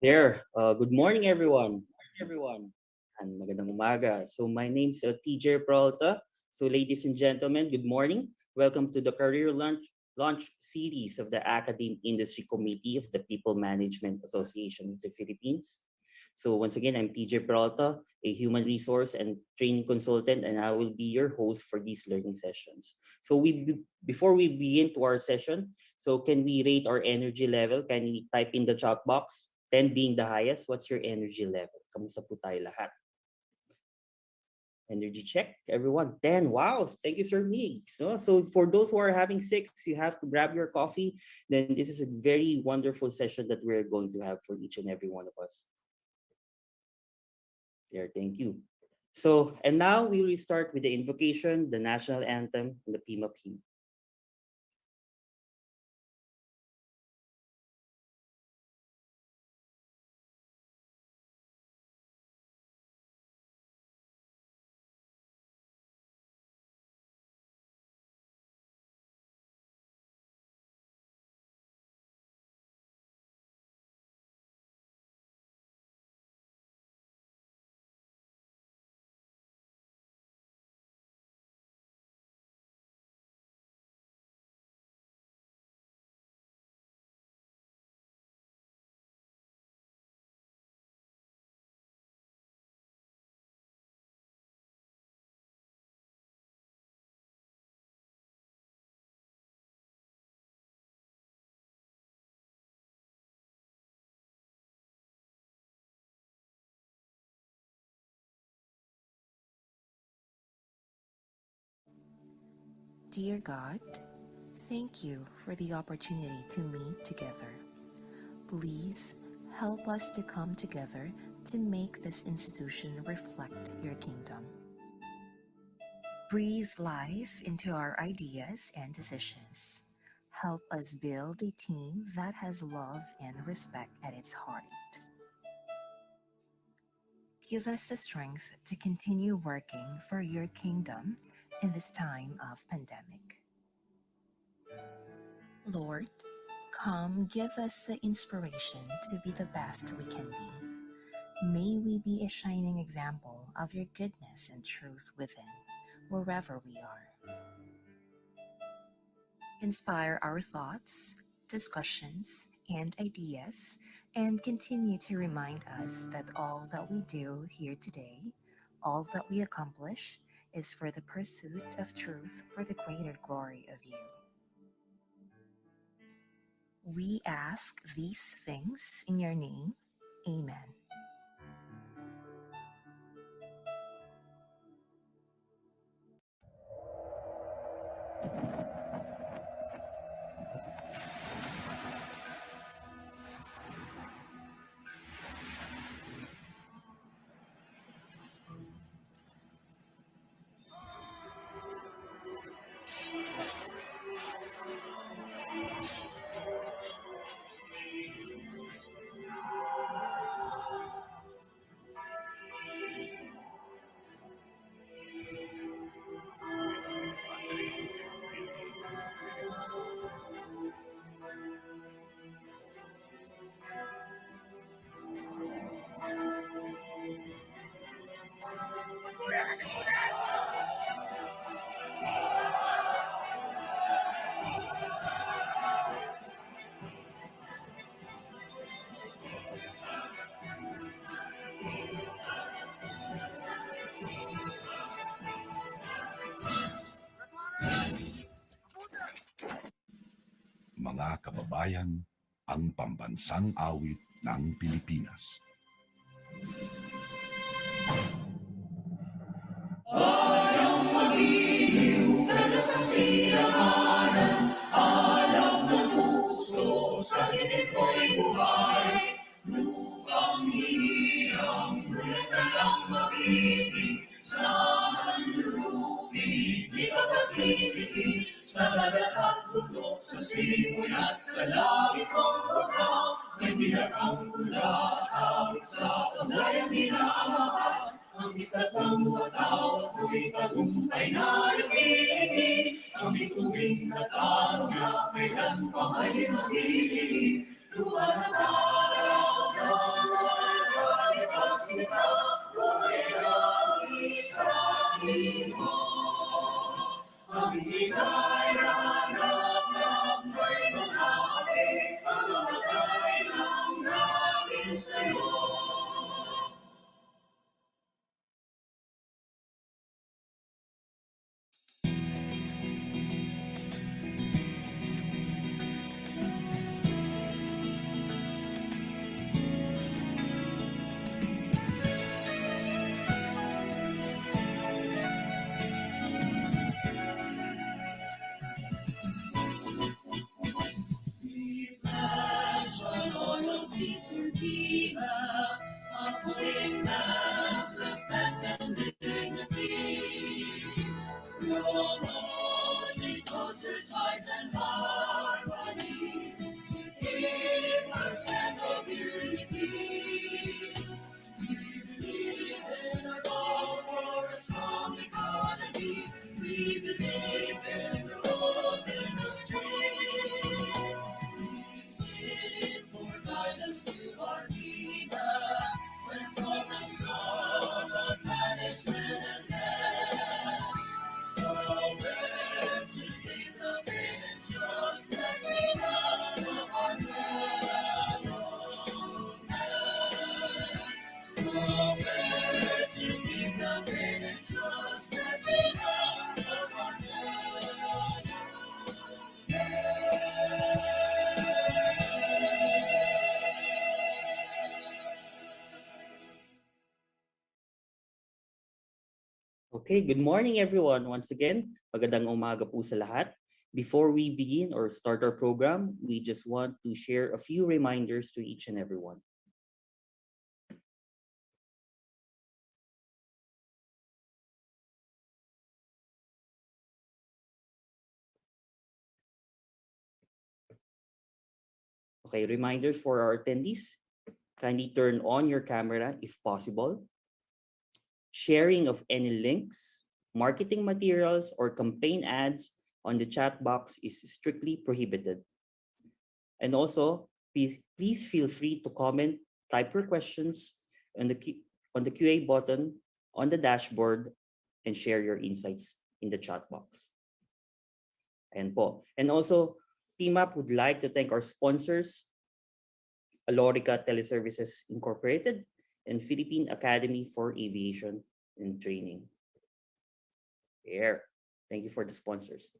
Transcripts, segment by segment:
There. Good morning, everyone. And magandang umaga. So my name's TJ Peralta. So ladies and gentlemen, good morning. Welcome to the Career Launch series of the Academe Industry Committee of the People Management Association of the Philippines. So once again, I'm TJ Peralta, a human resource and training consultant, and I will be your host for these learning sessions. So before we begin to our session, so can we rate our energy level? Can you type in the chat box? 10 being the highest, what's your energy level? Kamusta po tayo lahat? Energy check, everyone. 10. Wow, thank you, Sir Migs. So for those who are having 6, you have to grab your coffee. Then this is a very wonderful session that we're going to have for each and every one of us. There, thank you. So, and now we will start with the invocation, the national anthem, and the PMAP hymn. Dear God, thank you for the opportunity to meet together. Please help us to come together to make this institution reflect your kingdom. Breathe life into our ideas and decisions. Help us build a team that has love and respect at its heart. Give us the strength to continue working for your kingdom in this time of pandemic. Lord, come give us the inspiration to be the best we can be. May we be a shining example of your goodness and truth within, wherever we are. Inspire our thoughts, discussions, and ideas, and continue to remind us that all that we do here today, all that we accomplish, is for the pursuit of truth for the greater glory of you. We ask these things in your name. Amen. Mga kababayan, ang pambansang awit ng Pilipinas. Ayaw magiliw, kada sa silanganan, alam ng puso, sa gilid ko'y buhay. Lupang hirang, tulad ka lang makinig, sa manlulupig, di ka pasisiki, sa dagat at bundok, sa simoy at sa langit kong bukaw, may binatang tula, awit sa kamay ang minamahal. Ang isa't ang wataw, ako'y tagumpay na lumilig. Ang bituing na talo niya, kailan pa may magiging. Lupa na araw, kahit ang sita, ko'y ang isahin mo. Ang ibigay na hanap may mga api, ang mamatay ng namin sa'yo. To be a willingness, respect, and dignity. Promoting closer ties and harmony to keep our strength of unity. We believe in our goal for a strong economy. We believe in the role of industry. Guidance to our leader when problems come on management and men. Nowhere to keep the faith and trust as we have of our fellow men. Nowhere to keep the faith and trust as we have of our fellow men. Okay, good morning everyone. Once again, magandang umaga po sa lahat. Before we begin or start our program, we just want to share a few reminders to each and everyone. Okay, reminder for our attendees, kindly turn on your camera if possible. Sharing of any links, marketing materials, or campaign ads on the chat box is strictly prohibited. And also, please feel free to comment, type your questions on the QA button on the dashboard, and share your insights in the chat box. And also, Team Up would like to thank our sponsors, Alorica Teleservices Incorporated and Philippine Academy for Aviation and Training. There. Thank you for the sponsors.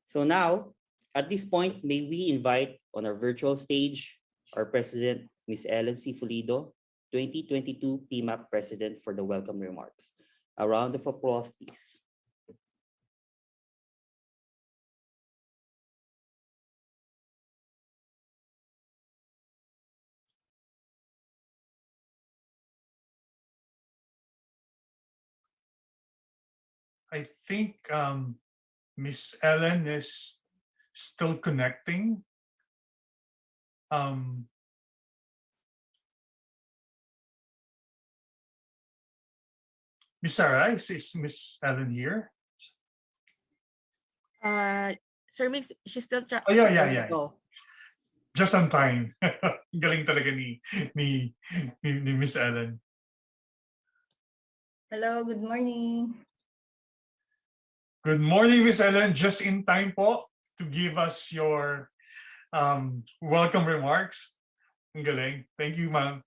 So now, at this point, may we invite on our virtual stage our President, Ms. Ellen C. Fulido, 2022 PMAP President, for the welcome remarks. A round of applause, please. I think Miss Ellen is still connecting. Miss Sarah, is Miss Ellen here? Sir Mix, she's still trying. Oh, yeah. Just on time. Galing talaga ni Miss Ellen. Hello, good morning. Good morning, Miss Ellen. Just in time po to give us your welcome remarks. Ang galing. Thank you, ma'am.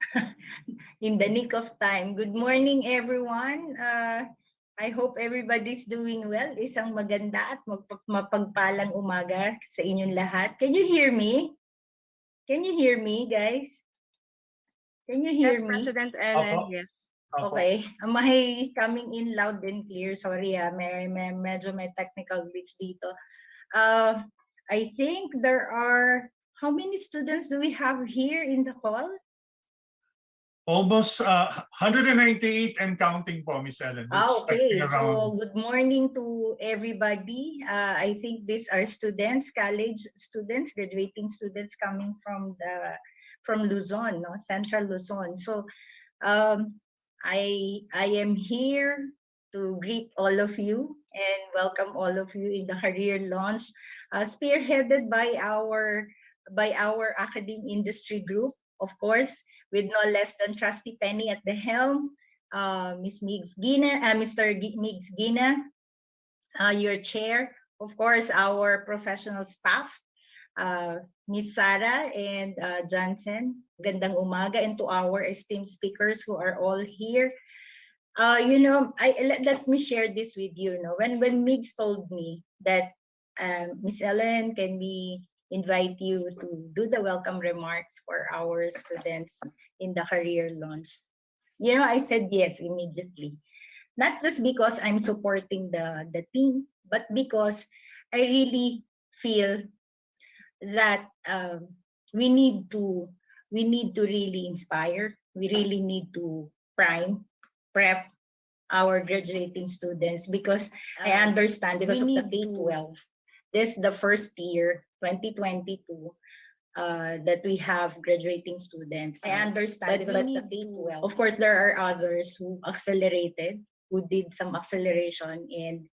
In the nick of time. Good morning, everyone. I hope everybody's doing well. Isang maganda at mapagpalang umaga sa inyong lahat. Can you hear me? Can you hear me, guys? Can you hear Yes, me? President Ellen, Opo. yes. Okay. Am I coming in loud and clear? Sorry, medyo may technical glitch dito. I think there are, how many students do we have here in the call? Almost 198 and counting po, Miss Ellen. Okay. So good morning to everybody. I think these are students, college students, graduating students coming from Luzon, no? Central Luzon. So I am here to greet all of you and welcome all of you in the career launch, spearheaded by our Academe industry group, of course, with no less than Trusty Penny at the helm, Ms. Migs Gina, Mr. Migs Gina, your chair, of course, our professional staff, Ms. Sarah and Johnson. Gandang umaga, and to our esteemed speakers who are all here. Let me share this with you. When Migs told me that Miss Ellen, can we invite you to do the welcome remarks for our students in the career launch? I said yes immediately. Not just because I'm supporting the team, but because I really feel that we need to really inspire. We really need to prep our graduating students, because I understand because of the K-12. This is the first year, 2022, that we have graduating students. I understand, but of course there are others who accelerated, who did some acceleration and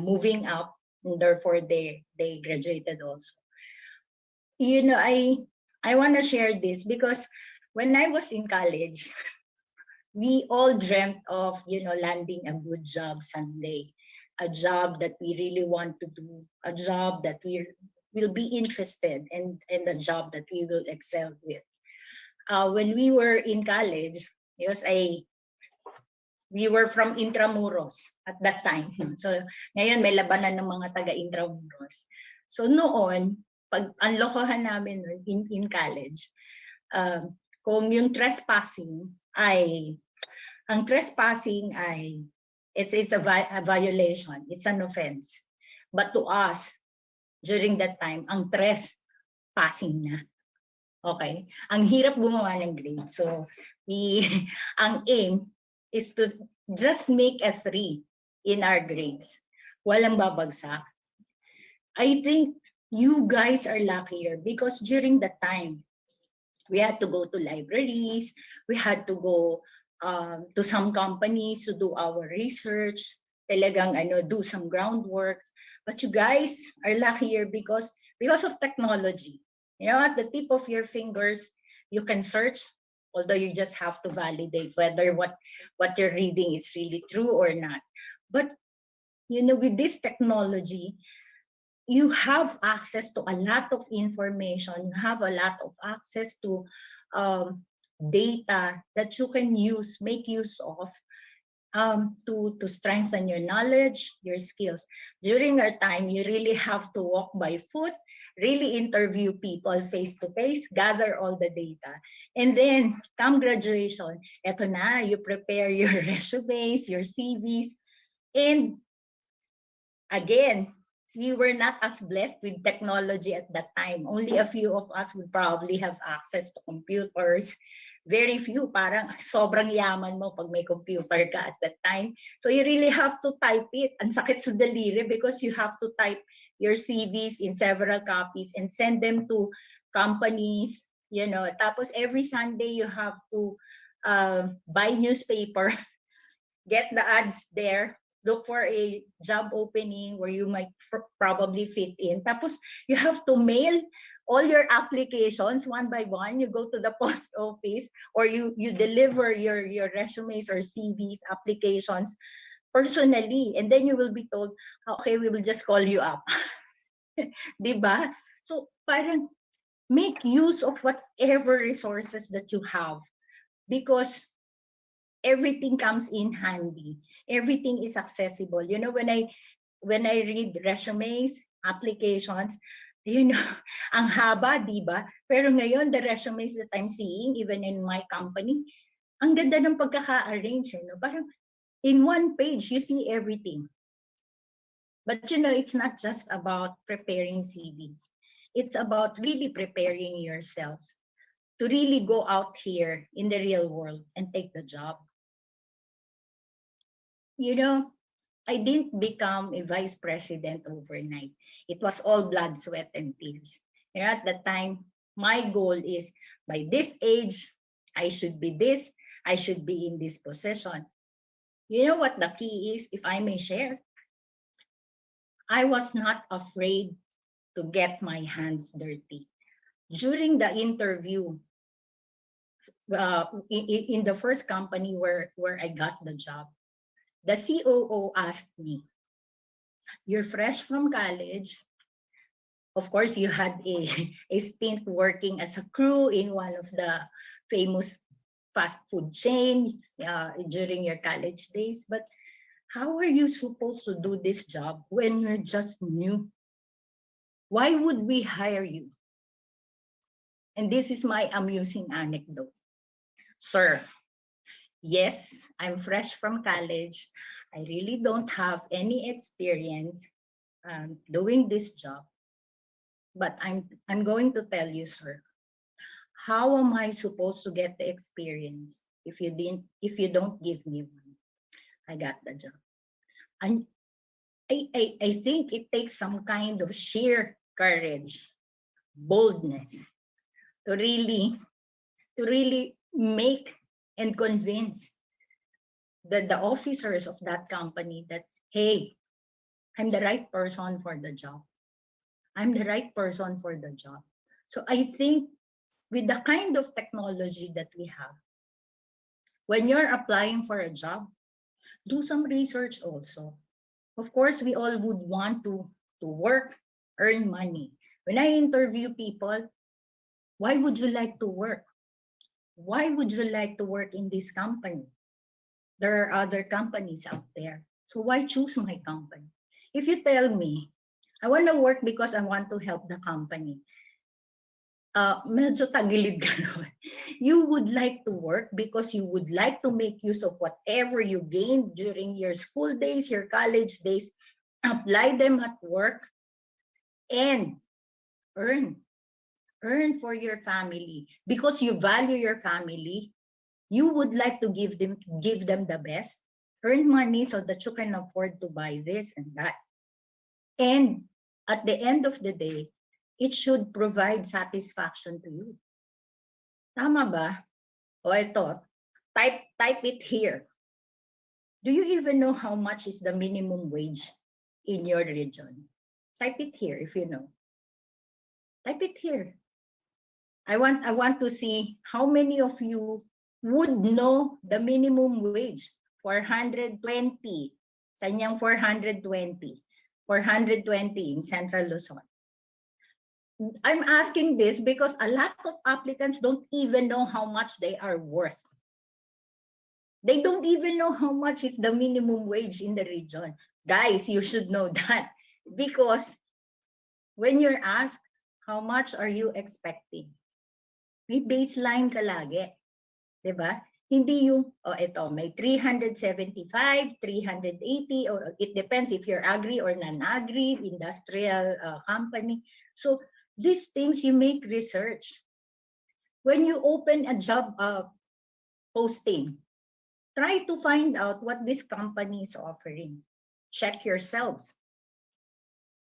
moving up, and therefore they graduated also. I want to share this because when I was in college, we all dreamt of landing a good job someday, a job that we really want to do, a job that we will be interested in, and a job that we will excel with. When we were in college, we were from Intramuros at that time. So ngayon may labanan ng mga taga Intramuros. So noon, pag ang lokohan namin in college, kung yung trespassing ay it's a violation, it's an offense. But to us, during that time, ang trespassing na. Okay? Ang hirap gumawa ng grade. So, ang aim is to just make a 3 in our grades. Walang babagsak. I think You guys are luckier because during that time, we had to go to libraries, we had to go to some companies to do our research, talagang do some groundworks. But you guys are luckier because of technology. At the tip of your fingers, you can search, although you just have to validate whether what you're reading is really true or not. But with this technology, you have access to a lot of information, you have a lot of access to data that you can make use of to strengthen your knowledge, your skills. During our time, you really have to walk by foot, really interview people face to face, gather all the data. And then come graduation, eto na, you prepare your resumes, your CVs, and again, we were not as blessed with technology at that time. Only a few of us would probably have access to computers. Very few, parang sobrang yaman mo pag may computer ka at that time. So you really have to type it. Ang sakit sa daliri because you have to type your CVs in several copies and send them to companies. Tapos every Sunday you have to buy newspaper, get the ads there, look for a job opening where you might probably fit in. Tapos you have to mail all your applications one by one. You go to the post office or you deliver your resumes or CVs, applications personally. And then you will be told, okay, we will just call you up. Diba? So parang make use of whatever resources that you have because everything comes in handy. Everything is accessible. When I read resumes, applications, ang haba, di ba? Pero ngayon, the resumes that I'm seeing, even in my company, ang ganda ng pagkaka-arrange. Parang in one page, you see everything. But it's not just about preparing CVs. It's about really preparing yourselves to really go out here in the real world and take the job. I didn't become a vice president overnight. It was all blood, sweat, and tears. At that time, my goal is by this age, I should be this, I should be in this position. You know what the key is, if I may share? I was not afraid to get my hands dirty. During the interview, in the first company where I got the job, the COO asked me, you're fresh from college. Of course, you had a stint working as a crew in one of the famous fast food chains during your college days. But how are you supposed to do this job when you're just new? Why would we hire you? And this is my amusing anecdote. Sir, yes, I'm fresh from college. I really don't have any experience doing this job. But I'm going to tell you, sir, how am I supposed to get the experience if you don't give me one? I got the job. And I think it takes some kind of sheer courage, boldness to really make and convince the officers of that company that, hey, I'm the right person for the job. I'm the right person for the job. So I think with the kind of technology that we have, when you're applying for a job, do some research also. Of course, we all would want to work, earn money. When I interview people, why would you like to work? Why would you like to work in this company? There are other companies out there. So why choose my company? If you tell me, I want to work because I want to help the company, medyo tagilid ka naman. You would like to work because you would like to make use of whatever you gained during your school days, your college days, apply them at work, and earn for your family because you value your family. You would like to give them the best, earn money so that you can afford to buy this and that. And at the end of the day, it should provide satisfaction to you. Tama ba? O ito, type it here. Do you even know how much is the minimum wage in your region? Type it here if you know. Type it here. I want to see how many of you would know the minimum wage. 420. Saan yung 420? 420 in Central Luzon. I'm asking this because a lot of applicants don't even know how much they are worth. They don't even know how much is the minimum wage in the region. Guys, you should know that because when you're asked, how much are you expecting? May baseline ka lagi. Diba? Hindi yung, ito, may 375, 380, or it depends if you're agri or non-agri, industrial company. So these things you make research. When you open a job posting, try to find out what this company is offering. Check yourselves.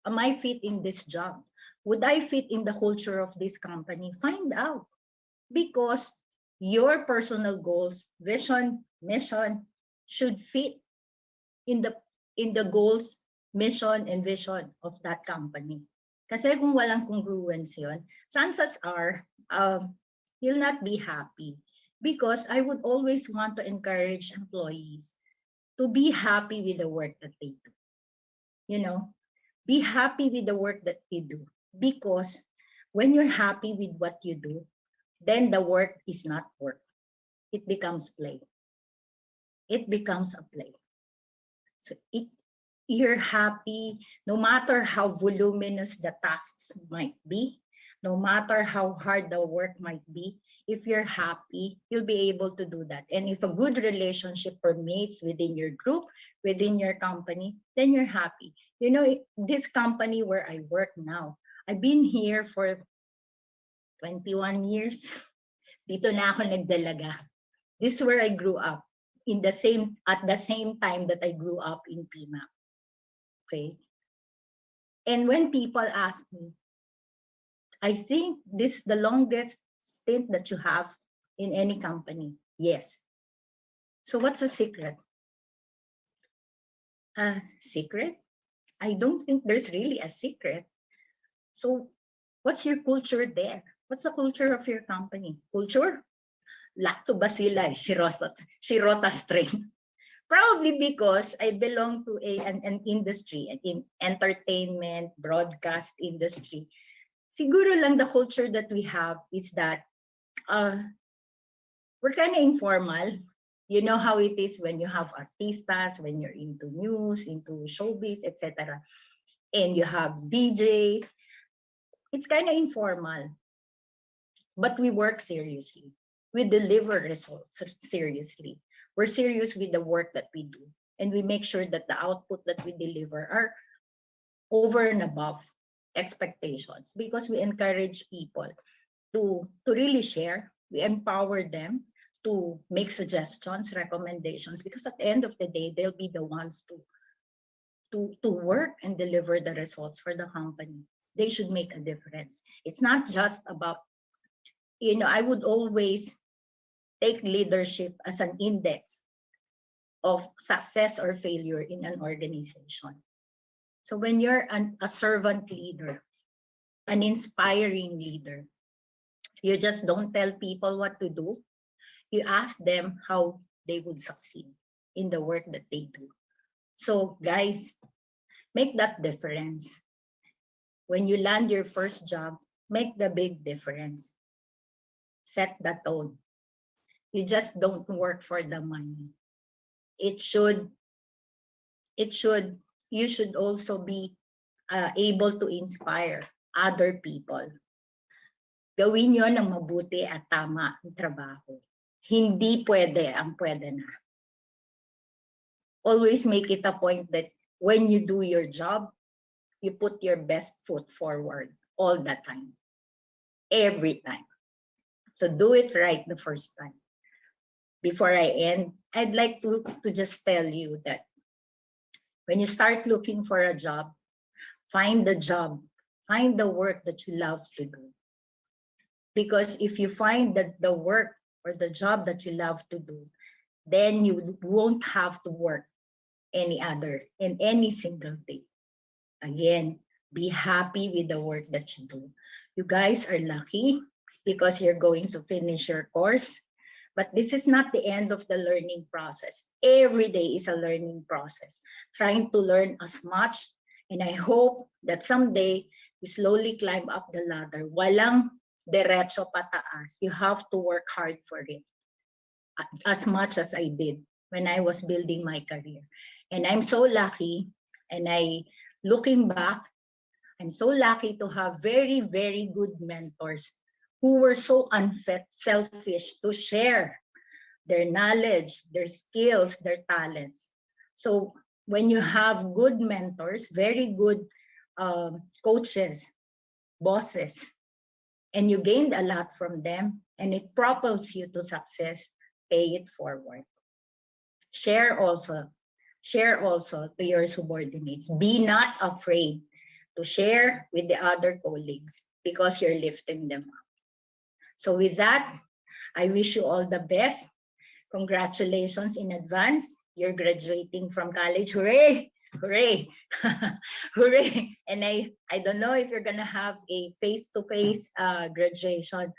Am I fit in this job? Would I fit in the culture of this company? Find out. Because your personal goals, vision, mission should fit in the goals, mission, and vision of that company. Kasi kung walang congruence yun, chances are you'll not be happy. Because I would always want to encourage employees to be happy with the work that they do. You know, be happy with the work that you do. Because when you're happy with what you do, then the work is not work. It becomes play. It becomes a play. So you're happy, no matter how voluminous the tasks might be, no matter how hard the work might be, if you're happy, you'll be able to do that. And if a good relationship permeates within your group, within your company, then you're happy. You know, this company where I work now, I've been here for 21 years. Dito na ako nagdalaga. This is where I grew up at the same time that I grew up in PMAC. Okay. And when people ask me, I think this is the longest stint that you have in any company. Yes. So what's the secret? Secret? I don't think there's really a secret. So what's your culture there? What's the culture of your company? Culture? Lactobacilli, Shirota strain. Probably because I belong to an industry, in entertainment, broadcast industry. Siguro lang the culture that we have is that we're kind of informal. You know how it is when you have artistas, when you're into news, into showbiz, etc. And you have DJs. It's kind of informal. But we work seriously. We deliver results seriously. We're serious with the work that we do. And we make sure that the output that we deliver are over and above expectations, because we encourage people to really share. We empower them to make suggestions, recommendations, because at the end of the day, they'll be the ones to work and deliver the results for the company. They should make a difference. It's not just about, I would always take leadership as an index of success or failure in an organization. So when you're a servant leader, an inspiring leader, you just don't tell people what to do. You ask them how they would succeed in the work that they do. So guys, make that difference. When you land your first job, make the big difference. Set the tone. You just don't work for the money. You should also be able to inspire other people. Gawin nyo ng mabuti at tama ang trabaho. Hindi pwede ang pwede na. Always make it a point that when you do your job, you put your best foot forward all the time. Every time. So do it right the first time. Before I end, I'd like to just tell you that when you start looking for a job, find the job Find the work that you love to do. Because if you find that the work or the job that you love to do, then you won't have to work any other in any single day. Again, be happy with the work that you do. You guys are lucky because you're going to finish your course. But this is not the end of the learning process. Every day is a learning process, trying to learn as much. And I hope that someday you slowly climb up the ladder. Walang derecho pataas. You have to work hard for it, as much as I did when I was building my career. And I'm so lucky, and looking back, I'm so lucky to have very, very good mentors who were so selfish to share their knowledge, their skills, their talents. So when you have good mentors, very good coaches, bosses, and you gained a lot from them, and it propels you to success, pay it forward. Share also. Share also to your subordinates. Be not afraid to share with the other colleagues because you're lifting them up. So with that, I wish you all the best. Congratulations in advance. You're graduating from college. Hooray! Hooray! Hooray! And I don't know if you're gonna have a face-to-face graduation,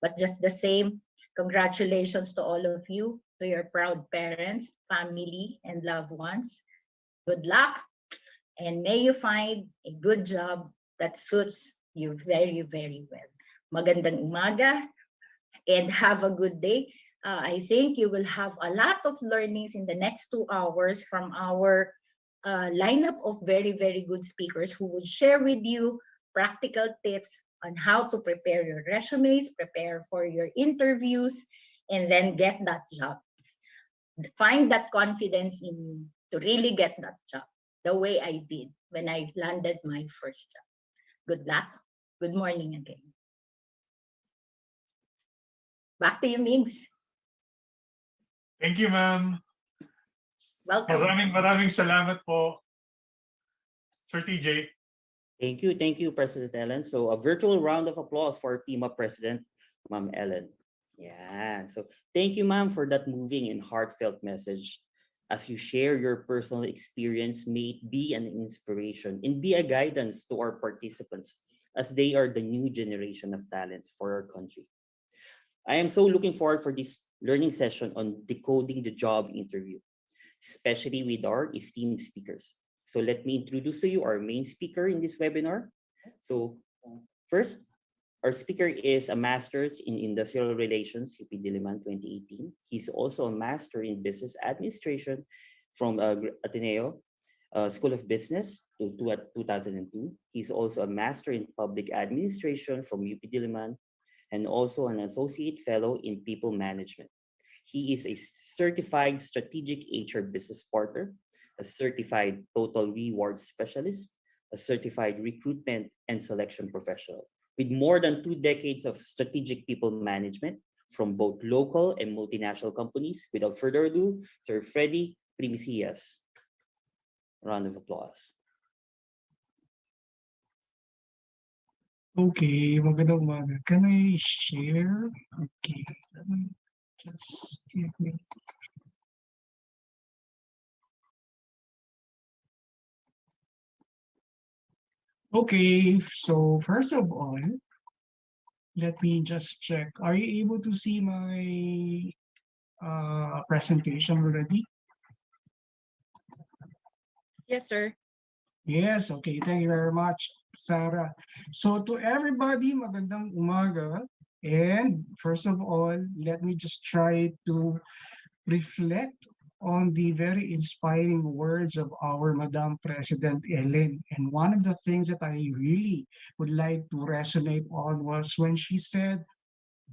but just the same, congratulations to all of you, to your proud parents, family, and loved ones. Good luck, and may you find a good job that suits you very, very well. Magandang umaga, and have a good day. I think you will have a lot of learnings in the next 2 hours from our lineup of very, very good speakers who will share with you practical tips on how to prepare your resumes, prepare for your interviews, and then get that job. Find that confidence in you to really get that job the way I did when I landed my first job. Good luck. Good morning again. Back to you, Migs. Thank you, ma'am. Welcome. Maraming salamat po, Sir TJ. Thank you, President Ellen. So a virtual round of applause for PIMA President, Ma'am Ellen. Yeah, so thank you, ma'am, for that moving and heartfelt message. As you share your personal experience, may it be an inspiration and be a guidance to our participants as they are the new generation of talents for our country. I am so looking forward for this learning session on decoding the job interview, especially with our esteemed speakers. So let me introduce to you our main speaker in this webinar. So first, our speaker is a master's in industrial relations, UP Diliman 2018. He's also a master in business administration from Ateneo School of Business to 2002. He's also a master in public administration from UP Diliman and also an associate fellow in people management. He is a certified strategic HR business partner, a certified total reward specialist, a certified recruitment and selection professional with more than 2 decades of strategic people management from both local and multinational companies. Without further ado, Sir Freddy Primicias. Round of applause. Okay, magandang umaga. Can I share? Okay, let me just give me. Okay, so first of all, let me just check. Are you able to see my presentation already? Yes, sir. Yes, okay. Thank you very much, Sarah. So to everybody, magandang umaga. And first of all, let me just try to reflect on the very inspiring words of our Madam President Ellen. And one of the things that I really would like to resonate on was when she said,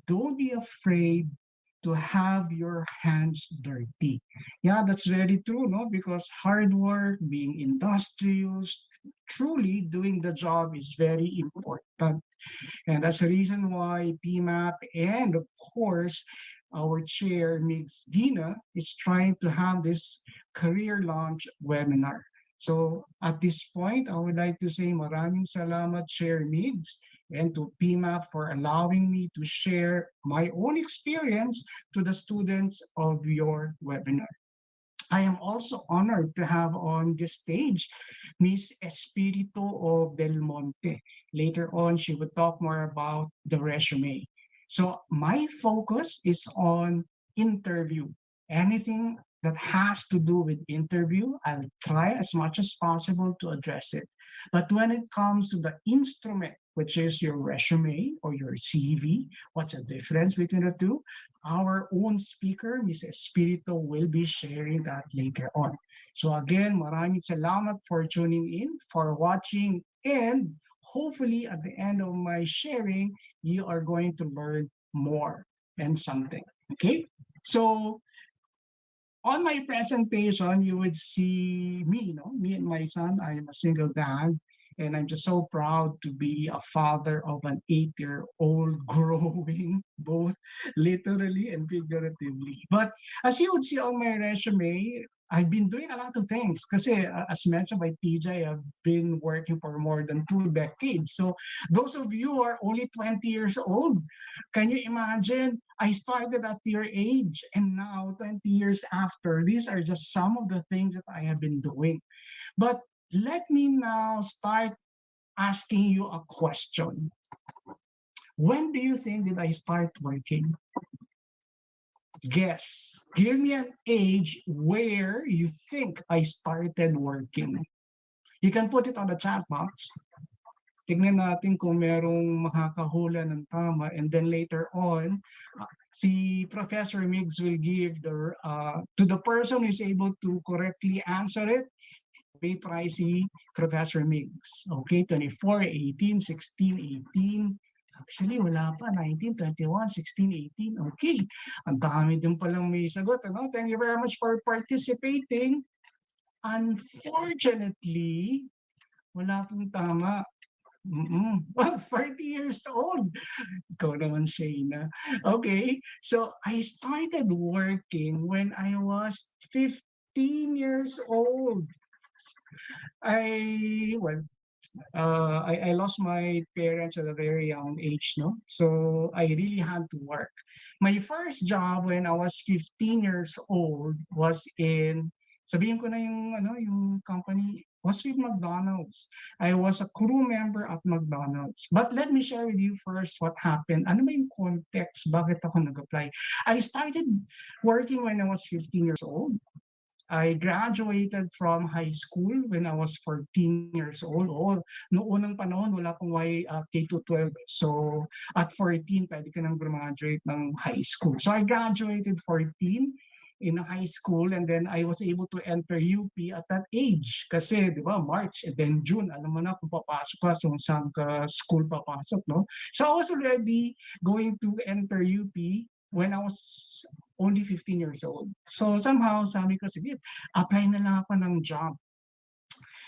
don't be afraid to have your hands dirty. Yeah, that's very true, no? Because hard work, being industrious, truly doing the job is very important. And that's the reason why PMAP and of course, our chair, Migs Dina, is trying to have this career launch webinar. So at this point, I would like to say maraming salamat, Chair Migs, and to PMAP for allowing me to share my own experience to the students of your webinar. I am also honored to have on this stage Miss Espirito of Del Monte. Later on, she would talk more about the resume. So my focus is on interview. Anything that has to do with interview, I'll try as much as possible to address it. But when it comes to the instrument, which is your resume or your CV, what's the difference between the two? Our own speaker, Ms. Espirito, will be sharing that later on. So again, maraming salamat for tuning in, for watching, and hopefully at the end of my sharing, you are going to learn more and something. Okay? So on my presentation, you would see me, me and my son. I am a single dad, and I'm just so proud to be a father of an 8-year-old growing, both literally and figuratively. But as you would see on my resume, I've been doing a lot of things kasi as mentioned by TJ, I've been working for more than 2 decades. So those of you who are only 20 years old, can you imagine? I started at your age and now 20 years after, these are just some of the things that I have been doing. But let me now start asking you a question. When do you think did I start working? Guess. Give me an age where you think I started working. You can put it on the chat box. Tignan natin kung merong makakahula ng tama, and then later on, si Professor Migs will give to the person who is able to correctly answer it, pay price si Professor Migs. Okay, 24, 18, 16, 18. Actually, wala pa. 19, 21, 16, 18. Okay. Ang dami din palang may sagot. Ano? Thank you very much for participating. Unfortunately, wala pong tama. Well, 30 years old. Ikaw naman, Shayna. Okay, so I started working when I was 15 years old. I lost my parents at a very young age, no? So I really had to work. My first job when I was 15 years old was in, sabihin ko na yung company, was with McDonald's. I was a crew member at McDonald's. But let me share with you first what happened. Ano ba yung context? Bakit ako nag-apply? I started working when I was 15 years old. I graduated from high school when I was 14 years old. Noong unang panahon, wala pong K-12. So at 14, pwede ka nang graduate ng high school. So I graduated 14 in high school, and then I was able to enter UP at that age. Kasi, di ba, March, and then June, alam mo na kung papasok ka, so saan ka school papasok, no? So I was already going to enter UP when I was only 15 years old. So somehow, sabi ko, sige, apply na lang ako ng job.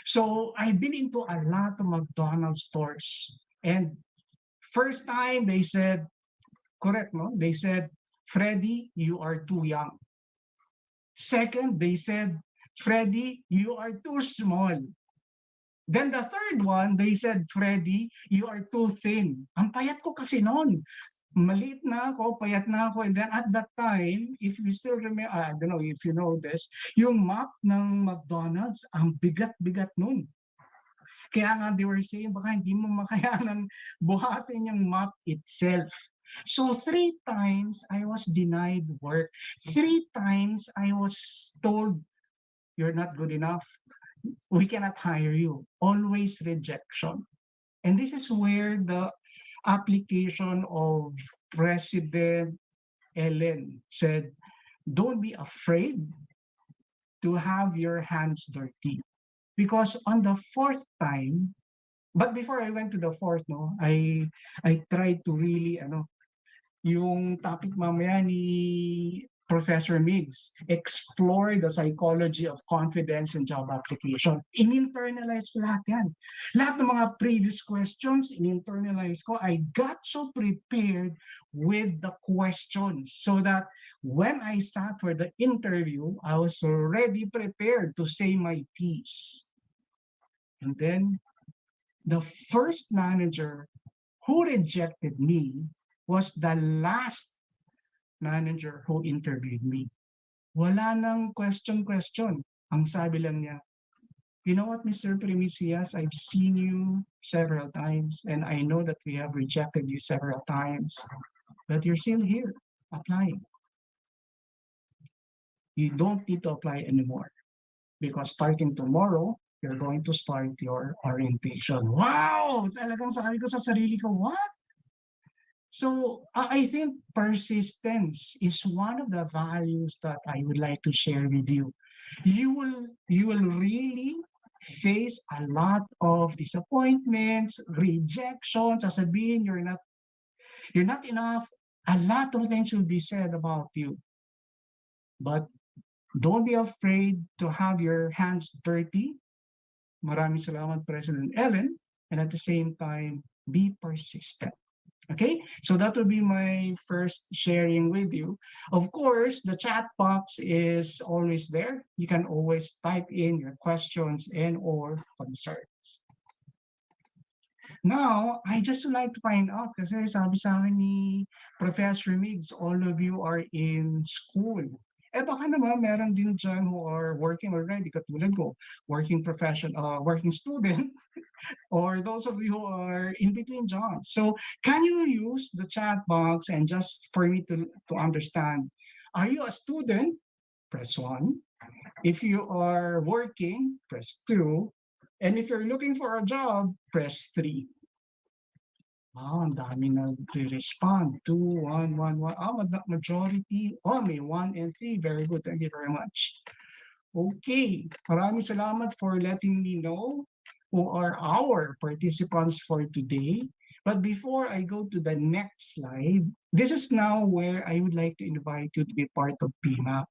So I've been into a lot of McDonald's stores. And first time, they said, correct, no? They said, Freddy, you are too young. Second, they said, Freddy, you are too small. Then the third one, they said, Freddy, you are too thin. Ang payat ko kasi noon. Maliit na ako, payat na ako. And then at that time, if you still remember, I don't know if you know this, yung map ng McDonald's, ang bigat-bigat nun. Kaya nga they were saying, baka hindi mo makayanan buhatin yung map itself. So 3 times I was denied work. 3 times I was told, you're not good enough. We cannot hire you. Always rejection. And this is where the application of President Ellen said, don't be afraid to have your hands dirty. Because on the 4th time, but before I went to the 4th, I tried to really, yung topic mamaya ni Professor Migs, explore the psychology of confidence and job application. In-internalize ko lahat yan. Lahat ng mga previous questions, in-internalize ko. I got so prepared with the questions so that when I sat for the interview, I was already prepared to say my piece. And then the first manager who rejected me was the last manager who interviewed me. Wala nang question. Ang sabi lang niya, you know what, Mr. Primicias, I've seen you several times and I know that we have rejected you several times, but you're still here applying. You don't need to apply anymore because starting tomorrow, you're going to start your orientation. Wow! Talagang sabi ko sa sarili ko, what? So I think persistence is one of the values that I would like to share with you. You will really face a lot of disappointments, rejections, sasabihin you're not enough. A lot of things will be said about you. But don't be afraid to have your hands dirty. Maraming salamat, President Ellen. And at the same time, be persistent. Okay, so that will be my first sharing with you. Of course, the chat box is always there. You can always type in your questions and or concerns. Now, I just would like to find out, kasi sabi sa akin ni Professor Migs, all of you are in school. Eh baka naman meron din dyan who are working already, katulad ko, working student, or those of you who are in between jobs. So can you use the chat box and just for me to understand, are you a student? Press 1. If you are working, press 2. And if you're looking for a job, press 3. Wow, ang dami nag-respond. 2, 1, 1, 1. Majority. Oh, may 1 and 3. Very good. Thank you very much. Okay. Maraming salamat for letting me know who are our participants for today. But before I go to the next slide, this is now where I would like to invite you to be part of PMAP.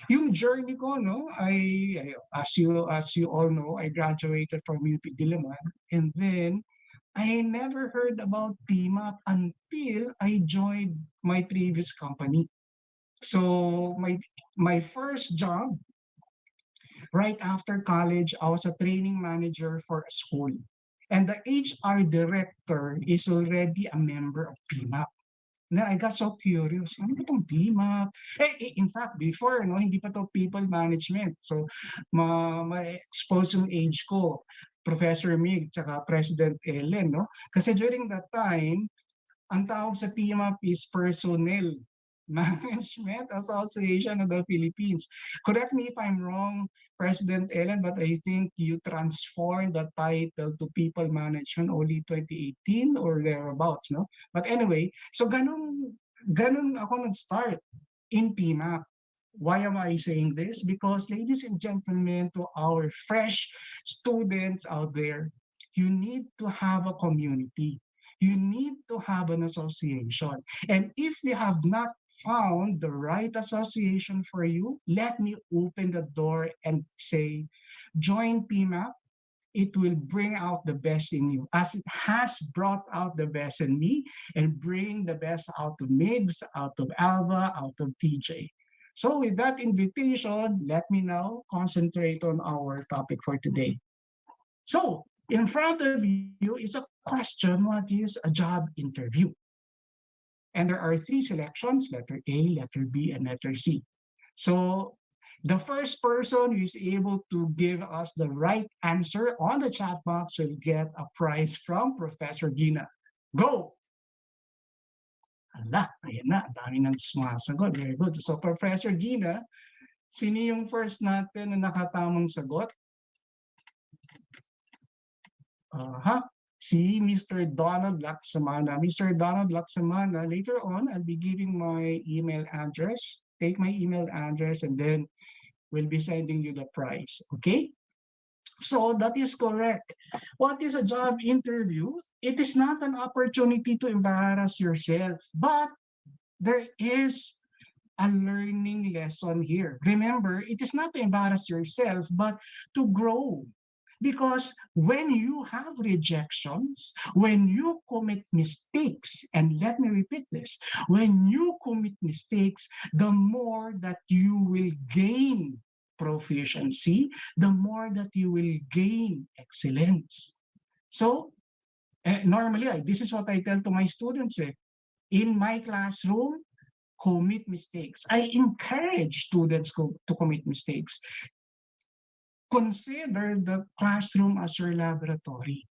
Yung journey ko, no, as you all know, I graduated from UP Diliman, and then I never heard about PMAP until I joined my previous company. So my first job, right after college, I was a training manager for a school. And the HR director is already a member of PMAP. Then I got so curious, ano ba itong PMAP? In fact, before, no, hindi pa to people management. So, ma-expose yung age ko, Professor Mig, tsaka President Ellen, no? Kasi during that time, ang tawag sa PMAP is Personnel Management Association of the Philippines. Correct me if I'm wrong, President Ellen, but I think you transformed the title to People Management only 2018 or thereabouts, no? But anyway, so ganun ako nag-start in PMAP. Why am I saying this? Because, ladies and gentlemen, to our fresh students out there, you need to have a community. You need to have an association. And if you have not found the right association for you, let me open the door and say, join PMAP. It will bring out the best in you, as it has brought out the best in me and bring the best out of Migs, out of Alva, out of TJ. So with that invitation, let me now concentrate on our topic for today. So in front of you is a question, what is a job interview? And there are 3 selections, letter A, letter B, and letter C. So the first person who is able to give us the right answer on the chat box will get a prize from Professor Gina. Go! Ala, ayan na, dami nang sumasagot. Very good. So Professor Gina, sino yung first natin na nakatamang sagot? Si Mr. Donald Laksamana. Mr. Donald Laksamana, later on, I'll be giving my email address. Take my email address and then we'll be sending you the prize. Okay? So that is correct. What is a job interview? It is not an opportunity to embarrass yourself, but there is a learning lesson here. Remember, it is not to embarrass yourself, but to grow. Because when you have rejections, when you commit mistakes, and let me repeat this, when you commit mistakes, the more that you will gain proficiency, the more that you will gain excellence. So, normally, this is what I tell to my students. In my classroom, commit mistakes. I encourage students to commit mistakes. Consider the classroom as your laboratory.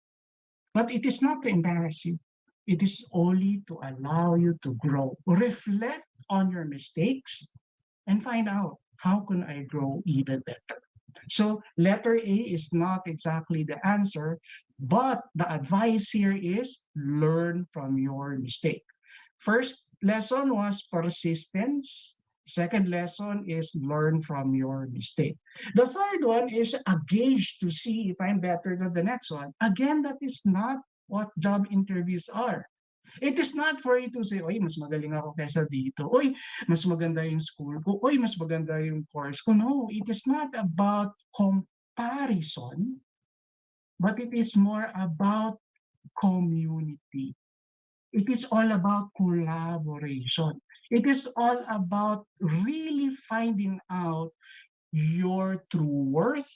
But it is not to embarrass you. It is only to allow you to grow. Reflect on your mistakes and find out, how can I grow even better? So letter A is not exactly the answer, but the advice here is learn from your mistake. First lesson was persistence. Second lesson is learn from your mistake. The third one is a gauge to see if I'm better than the next one. Again, that is not what job interviews are. It is not for you to say, oy, mas magaling ako kaysa dito. Oy, mas maganda yung school ko. Oy, mas maganda yung course ko. No, it is not about comparison, but it is more about community. It is all about collaboration. It is all about really finding out your true worth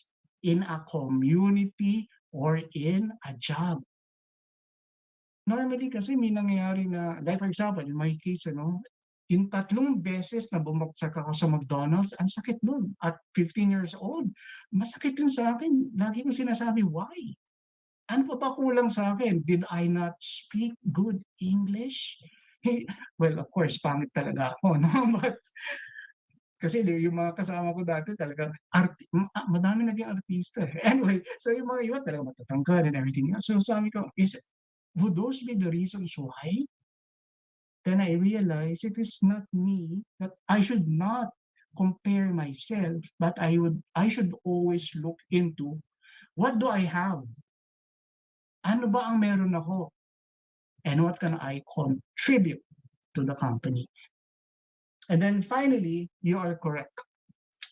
in a community or in a job. Normally kasi may nangyayari na, like for example, in my case, yung 3 beses na bumagsak ako sa McDonald's, ang sakit nun. At 15 years old, masakit yun sa akin. Lagi ko sinasabi, why? Ano pa ba kulang sa akin? Did I not speak good English? Well, of course, pangit talaga ako, no? But, kasi yung mga kasama ko dati talaga, madami naging artista. Anyway, so yung mga iba talaga matatangkad and everything. So sabi ko, would those be the reasons why? Then I realized it is not me, that I should not compare myself, but I should always look into, what do I have? Ano ba ang meron ako? And what can I contribute to the company? And then finally, you are correct.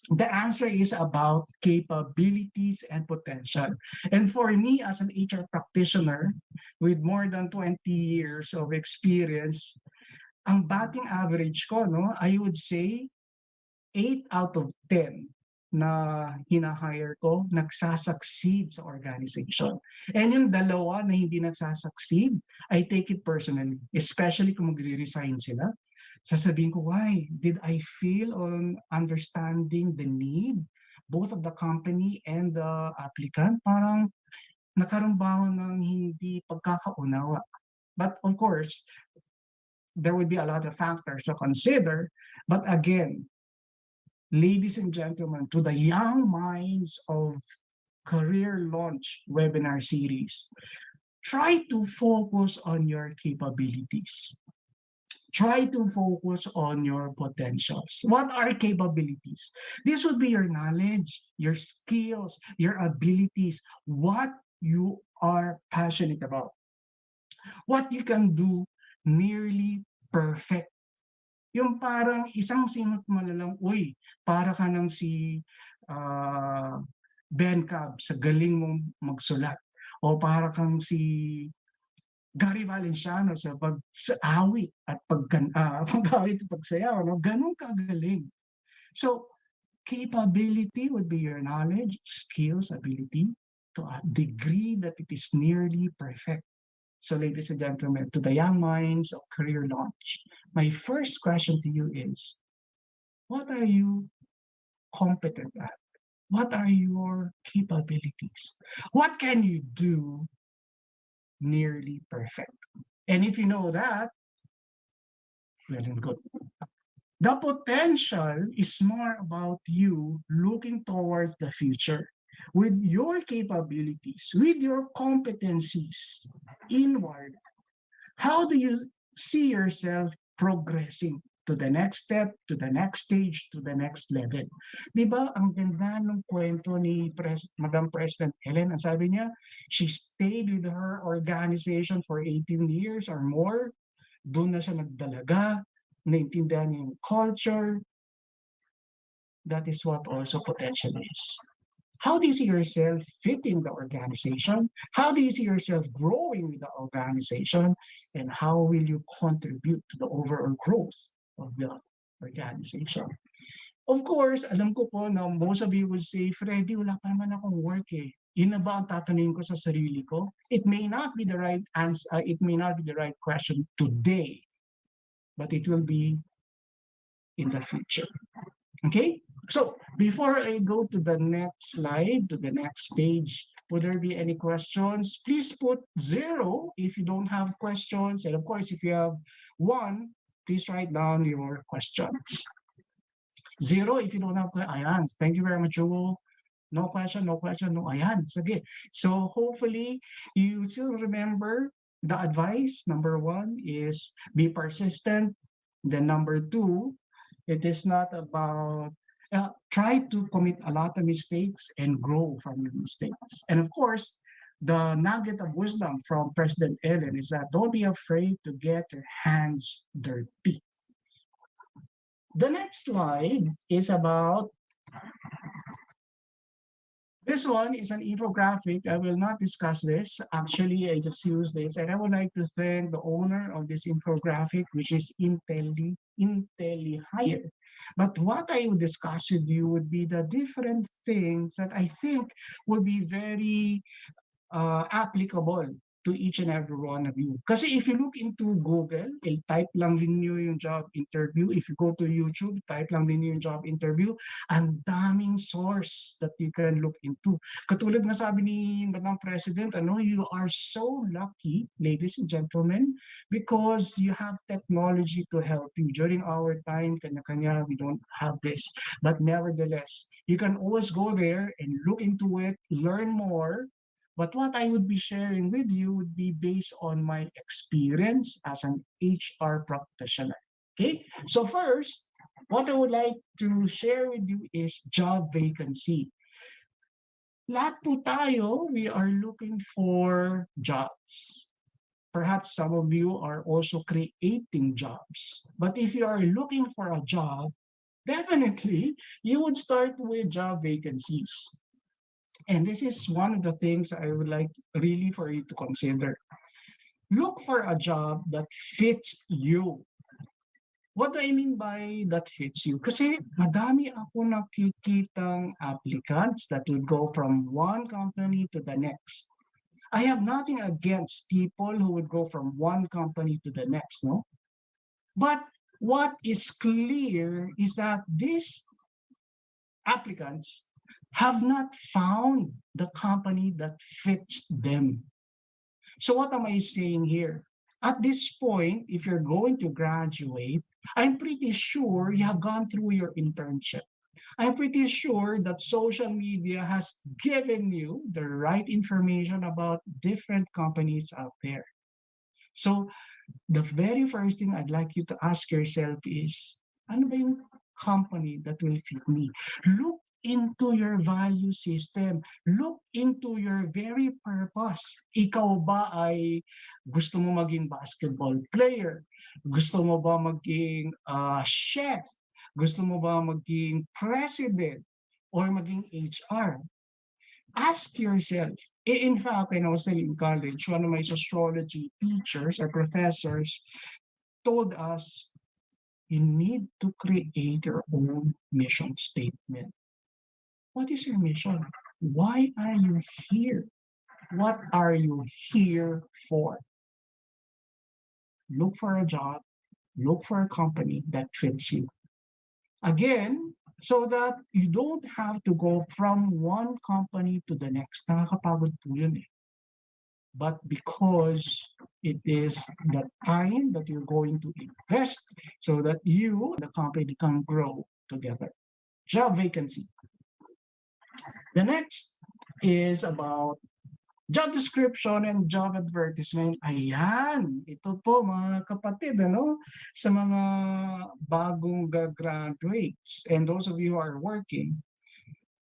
The answer is about capabilities and potential. And for me, as an HR practitioner with more than 20 years of experience, ang batting average ko, I would say 8 out of 10 na hina-hire ko, nagsasucceed sa organization. And yung 2 na hindi nagsasucceed, I take it personally, especially kung magre-resign sila. Sasabihin ko, why? Did I fail on understanding the need, both of the company and the applicant? Parang nakaroon ba ako ng hindi pagkakaunawa? But of course, there would be a lot of factors to consider. But again, ladies and gentlemen, to the young minds of Career Launch webinar series, try to focus on your capabilities. Try to focus on your potentials. What are capabilities? This would be your knowledge, your skills, your abilities, what you are passionate about, what you can do nearly perfect. Yung parang isang singot mo na lang, uy, para ka nang si Ben Cab sa galing mong magsulat. O para kang si Gary Valenciano sa pag-awit at pag-awit at pagsayaw, ganun kagaling. So, capability would be your knowledge, skills, ability to a degree that it is nearly perfect. So, ladies and gentlemen, to the young minds of Career Launch, my first question to you is, what are you competent at? What are your capabilities? What can you do nearly perfect? And if you know that, well and good. The potential is more about you looking towards the future with your capabilities, with your competencies inward. How do you see yourself progressing to the next step, to the next stage, to the next level? Diba, ang ganda ng kwento ni Madam President Helen. Ang sabi niya, she stayed with her organization for 18 years or more. Doon na siya nagdalaga, naintindihan niya yung culture. That is what also potential is. How do you see yourself fitting the organization? How do you see yourself growing with the organization? And how will you contribute to the overall growth of the organization? Of course, alam ko po na most of you would say, Freddy, wala pa naman akong work eh. Yun na ba ang tatanungin ko sa sarili ko? It may not be the right answer, it may not be the right question today, but it will be in the future. Okay, so before I go to the next slide, to the next page, would there be any questions? Please put 0 if you don't have questions. And of course, if you have 1, please write down your questions. 0 if you don't have questions. Ayan, thank you very much, Hugo. No question, no question, no. Ayan, sige. So hopefully you still remember the advice. Number 1 is be persistent. Then number 2, it is not about try to commit a lot of mistakes and grow from your mistakes. And of course, the nugget of wisdom from President Ellen is that don't be afraid to get your hands dirty. The next slide is about, this one is an infographic. I will not discuss this. Actually, I just use this. And I would like to thank the owner of this infographic, which is IntelliHire. But what I would discuss with you would be the different things that I think would be very applicable to each and every one of you. Kasi if you look into Google, type lang din nyo yung job interview. If you go to YouTube, type lang din yung job interview. Ang daming source that you can look into. Katulad na sabi ni Madam President, you are so lucky, ladies and gentlemen, because you have technology to help you. During our time, kanya-kanya, we don't have this. But nevertheless, you can always go there and look into it, learn more. But what I would be sharing with you would be based on my experience as an HR practitioner. Okay, so first, what I would like to share with you is job vacancy. Lahat po tayo, we are looking for jobs. Perhaps some of you are also creating jobs. But if you are looking for a job, definitely you would start with job vacancies. And this is one of the things I would like really for you to consider. Look for a job that fits you. What do I mean by that fits you? Kasi madami ako nakikitang applicants that would go from one company to the next. I have nothing against people who would go from one company to the next, no? But what is clear is that these applicants have not found the company that fits them. So what am I saying here? At this point, if you're going to graduate, I'm pretty sure you have gone through your internship. I'm pretty sure that social media has given you the right information about different companies out there. So the very first thing I'd like you to ask yourself is, ano ba yung company that will fit me? Look into your value system. Look into your very purpose. Ikaw ba ay gusto mo maging basketball player? Gusto mo ba maging chef? Gusto mo ba maging president or maging HR? Ask yourself. In fact, when I was still in college, one of my sociology teachers or professors told us, you need to create your own mission statement. What is your mission? Why are you here? What are you here for? Look for a job, look for a company that fits you. Again, so that you don't have to go from one company to the next. Nakakapagod po yun eh. But because it is the time that you're going to invest so that you and the company can grow together. Job vacancy. The next is about job description and job advertisement. Ayan, ito po mga kapatid, sa mga bagong graduates and those of you who are working.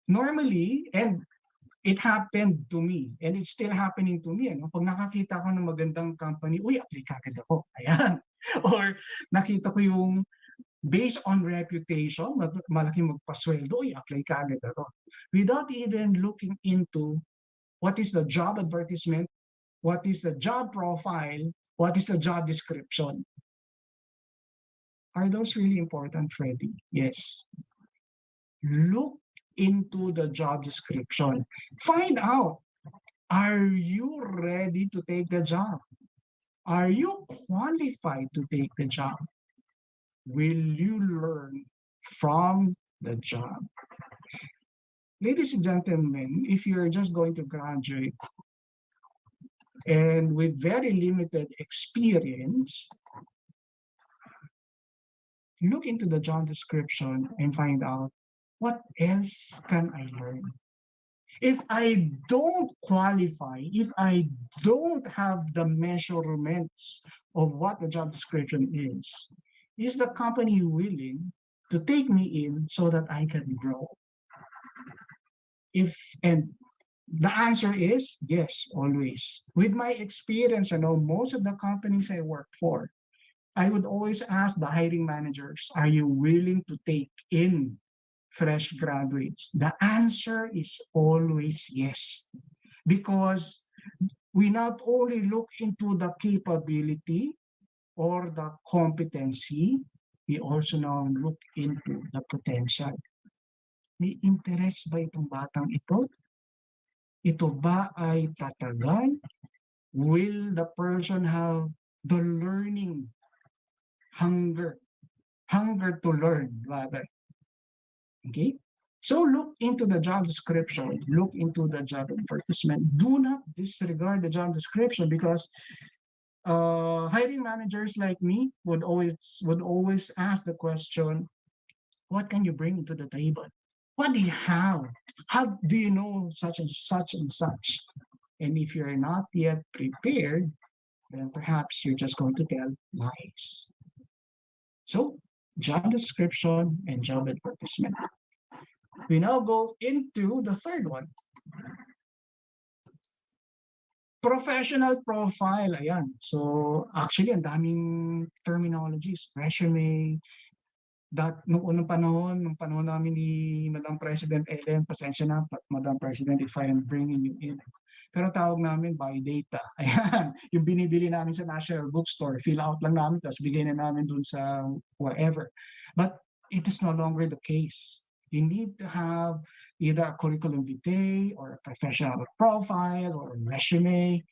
Normally, and it happened to me, and it's still happening to me, pag nakakita ko ng magandang company, uy, apply kagad ako. Ayan. Or nakita ko yung based on reputation, malaki magpasweldo, i-apply ka agad ako. Without even looking into what is the job advertisement, what is the job profile, what is the job description. Are those really important, Freddie? Yes. look into the job description. Find out, are you ready to take the job? Are you qualified to take the job? Will you learn from the job? Ladies and gentlemen, if you're just going to graduate and with very limited experience, look into the job description and find out, what else can I learn? If I don't qualify, if I don't have the measurements of what the job description is the company willing to take me in so that I can grow? And the answer is yes, always. With my experience, I know most of the companies I work for, I would always ask the hiring managers, are you willing to take in fresh graduates? The answer is always yes, because we not only look into the capability or the competency, we also now look into the potential. May interest ba itong batang ito? Ito ba ay tatagal? Will the person have the learning hunger to learn rather? Okay, so look into the job description, look into the job advertisement. Do not disregard the job description, because hiring managers like me would always ask the question, what can you bring to the table? What do you have? How do you know such and such and such? And if you're not yet prepared, then perhaps you're just going to tell lies. So, job description and job advertisement. We now go into the third one. Professional profile, ayan. So, actually, ang daming terminologies. Resume, nung unang panahon, nung panahon namin ni Madam President Ellen, pasensya na, Madam President, if I am bringing you in. Pero tawag namin by data. Ayan, yung binibili namin sa National Bookstore, fill out lang namin, tapos bigay na namin dun sa wherever. But it is no longer the case. You need to have either a curriculum vitae or a professional profile or a resume.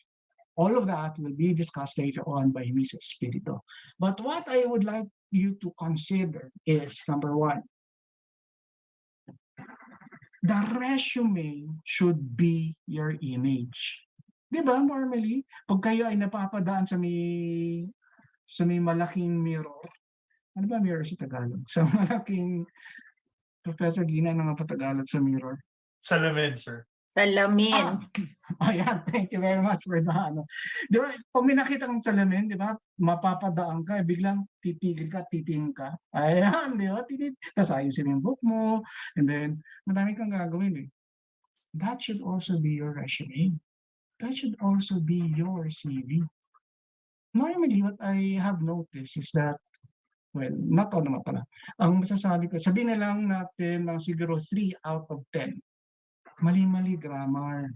All of that will be discussed later on by Ms. Espirito. But what I would like you to consider is, number one, the resume should be your image. Di ba, normally, pag kayo ay napapadaan sa may malaking mirror, ano ba mirror sa Tagalog? Sa malaking, Professor Gina, ano nga pa Tagalog sa mirror? Salamin, sir. Salamin. Ayan, thank you very much for the ano. Di ba, pag may nakita kang salamin, di ba, mapapadaan ka, biglang titigil ka, titing ka. Ayan, di ba, tapos ayusin yung book mo, and then, madami kang gagawin eh. That should also be your resume. That should also be your CV. Normally, what I have noticed is that, well, not all naman pala. Ang masasabi ko, sabihin na lang natin ng siguro 3 out of 10. Mali-mali grammar.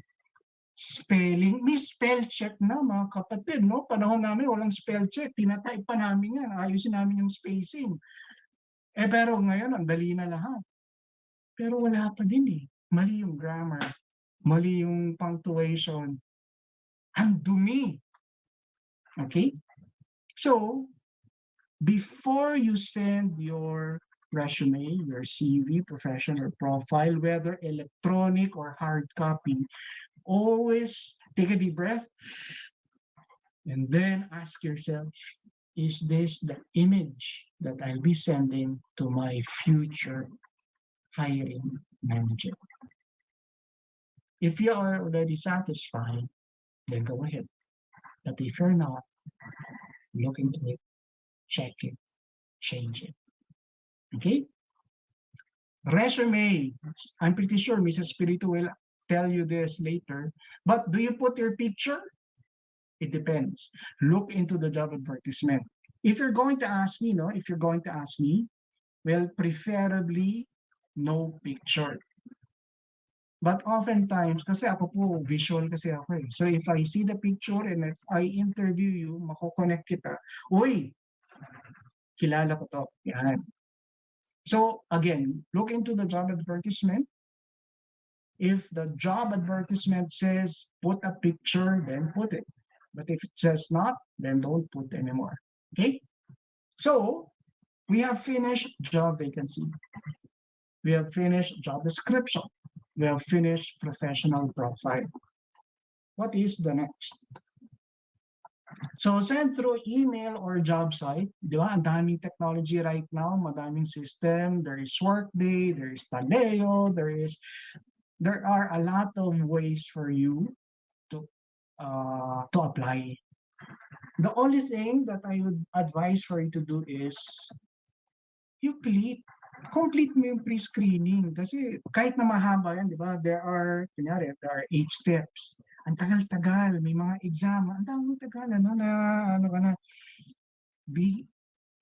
Spelling, may spell check na mga kapatid, no? Panahon namin walang spell check, tinatype pa namin yan, ayusin namin yung spacing. Pero ngayon, ang dali na lahat. Pero wala pa din eh. Mali yung grammar, mali yung punctuation. Ang dumi. Okay? So, before you send your resume, your CV, professional profile, whether electronic or hard copy, always take a deep breath and then ask yourself, is this the image that I'll be sending to my future hiring manager? If you are already satisfied, then go ahead. But if you're not, look into it, check it, change it. Okay? Resume. I'm pretty sure Mrs. Spirito will tell you this later. But do you put your picture? It depends. Look into the job advertisement. If you're going to ask me, well, preferably no picture. But oftentimes, kasi ako po, visual kasi ako eh. So if I see the picture and if I interview you, mako-connect kita, uy, kilala ko to. Yan. So again, look into the job advertisement. If the job advertisement says put a picture, then put it. But if it says not, then don't put anymore. Okay? So we have finished job vacancy. We have finished job description. We have finished professional profile. What is the next? So send through email or job site. Di ba? Ang daming technology right now, madaming system. There is Workday, there is Taleo, there are a lot of ways for you to apply. The only thing that I would advise for you to do is you complete mo yung pre-screening. Kasi kahit na mahaba yan, di ba? There are 8 steps. Ang tagal-tagal, may mga exam. Ang tagal, ano ka na. Be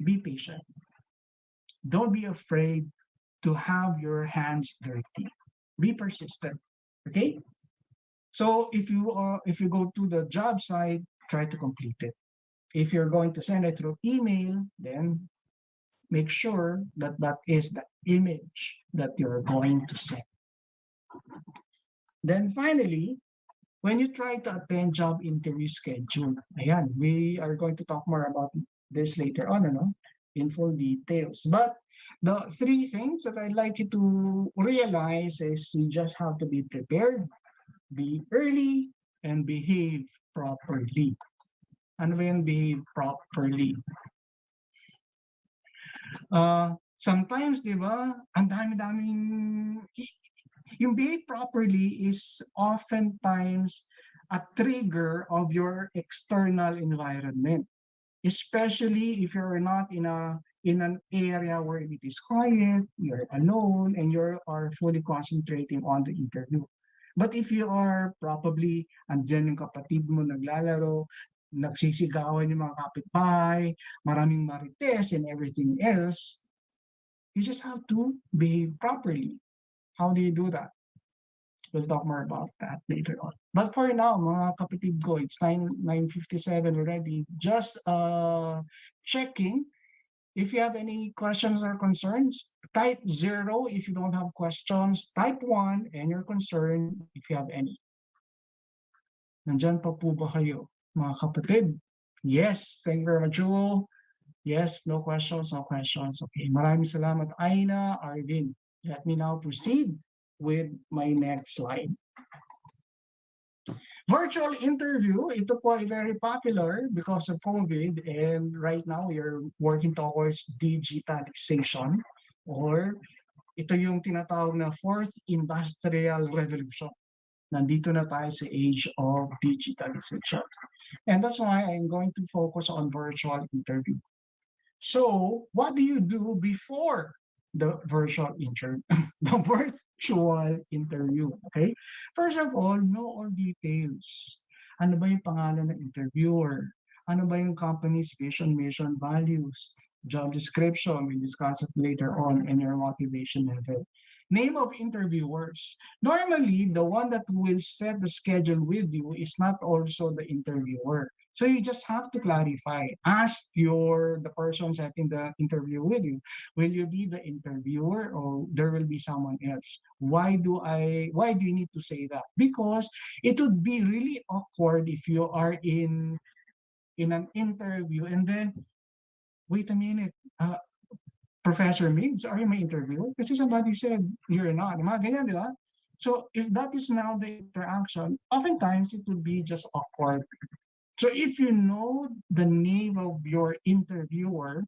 patient. Don't be afraid to have your hands dirty. Be persistent. Okay? So if you go to the job site, try to complete it. If you're going to send it through email, then make sure that that is the image that you're going to send. Then finally, when you try to attend job interview schedule, ayan, we are going to talk more about this later on, in full details. But the 3 things that I'd like you to realize is you just have to be prepared, be early, and behave properly. Ano ba yung behave properly? Sometimes, di ba, ang dami-daming, yung behave properly is oftentimes a trigger of your external environment, especially if you're not in an area where it is quiet, you're alone, and you are fully concentrating on the interview. But if you are probably, andyan yung kapatid mo naglalaro, nagsisigawan yung mga kapitbahay, maraming marites and everything else, you just have to behave properly. How do you do that? We'll talk more about that later on. But for now, mga kapatid ko, it's 9:57 already. Just checking. If you have any questions or concerns, type 0 if you don't have questions. Type 1 and your concern if you have any. Nandyan pa po ba kayo, mga kapatid? Yes, thank you very much, Jewel. Yes, no questions, no questions. Okay, maraming salamat, Aina, Arvin. Let me now proceed with my next slide. Virtual interview, ito po ay very popular because of COVID, and right now we are working towards digitalization, or ito yung tinatawag na 4th Industrial Revolution. Nandito na tayo sa age of digitalization. And that's why I'm going to focus on virtual interview. So what do you do before the virtual interview? The virtual interview, okay? First of all, know all details. Ano ba yung pangalan ng interviewer? Ano ba yung company's vision, mission, values? Job description, we discuss it later on, in your motivation level. Name of interviewers. Normally, the one that will set the schedule with you is not also the interviewer. So you just have to clarify. Ask the person setting the interview with you, will you be the interviewer or there will be someone else? Why do you need to say that? Because it would be really awkward if you are in an interview and then, wait a minute, Professor Miggs, are you my interviewer? Kasi somebody said you're not. Mga ganyan, di ba? So if that is now the interaction, oftentimes it would be just awkward. So if you know the name of your interviewer,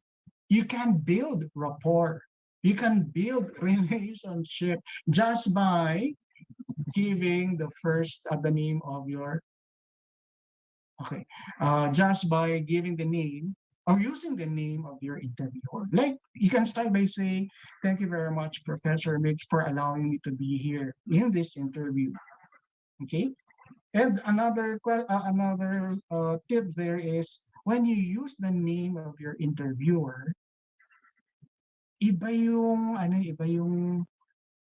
you can build rapport. You can build relationship just by giving the name of your, just by giving the name or using the name of your interviewer. Like you can start by saying, thank you very much, Professor Mix, for allowing me to be here in this interview. Okay. And another tip there is when you use the name of your interviewer, iba yung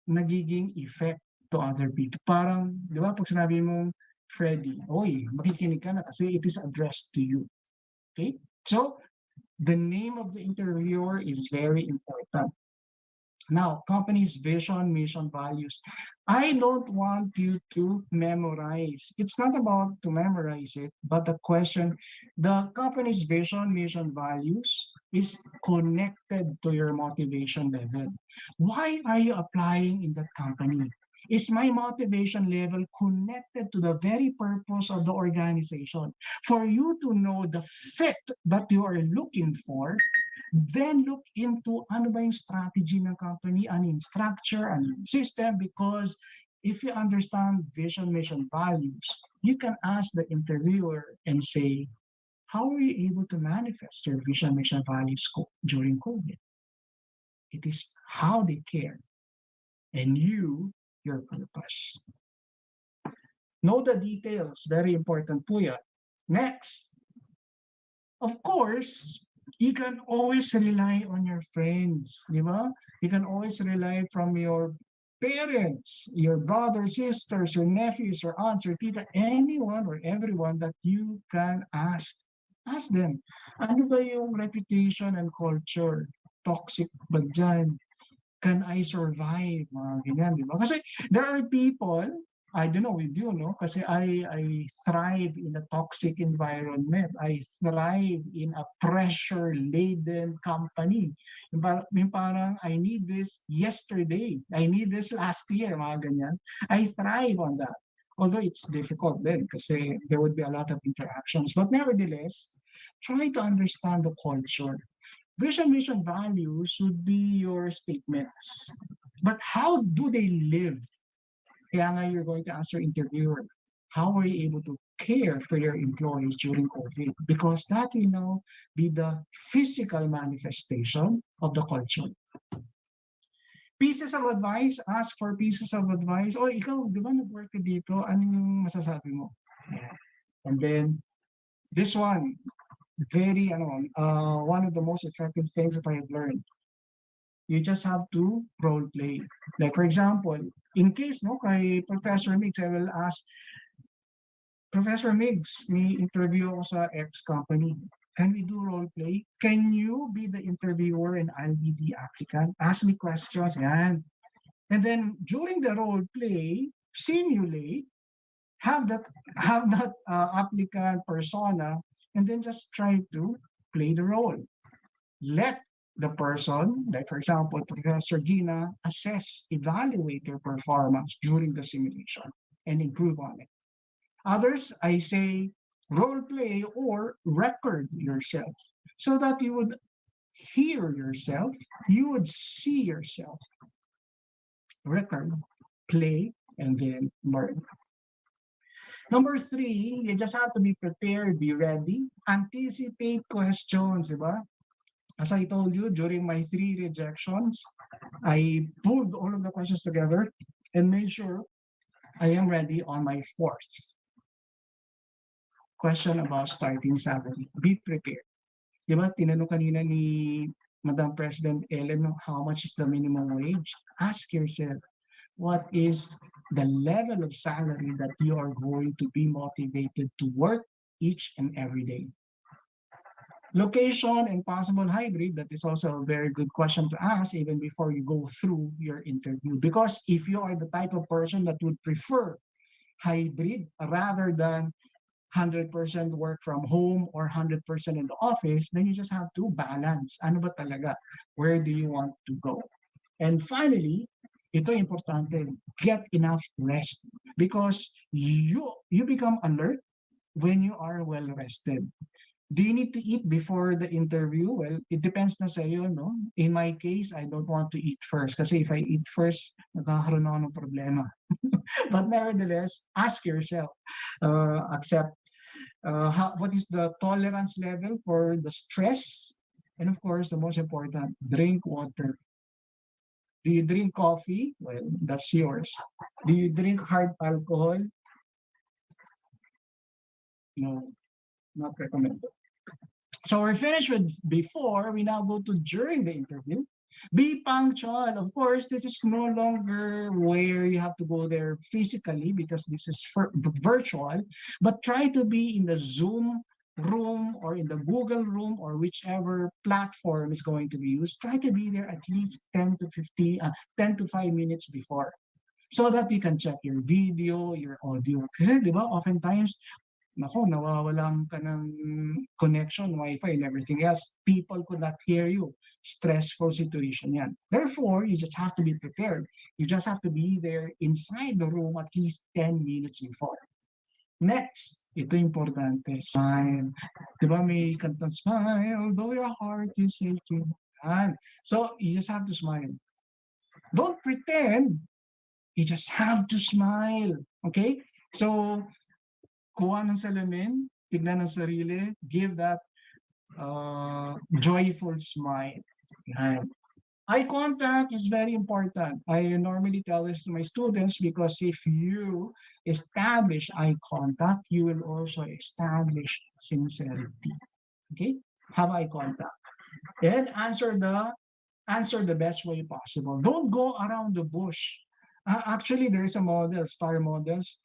nagiging effect to other people. Parang, di ba, pag sinabi mong Freddy, oy, makikinig ka na kasi it is addressed to you. Okay? So, the name of the interviewer is very important. Now, company's vision, mission, values. I don't want you to memorize. It's not about to memorize it, but the question, the company's vision, mission, values is connected to your motivation level. Why are you applying in that company? Is my motivation level connected to the very purpose of the organization? For you to know the fit that you are looking for, then look into ano ba yung strategy ng company, ano yung structure, ano yung system, because if you understand vision, mission, values, you can ask the interviewer and say, how are you able to manifest your vision, mission, values during COVID? It is how they care, and you, your purpose. Know the details, very important po yan. Next, of course, you can always rely on your friends, di ba? You can always rely from your parents, your brothers, sisters, your nephews, your aunts, your tita, anyone or everyone that you can ask. Ask them, ano ba yung reputation and culture? Toxic ba dyan? Can I survive? Mga ganyan, di ba? Kasi there are people, I don't know with you, no? Kasi I thrive in a toxic environment. I thrive in a pressure-laden company. Yung parang, I need this yesterday. I need this last year, mga ganyan. I thrive on that. Although it's difficult then kasi there would be a lot of interactions. But nevertheless, try to understand the culture. Vision, mission, values would be your statements. But how do they live? Kaya nga you're going to ask your interviewer, how are you able to care for your employees during COVID? Because that will now be the physical manifestation of the culture. Pieces of advice, ask for pieces of advice. Oh, ikaw, di ba nag-work ka dito? Ano yung masasabi mo? Yeah. And then, this one, very, one of the most effective things that I have learned. You just have to role play. Like for example, in case no kay Professor Miggs, I will ask, Professor Miggs, may interview ako sa X company. Can we do role play? Can you be the interviewer and I'll be the applicant? Ask me questions. Yan. And then during the role play, simulate, have that applicant persona, and then just try to play the role. Let the person, like for example, Professor Gina, assess, evaluate your performance during the simulation and improve on it. Others, I say, role play or record yourself so that you would hear yourself, you would see yourself, record, play, and then learn. Number 3, you just have to be prepared, be ready, anticipate questions, diba? As I told you, during my 3 rejections, I pulled all of the questions together and made sure I am ready on my 4th question about starting salary. Be prepared. Diba, tinanong kanina ni Madam President Ellen, how much is the minimum wage? Ask yourself, what is the level of salary that you are going to be motivated to work each and every day? Location and possible hybrid, that is also a very good question to ask even before you go through your interview. Because if you are the type of person that would prefer hybrid rather than 100% work from home or 100% in the office, then you just have to balance. Ano ba talaga? Where do you want to go? And finally, ito importante, get enough rest because you become alert when you are well rested. Do you need to eat before the interview? Well, it depends na sa iyo, no? In my case, I don't want to eat first kasi if I eat first, nagkakaroon ako ng problema. But nevertheless, ask yourself, accept what is the tolerance level for the stress? And of course, the most important, drink water. Do you drink coffee? Well, that's yours. Do you drink hard alcohol? No, not recommended. So we're finished with before, we now go to during the interview. Be punctual. Of course, this is no longer where you have to go there physically because this is virtual, but try to be in the Zoom room or in the Google room or whichever platform is going to be used, try to be there at least 10 to 5 minutes before so that you can check your video, your audio. Kasi di ba, oftentimes, nako, nawawalan ka ng connection, Wi-Fi, and everything else. People could not hear you. Stressful situation yan. Therefore, you just have to be prepared. You just have to be there inside the room at least 10 minutes before. Next, ito importante, smile. Di ba may kantang smile, though your heart is aching. So, you just have to smile. Don't pretend. You just have to smile. Okay? So, kuha ng salamin, tignan ng sarili, give that joyful smile. Yan. Eye contact is very important. I normally tell this to my students because if you establish eye contact, you will also establish sincerity. Okay? Have eye contact. And answer the best way possible. Don't go around the bush. Actually, there is a model, STAR models,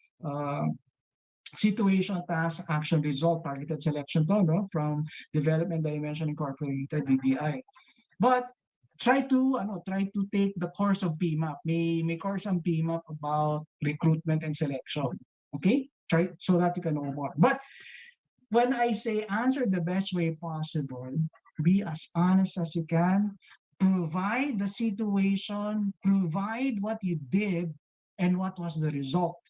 situation, task, action, result, targeted selection to, no? From Development Dimension Incorporated, DDI. But try to take the course of PMAP. May course on PMAP about recruitment and selection. Okay? Try so that you can know more. But when I say answer the best way possible, be as honest as you can, provide the situation, provide what you did, and what was the result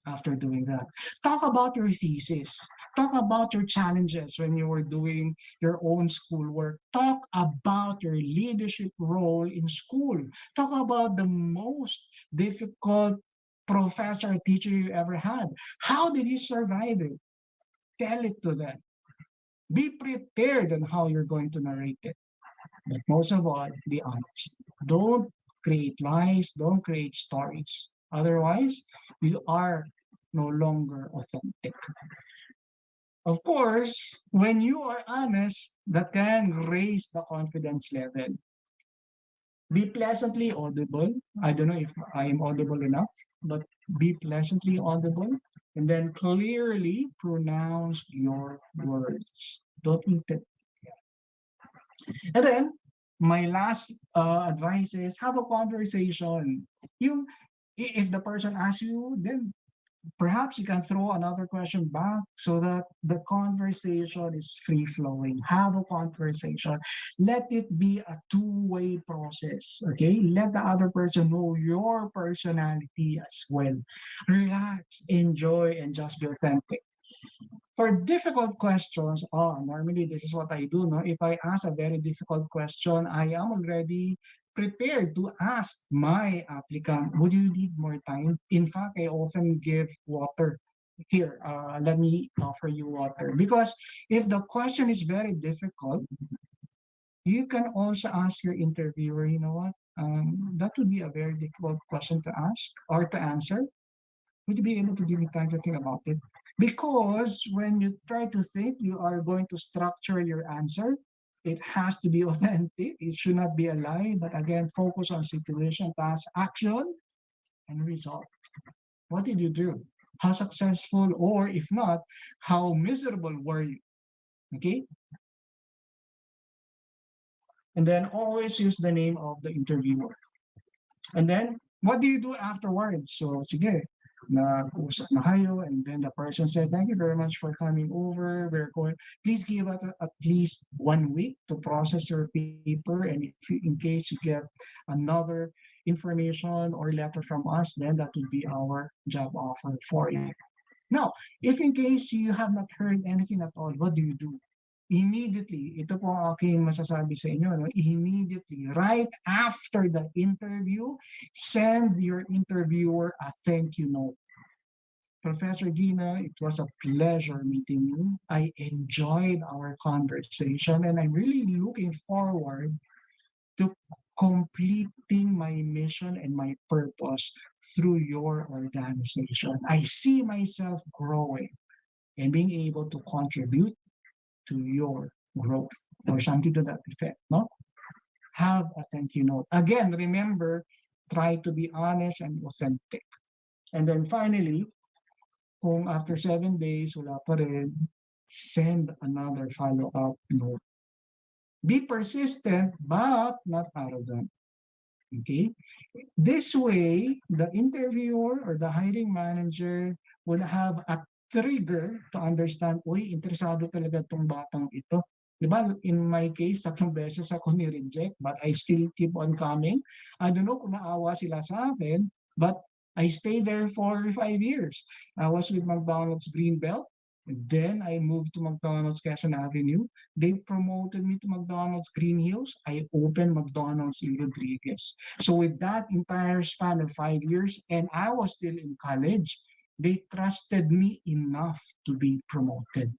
after doing that. Talk about your thesis. Talk about your challenges when you were doing your own schoolwork. Talk about your leadership role in school. Talk about the most difficult professor or teacher you ever had. How did you survive it? Tell it to them. Be prepared on how you're going to narrate it. But most of all, be honest. Don't create lies, don't create stories. Otherwise, you are no longer authentic. Of course, when you are honest, that can raise the confidence level. Be pleasantly audible. I don't know if I am audible enough, but be pleasantly audible and then clearly pronounce your words. Don't eat it. And then my last advice is have a conversation. If the person asks you, then perhaps you can throw another question back so that the conversation is free flowing. Have a conversation. Let it be a two-way process. Okay, let the other person know your personality as well. Relax, enjoy, and just be authentic. For difficult questions, normally this is what I do. No? If I ask a very difficult question, I am already prepared to ask my applicant, would you need more time? In fact, I often give water. Here, let me offer you water. Because if the question is very difficult, you can also ask your interviewer, you know what? That would be a very difficult question to ask or to answer. Would you be able to give me time to think about it? Because when you try to think, you are going to structure your answer. It has to be authentic. It should not be a lie. But again, focus on situation, task, action, and result. What did you do? How successful, or if not, how miserable were you? Okay? And then always use the name of the interviewer. And then, what do you do afterwards? So, sige, nag-usap na kayo, and then the person said, thank you very much for coming over. Please give us at least 1 week to process your paper, and if you, in case you get another information or letter from us, then that would be our job offer for you. Now, if in case you have not heard anything at all, what do you do? Immediately, ito po ang aking masasabi sa inyo, no? Immediately, right after the interview, send your interviewer a thank you note. Professor Gina, it was a pleasure meeting you. I enjoyed our conversation, and I'm really looking forward to completing my mission and my purpose through your organization. I see myself growing and being able to contribute to your growth or something to that effect. No? Have a thank you note. Again, remember, try to be honest and authentic. And then finally, kung after 7 days, wala pa rin, send another follow-up note. Be persistent, but not arrogant. Okay? This way, the interviewer or the hiring manager will have a trigger to understand, uy, interesado talaga tong batang ito. Diba, in my case, 3 beses ako ni-reject, but I still keep on coming. I don't know kung naawa sila sa akin, but I stayed there for 5 years. I was with McDonald's Greenbelt. Then I moved to McDonald's Quezon Avenue. They promoted me to McDonald's Green Hills. I opened McDonald's in Rodriguez. So with that entire span of 5 years, and I was still in college, they trusted me enough to be promoted.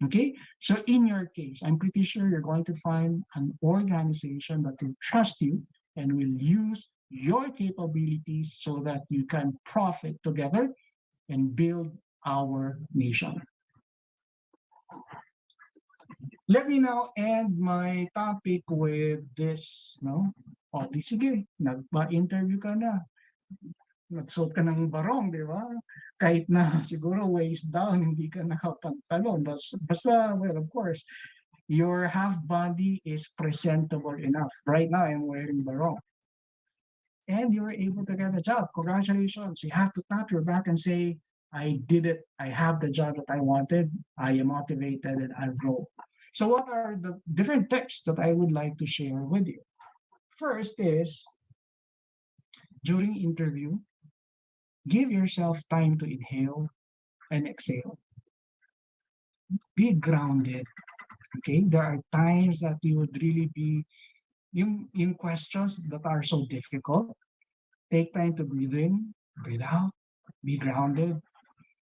Okay, so in your case, I'm pretty sure you're going to find an organization that will trust you and will use your capabilities so that you can profit together and build our nation. Let me now end my topic with this, no? O, di sige, nagpa-interview ka na. Nagsuot ka ng barong, di ba? Kahit na siguro waist down, hindi ka nakapantalon. Basta, well, of course, your half body is presentable enough. Right now, I'm wearing barong. And you were able to get a job. Congratulations. You have to tap your back and say, I did it. I have the job that I wanted. I am motivated and I'll grow. So what are the different tips that I would like to share with you? First is, during interview, give yourself time to inhale and exhale. Be grounded. Okay, there are times that you would really be in questions that are so difficult. Take time to breathe in, breathe out, be grounded,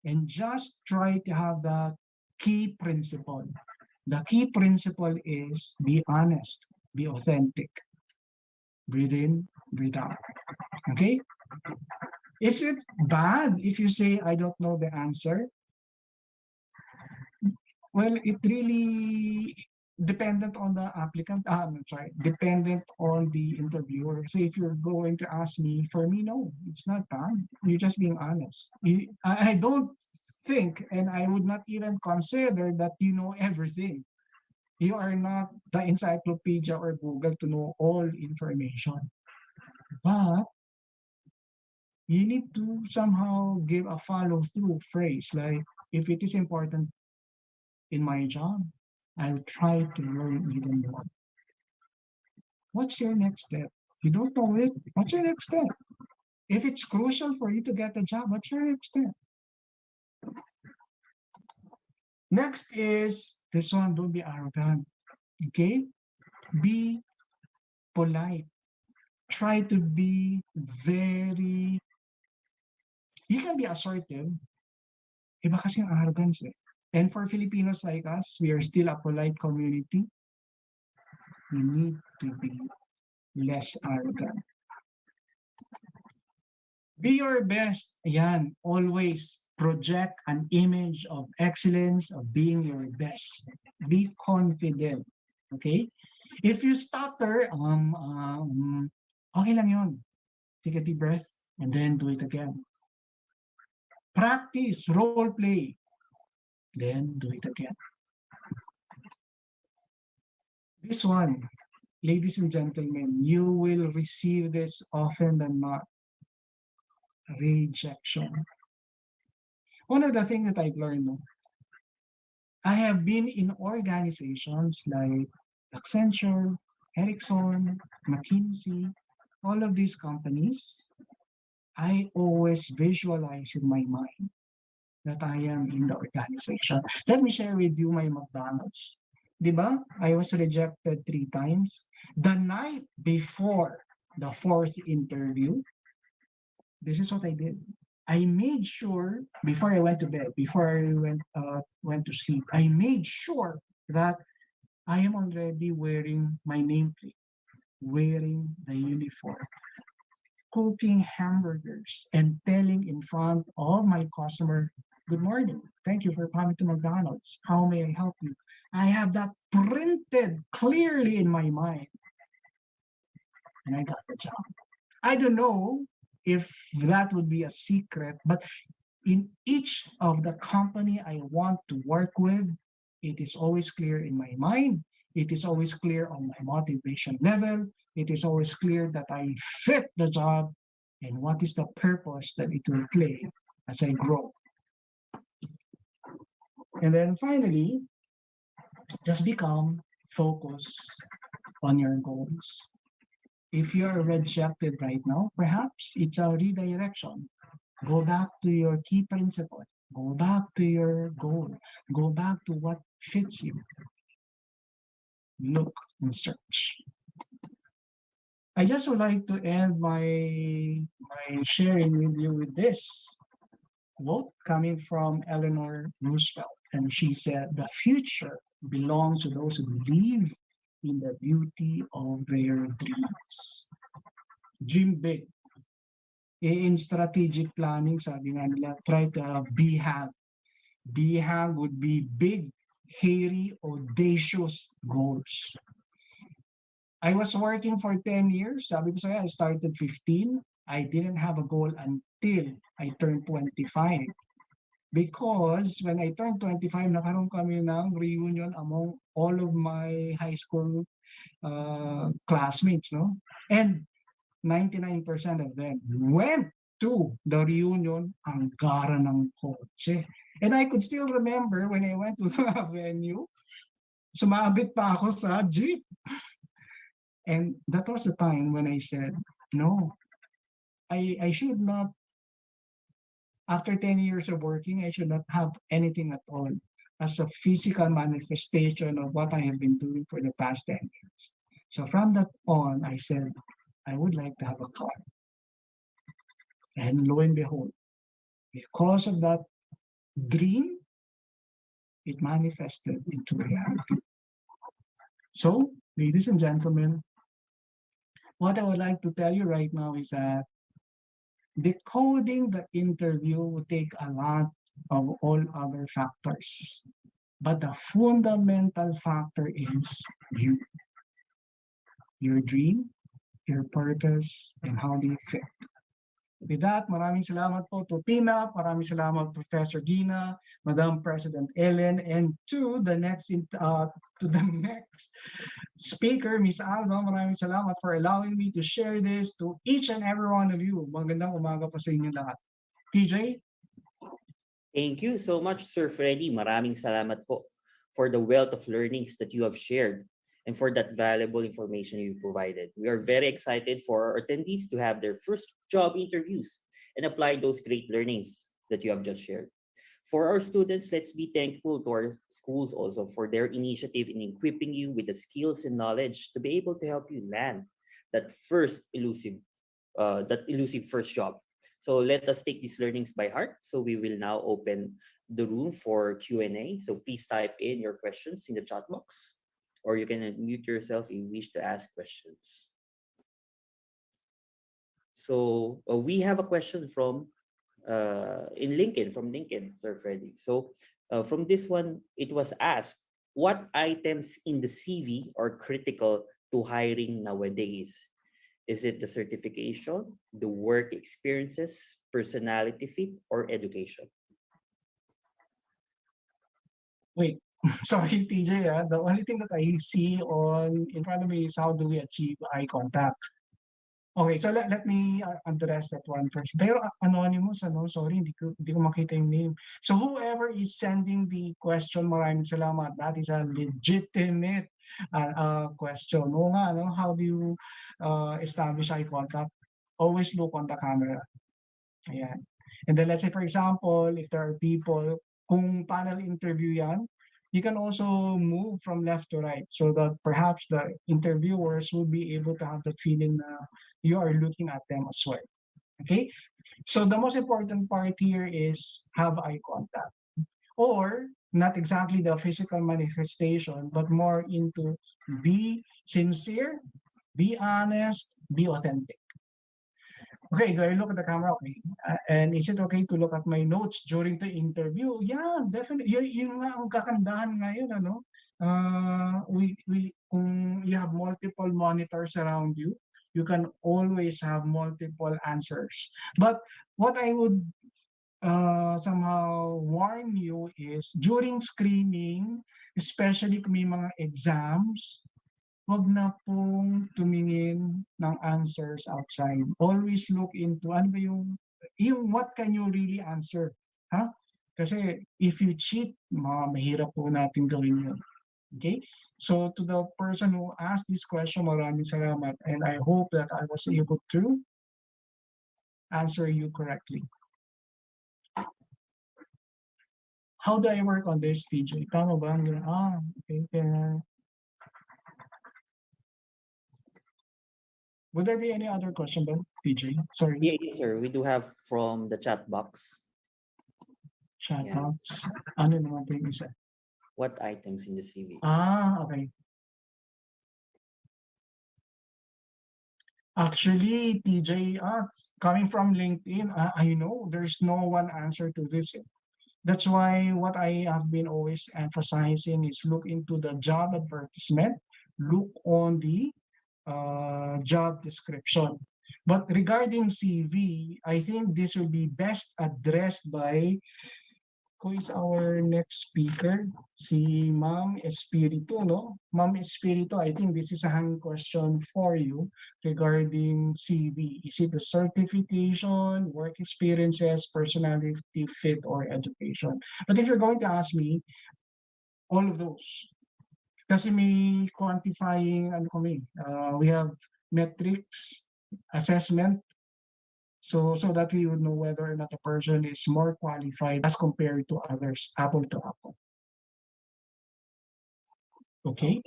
and just try to have that key principle. The key principle is be honest, be authentic. Breathe in, breathe out. Okay? Is it bad if you say, I don't know the answer? Well, it really dependent on the applicant. I'm sorry, dependent on the interviewer. So if you're going to ask me, for me, no, it's not bad. You're just being honest. I don't think, and I would not even consider that you know everything. You are not the encyclopedia or Google to know all information. But you need to somehow give a follow-through phrase, like, if it is important in my job, I'll try to learn even more. What's your next step? You don't know it. What's your next step? If it's crucial for you to get a job, what's your next step? Next is this one, don't be arrogant. Okay? Be polite. Try to be very, you can be assertive. Iba kasi ang arrogance eh. And for Filipinos like us, we are still a polite community. We need to be less arrogant. Be your best. Ayan, always project an image of excellence, of being your best. Be confident. Okay? If you stutter, okay lang yun. Take a deep breath and then do it again. Practice, role play, then do it again. This one, ladies and gentlemen, you will receive this often than not. Rejection. One of the things that I've learned, I have been in organizations like Accenture, Ericsson, McKinsey, all of these companies. I always visualize in my mind that I am in the organization. Let me share with you my McDonald's. Diba? I was rejected 3 times. The night before the 4th interview, this is what I did. I made sure before I went to bed, before I went to sleep, I made sure that I am already wearing my nameplate, wearing the uniform, cooking hamburgers and telling in front of my customer, good morning, thank you for coming to McDonald's. How may I help you? I have that printed clearly in my mind. And I got the job. I don't know if that would be a secret, but in each of the company I want to work with, It is always clear in my mind. It is always clear on my motivation level. It is always clear that I fit the job and what is the purpose that it will play as I grow. And then finally, just become focused on your goals. If you are rejected right now, perhaps it's a redirection. Go back to your key principle. Go back to your goal. Go back to what fits you. Look and search. I just would like to end my sharing with you with this quote coming from Eleanor Roosevelt. And she said, "The future belongs to those who believe in the beauty of their dreams." Dream big. In strategic planning, sabi nga nila, try to BHAG. BHAG would be big, hairy, audacious goals. I was working for 10 years. Sabi ko sa'yo, I started 15. I didn't have a goal until I turned 25. Because when I turned 25, nakaroon kami ng reunion among all of my high school classmates, no? And 99% of them went to the reunion ang gara ng kotse. And I could still remember when I went to the venue, sumabit pa ako sa jeep. And that was the time when I said, no, I should not, after 10 years of working, I should not have anything at all as a physical manifestation of what I have been doing for the past 10 years. So from that on, I said, I would like to have a car. And lo and behold, because of that dream, it manifested into reality. So, ladies and gentlemen, what I would like to tell you right now is that decoding the interview will take a lot of all other factors. But the fundamental factor is you, your dream, your purpose, and how do you fit. With that, maraming salamat po to Tina, maraming salamat Professor Gina, Madam President Ellen, and to the next speaker, Miss Alba. Maraming salamat for allowing me to share this to each and every one of you. Magandang umaga po sa inyo lahat. TJ? Thank you so much, Sir Freddy. Maraming salamat po for the wealth of learnings that you have shared and for that valuable information you provided. We are very excited for our attendees to have their first job interviews and apply those great learnings that you have just shared. For our students, let's be thankful to our schools also for their initiative in equipping you with the skills and knowledge to be able to help you land that elusive first job. So let us take these learnings by heart. So we will now open the room for Q&A. So please type in your questions in the chat box, or you can unmute yourself if you wish to ask questions. So we have a question from Lincoln, Sir Freddy. So from this one, it was asked, what items in the CV are critical to hiring nowadays? Is it the certification, the work experiences, personality fit, or education? Wait, sorry TJ, the only thing that I see in front of me is how do we achieve eye contact. Okay, so let me address that one first. Pero anonymous, sorry, hindi ko makita yung name. So whoever is sending the question, maraming salamat. That is a legitimate question. Oo nga, how do you establish eye contact? Always look on the camera. Ayan. And then let's say, for example, if there are people, kung panel interview yan, you can also move from left to right so that perhaps the interviewers will be able to have the feeling you are looking at them as well. Okay? So the most important part here is have eye contact. Or not exactly the physical manifestation, but more into be sincere, be honest, be authentic. Okay, do I look at the camera? Okay. And is it okay to look at my notes during the interview? Yeah, definitely. Yun nga ang kagandahan ngayon, kung you have multiple monitors around you, you can always have multiple answers. But what I would somehow warn you is during screening, especially kung may mga exams, wag na pong tumingin ng answers outside. Always look into ano ba yung what can you really answer. Ha? Kasi if you cheat, mahirap po natin gawin yun. Okay? So to the person who asked this question, maraming salamat. And I hope that I was able to answer you correctly. How do I work on this, TJ? Tama ba? Okay. Would there be any other question, then, TJ? Sorry. Yes, sir. We do have from the chat box. Chat Yeah. box. Ano naman po yung isa? What items in the CV? Okay. Actually, TJ, coming from LinkedIn, I know there's no one answer to this. That's why what I have been always emphasizing is look into the job advertisement, look on the job description. But regarding CV, I think this will be best addressed by who is our next speaker? Si Ma'am Espiritu, no? Ma'am Espiritu, I think this is a hanging question for you regarding CV. Is it a certification, work experiences, personality fit, or education? But if you're going to ask me, all of those. Kasi may quantifying, we have metrics, assessment, so that we would know whether or not a person is more qualified as compared to others, apple to apple. Okay.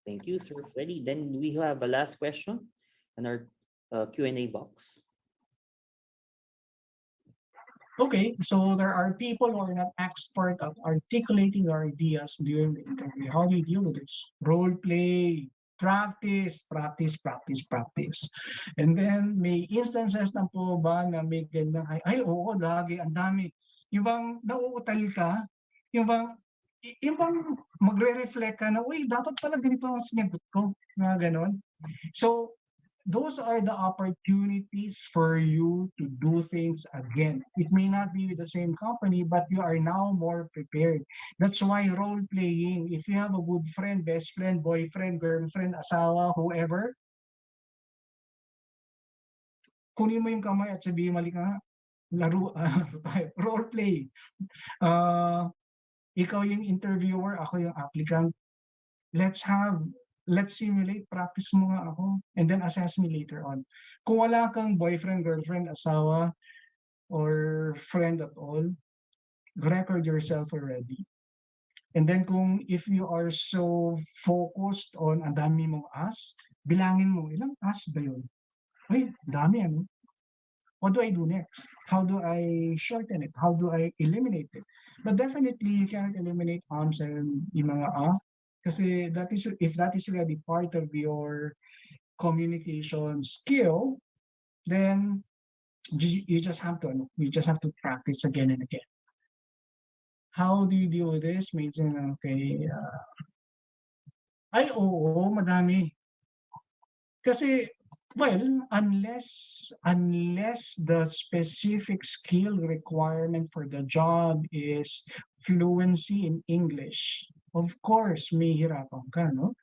Thank you, Sir Freddy. Then we have a last question in our Q&A box. Okay, so there are people who are not expert at articulating their ideas during the interview. How do you deal with this? Role play, practice. And then may instances na po ba na may gandang, ay oo, lagi, ang dami. Yung bang nauutal ka, yung bang magre-reflect ka na, uy, dapat pala ganito ang sinagot ko, mga ganon. So, those are the opportunities for you to do things again. It may not be with the same company, but you are now more prepared. That's why role playing, if you have a good friend, best friend, boyfriend, girlfriend, asawa, whoever, kunin mo yung kamay at sabihin, mali ka nga, laro tayo, role play. Ikaw yung interviewer, ako yung applicant. Let's simulate, practice mo nga ako, and then assess me later on. Kung wala kang boyfriend, girlfriend, asawa, or friend at all, record yourself already. And then if you are so focused on ang dami mong ask, bilangin mo, ilang ask ba yun? Ay, dami ano? What do I do next? How do I shorten it? How do I eliminate it? But definitely, you cannot eliminate arms and yung mga kasi if that is already part of your communication skill, then you just have to practice again and again. How do you deal with this? Minsan, okay, ay oo, madami. Kasi, well, unless the specific skill requirement for the job is fluency in English, of course, may hirapan ka, no?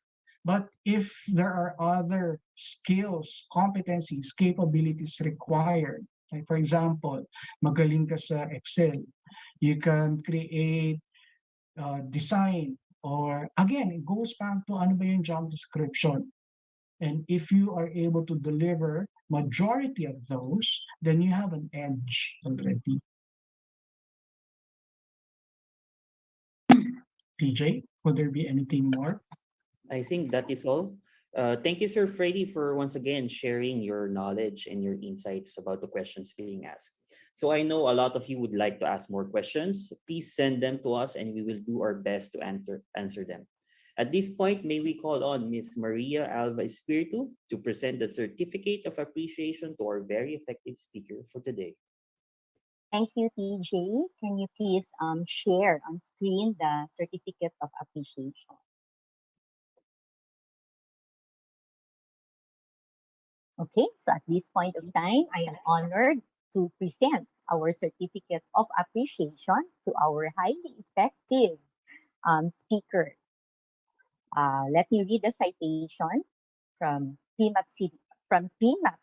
But if there are other skills, competencies, capabilities required, like for example, magaling ka sa Excel, you can create, design, or again, it goes back to ano ba yung job description. And if you are able to deliver majority of those, then you have an edge already. TJ, would there be anything more? I think that is all. Thank you, Sir Freddy, for once again sharing your knowledge and your insights about the questions being asked. So I know a lot of you would like to ask more questions. Please send them to us and we will do our best to answer them. At this point, may we call on Ms. Maria Alva Espiritu to present the Certificate of Appreciation to our very effective speaker for today. Thank you, TJ. Can you please share on screen the Certificate of Appreciation? Okay, so at this point of time, I am honored to present our certificate of appreciation to our highly effective speaker. Let me read the citation from PMAP City, from PMAP.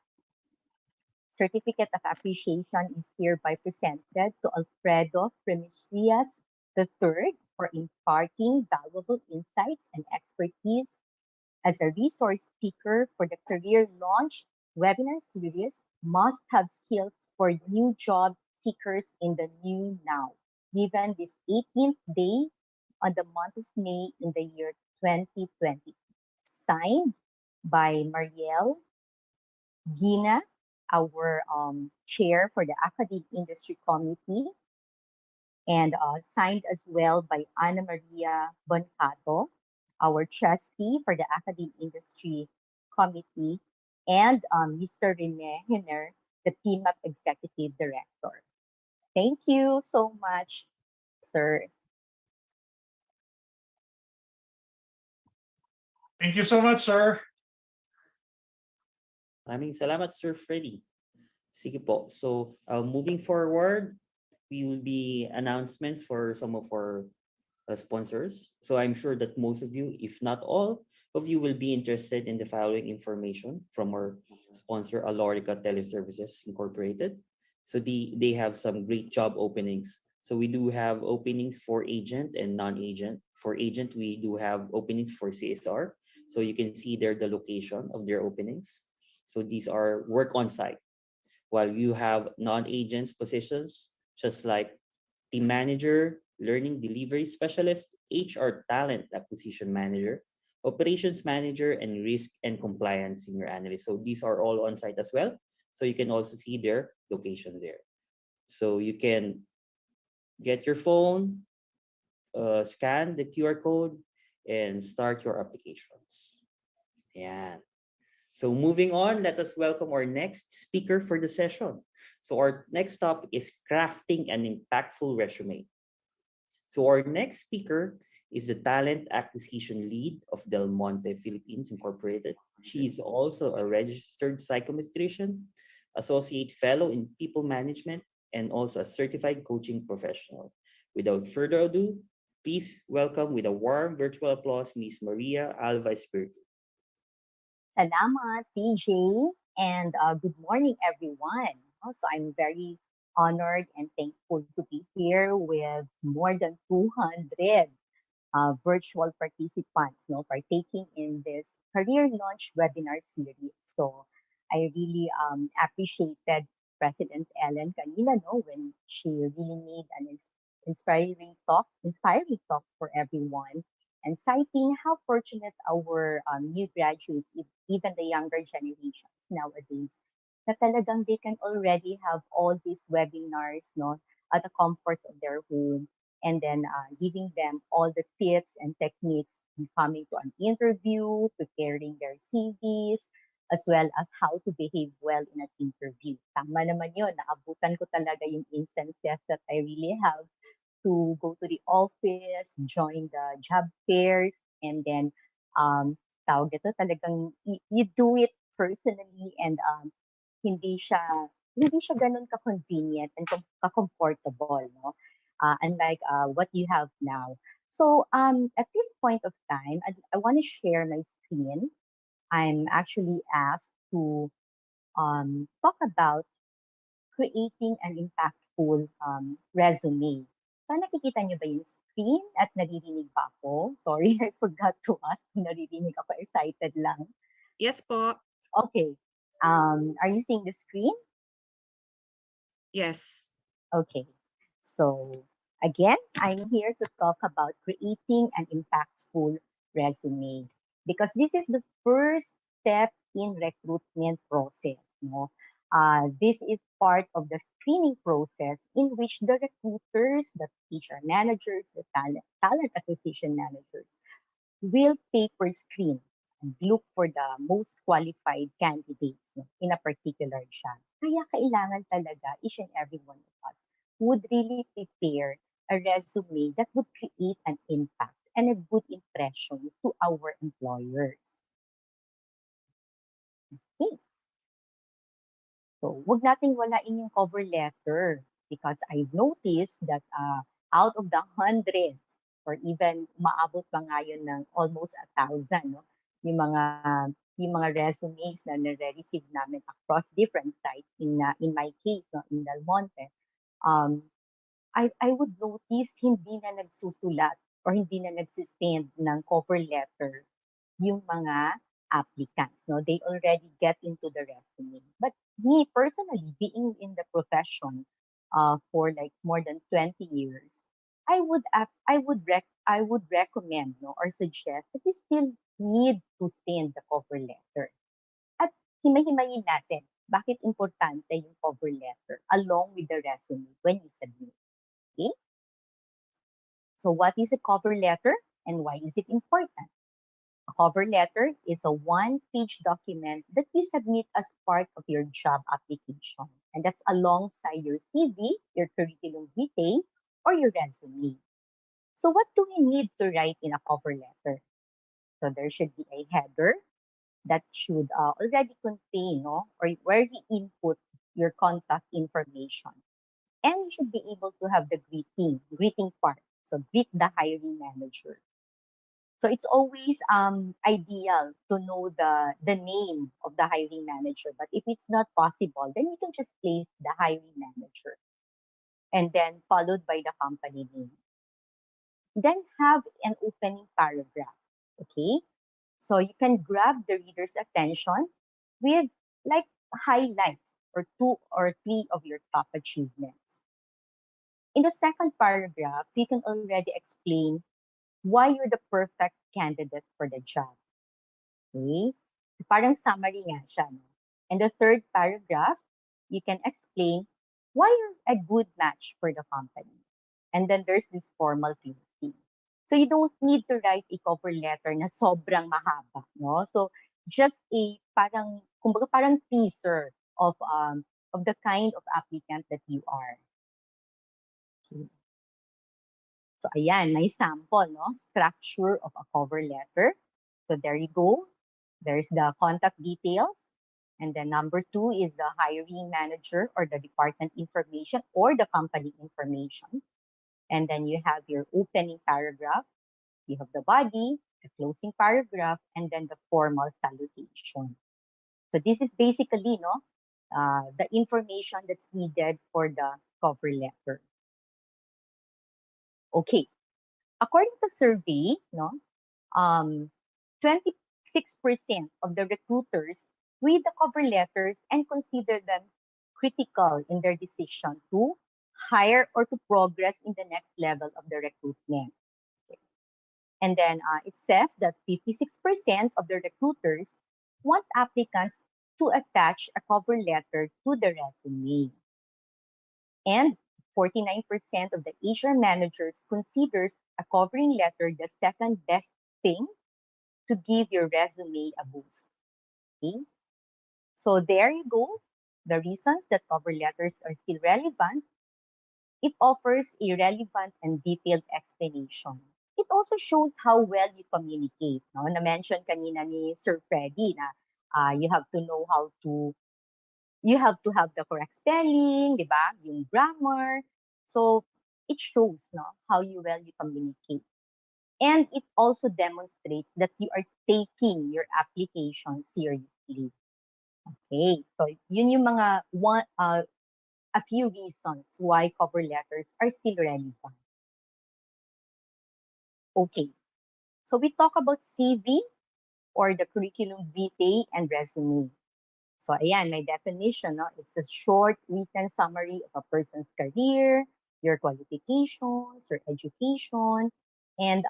Certificate of Appreciation is hereby presented to Alfredo Premistrias III for imparting valuable insights and expertise as a resource speaker for the Career Launch webinar series, Must Have Skills for New Job Seekers in the New Now, given this 18th day on the month of May in the year 2020. Signed by Marielle Gina, our chair for the Academe Industry Committee, and signed as well by Ana Maria Boncato, our trustee for the Academe Industry Committee, and Mr. Rene Henner, the PMAP Executive Director. Thank you so much, sir. Thank you so much, sir. Maraming salamat, Sir Freddy. Sige po. So, moving forward, we will be announcements for some of our sponsors. So I'm sure that most of you, if not all of you, will be interested in the following information from our sponsor, Alorica Teleservices Incorporated. So they have some great job openings. So we do have openings for agent and non-agent. For agent, we do have openings for CSR. So you can see there the location of their openings. So these are work on site. While you have non-agents positions, just like team manager, learning delivery specialist, HR talent acquisition manager, operations manager, and risk and compliance senior analyst. So these are all on site as well. So you can also see their location there. So you can get your phone, scan the QR code, and start your applications. Yeah. So moving on, let us welcome our next speaker for the session. So our next topic is crafting an impactful resume. So our next speaker is the talent acquisition lead of Del Monte Philippines Incorporated. She is also a registered psychometrician, associate fellow in people management, and also a certified coaching professional. Without further ado, please welcome with a warm virtual applause, Ms. Maria Alva Espiritu. Salamat, TJ, and good morning, everyone. So I'm very honored and thankful to be here with more than 200 virtual participants, partaking in this career launch webinar series. So I really appreciated President Ellen kanina, when she really made an inspiring talk for everyone, and citing how fortunate our new graduates, even the younger generations nowadays, na talagang they can already have all these webinars, at the comfort of their home, and then giving them all the tips and techniques in coming to an interview, preparing their CVs, as well as how to behave well in an interview. Tama naman yun, naabutan ko talaga yung instances that I really have to go to the office, join the job fairs, and then tawag ito, talagang you do it personally, and hindi siya hindi siya ganun ka-convenient and ka-comfortable, no? Unlike what you have now. So at this point of time, I want to share my screen. I'm actually asked to talk about creating an impactful resume. So nakikita niyo ba yung screen at naririnig ba ako? Sorry, I forgot to ask kung naririnig ako. Excited lang. Yes po. Okay. Are you seeing the screen? Yes. Okay. So again, I'm here to talk about creating an impactful resume, because this is the first step in recruitment process. This is part of the screening process in which the recruiters, the HR managers, the talent acquisition managers will paper screen and look for the most qualified candidates, in a particular job. Kaya kailangan talaga each and every one of us would really prepare a resume that would create an impact and a good impression to our employers. Okay. So, wag nating walain yung cover letter because I've noticed that out of the hundreds or even umaabot pa nga yun ng almost 1,000, no? Yung mga resumes na nare-receive namin across different sites in my case, no, in Del Monte, um, I would notice hindi na nagsusulat or hindi na nagsisend ng cover letter yung mga applicants, no? They already get into the resume. But me personally, being in the profession for like more than 20 years, I would recommend, no, or suggest that you still need to send the cover letter. At himay-himayin natin bakit importante yung cover letter along with the resume when you submit. Okay? So what is a cover letter and why is it important? A cover letter is a one-page document that you submit as part of your job application. And that's alongside your CV, your curriculum vitae, or your resume. So what do we need to write in a cover letter? So there should be a header that should already contain, no, or where you input your contact information. And you should be able to have the greeting part. So greet the hiring manager. So it's always ideal to know the name of the hiring manager. But if it's not possible, then you can just place the hiring manager and then followed by the company name. Then have an opening paragraph. Okay. So you can grab the reader's attention with like highlights or 2 or 3 of your top achievements. In the second paragraph, you can already explain why you're the perfect candidate for the job. Okay? Parang summary nga siya. No? And the third paragraph, you can explain why you're a good match for the company. And then there's this formal closing. So you don't need to write a cover letter na sobrang mahaba, no? So just a parang kumbaga parang teaser of the kind of applicant that you are. Okay. So ayan, may sample, no? Structure of a cover letter. So there you go. There's the contact details. And then number 2 is the hiring manager or the department information or the company information. And then you have your opening paragraph. You have the body, the closing paragraph, and then the formal salutation. So this is basically, no, the information that's needed for the cover letter. Okay. According to survey, no, 26% of the recruiters read the cover letters and consider them critical in their decision to hire or to progress in the next level of the recruitment. Okay. And then it says that 56% of the recruiters want applicants to attach a cover letter to the resume. And 49% of the HR managers considers a covering letter the second best thing to give your resume a boost. Okay? So there you go. The reasons that cover letters are still relevant. It offers a relevant and detailed explanation. It also shows how well you communicate. No? Na-mention kanina ni Sir Freddy na you have to have the correct spelling, di ba? Yung grammar. So it shows, no, how well you communicate. And it also demonstrates that you are taking your application seriously. Okay, so yun yung a few reasons why cover letters are still relevant. Okay, so we talk about CV or the curriculum vitae and resume. So ayan, my definition, no? It's a short written summary of a person's career, your qualifications, your education, and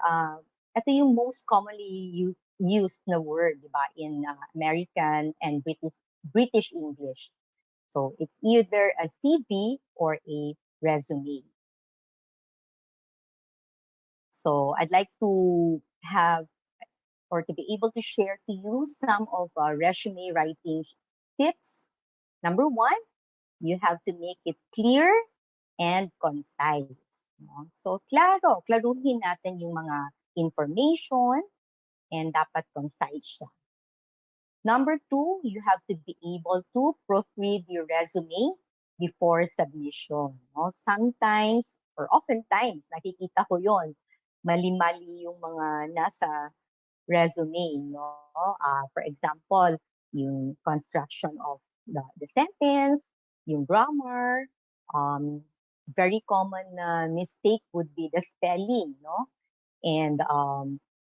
ito yung most commonly used na word, di ba, in American and British English. So it's either a CV or a resume. So I'd like to have or to be able to share to you some of resume writing tips. Number 1, you have to make it clear and concise. No? So klaruhin natin yung mga information and dapat concise siya. Number two, you have to be able to proofread your resume before submission. No? Sometimes, or oftentimes, nakikita ko yon mali-mali yung mga nasa resume. No? For example, yung construction of the sentence, yung grammar, um, very common na mistake would be the spelling, no? And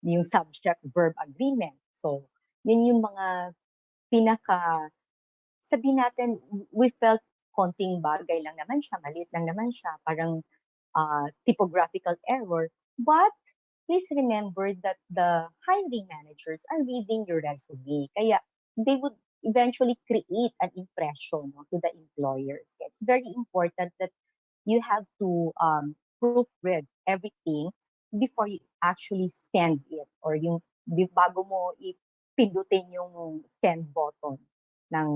yung subject-verb agreement. So, yun yung mga pinaka, sabihin natin, we felt konting bagay lang naman siya, maliit lang naman siya, parang typographical error. But please remember that the hiring managers are reading your resume. Kaya they would eventually create an impression, no, to the employers. It's very important that you have to proofread everything before you actually send it, or yung bago mo ipindutin yung send button ng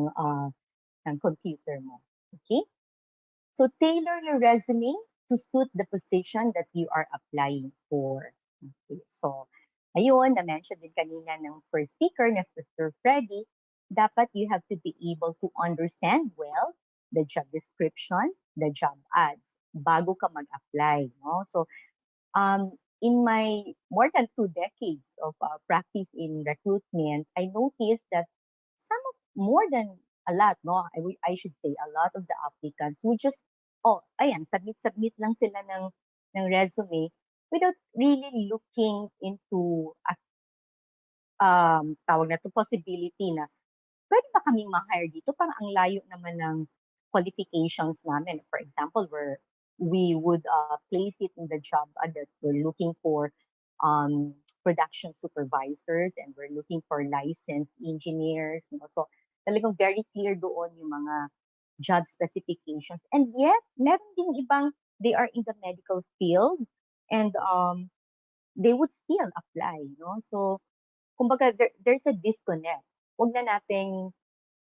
ng computer mo. Okay? So tailor your resume to suit the position that you are applying for. Okay. So ayun, na-mention din kanina ng first speaker na Sister Freddy, dapat you have to be able to understand well the job description, the job ads, bago ka mag-apply. No? So in my more than 2 decades of practice in recruitment, I noticed that some of more than a lot, no, I should say a lot of the applicants would just, oh, ayan, submit lang sila ng resume without really looking into tawag na to, possibility na pwede ba kaming ma-hire dito? Parang ang layo naman ng qualifications namin. For example, we would place it in the job ad that we're looking for production supervisors, and we're looking for licensed engineers. You know? So talagang very clear doon yung mga job specifications. And yet, meron ding ibang, they are in the medical field, and they would still apply. No? So kumbaga, there's a disconnect. Huwag na nating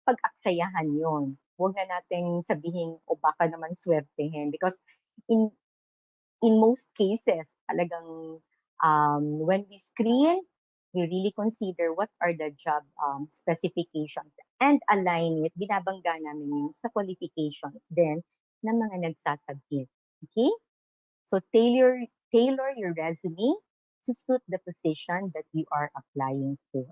pag-aksayahan yon. Huwag na nating sabihin, o baka naman swertehin. Because in most cases, talagang when we screen, we really consider what are the job specifications and align it. Binabangga namin yun sa qualifications din ng mga nagsasubmit. Okay? So tailor your resume to suit the position that you are applying for.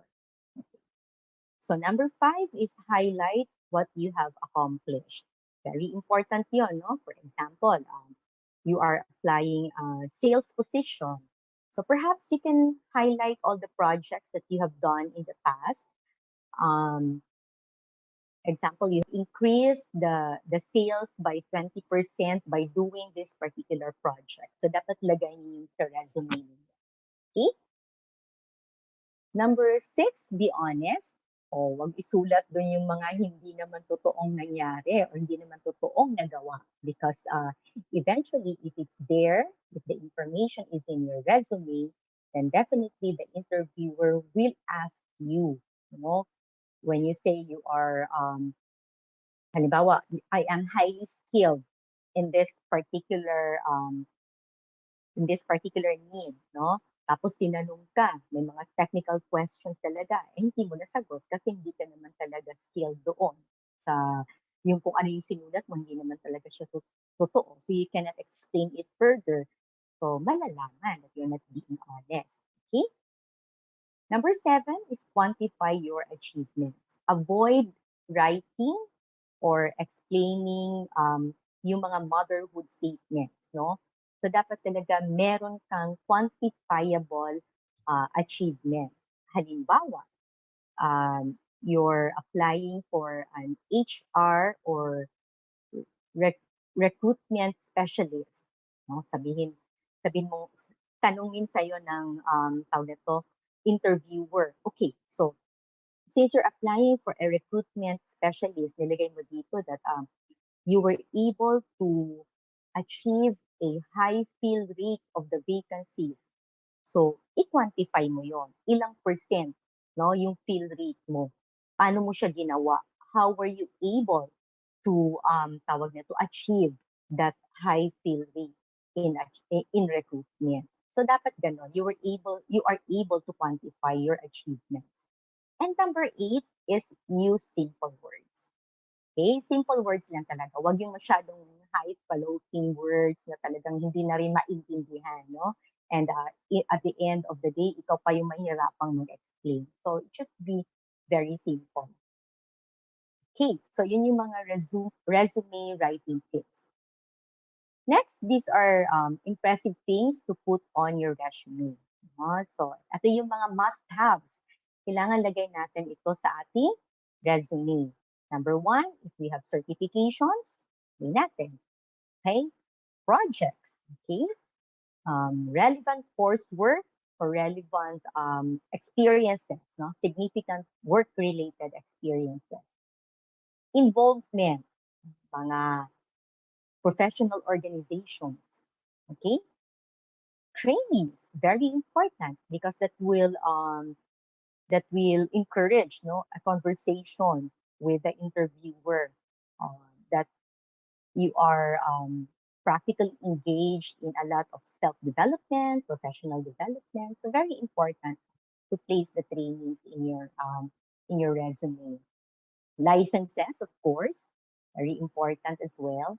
So number 5 is highlight what you have accomplished. Very important yun, no? For example, you are applying a sales position. So perhaps you can highlight all the projects that you have done in the past. Example, you increased the sales by 20% by doing this particular project. So dapat lagay niyo sa resume niyo. Okay? Number 6, be honest. O wag isulat doon yung mga hindi naman totoong nangyari or hindi naman totoong nagawa. Because eventually, if it's there, if the information is in your resume, then definitely the interviewer will ask you, you know, when you say you are, halimbawa, I am highly skilled in this particular need, no? Tapos tinanong ka, may mga technical questions talaga, hindi mo nasagot kasi hindi ka naman talaga skilled doon sa yung kung ano yung sinulat mo, hindi naman talaga siya totoo. So you cannot explain it further. So malalaman that you're not being honest. Okay? Number 7 is quantify your achievements. Avoid writing or explaining yung mga motherhood statements, no? So dapat talaga meron kang quantifiable achievements. Halimbawa, you're applying for an HR or recruitment specialist. No? Sabihin mo, tanungin sa'yo ng tawag nito, interviewer. Okay, so since you're applying for a recruitment specialist, nilagay mo dito that you were able to achieve a high fill rate of the vacancies. So, i-quantify mo yon. Ilang percent, no, yung fill rate mo. Paano mo siya ginawa? How were you able to tawag na to, achieve that high fill rate in recruitment? So dapat ganon. You are able to quantify your achievements. And number 8 is use simple words. Okay? Simple words lang talaga. Huwag yung masyadong highfalutin words na talagang hindi na rin maintindihan, no? And at the end of the day, ikaw pa yung mahirapang mag-explain. So, just be very simple. Okay, so yun yung mga resume writing tips. Next, these are impressive things to put on your resume. So, ito yung mga must-haves. Kailangan lagay natin ito sa ating resume. Number one, if we have certifications, lagay natin. Okay? Projects. Okay? Relevant coursework or relevant experiences, no? Significant work-related experiences. Involvement, mga professional organizations. Okay? Trainings, very important because that will encourage, no, a conversation with the interviewer, that you are practically engaged in a lot of self-development, professional development. So very important to place the trainings in your resume. Licenses, of course, very important as well.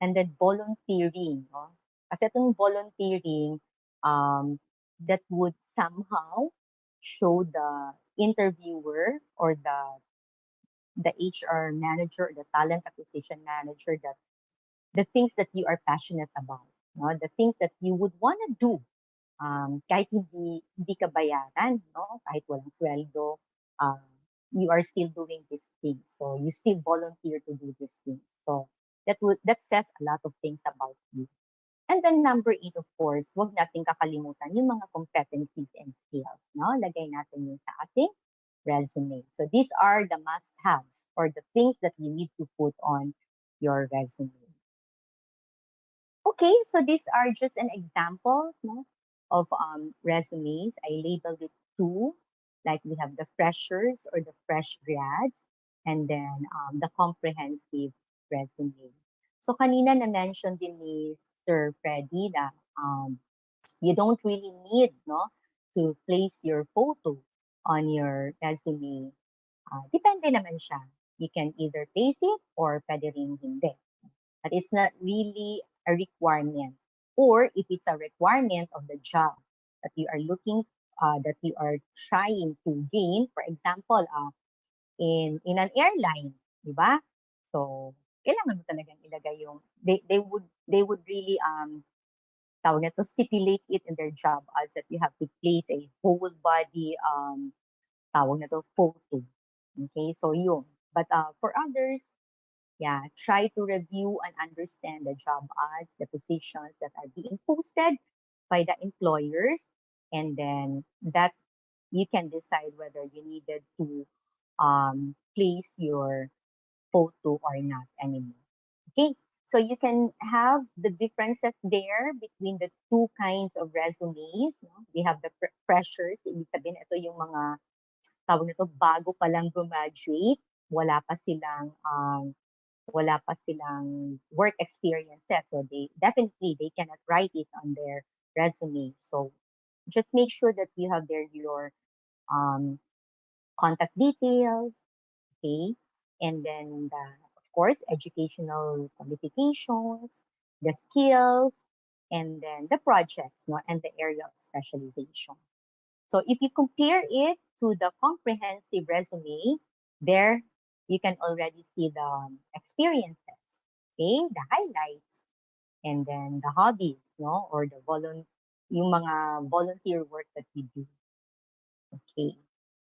And then volunteering, no? Kasi itong volunteering, that would somehow show the interviewer or the HR manager, the talent acquisition manager, that the things that you are passionate about, no? The things that you would want to do, kahit hindi ka bayaran, no? Kahit walang sweldo, you are still doing these things. So you still volunteer to do these things. So that says a lot of things about you. And then number 8, of course, wag nating kakalimutan yung mga competencies and skills, no? Lagay natin yun sa ating resume. So these are the must-haves or the things that you need to put on your resume. Okay, so these are just an examples, no, of resumes. I labeled it 2, like we have the freshers or the fresh grads, and then the comprehensive resume. So kanina na-mention din ni Sir Freddy na you don't really need, no, to place your photo on your resume. Depende naman siya. You can either place it or pwede rin hindi. But it's not really a requirement. Or if it's a requirement of the job that you are looking, that you are trying to gain, for example, in an airline, di ba? So, kailangan mo talagang ilagay yung, they would really, tawag na to, stipulate it in their job ads that you have to place a whole body, tawag na to, photo. Okay, so yun. But for others, yeah, try to review and understand the job ads, the positions that are being posted by the employers, and then that you can decide whether you needed to place your photo or not anymore. Okay, so you can have the differences there between the two kinds of resumes. No? We have the freshers, ibig sabihin ito yung mga tawag nito bago pa lang graduate, wala pa silang work experiences. So they cannot write it on their resume. So just make sure that you have there your contact details, okay? And then of course, educational qualifications, the skills, and then the projects, no, and the area of specialization. So if you compare it to the comprehensive resume, there you can already see the experiences, okay, the highlights, and then the hobbies, no, or the yung mga volunteer work that we do. Okay.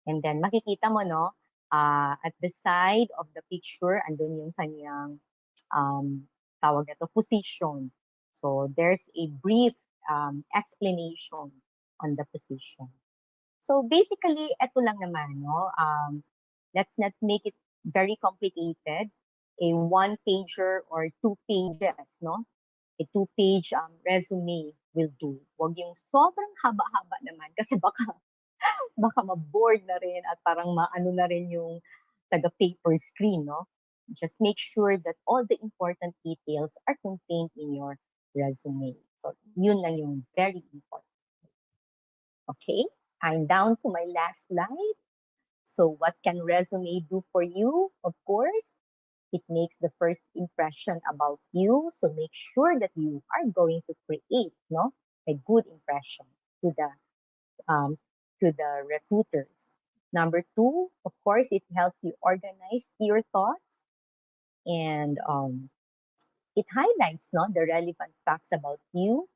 And then makikita mo, no, at the side of the picture, andun yung kanyang tawag na to, position. So there's a brief explanation on the position. So basically, ito lang naman, no? Let's not make it very complicated. A 1-pager or 2 pages, no? A 2-page resume will do. Huwag yung sobrang haba-haba naman kasi baka ma-board na rin at parang maano na rin yung taga-paper screen, no? Just make sure that all the important details are contained in your resume. So, yun lang yung very important. Okay? I'm down to my last slide. So what can resume do for you? Of course, it makes the first impression about you. So make sure that you are going to create, no, a good impression to um, the recruiters. Number two, of course, it helps you organize your thoughts, and it highlights, no, the relevant facts about you,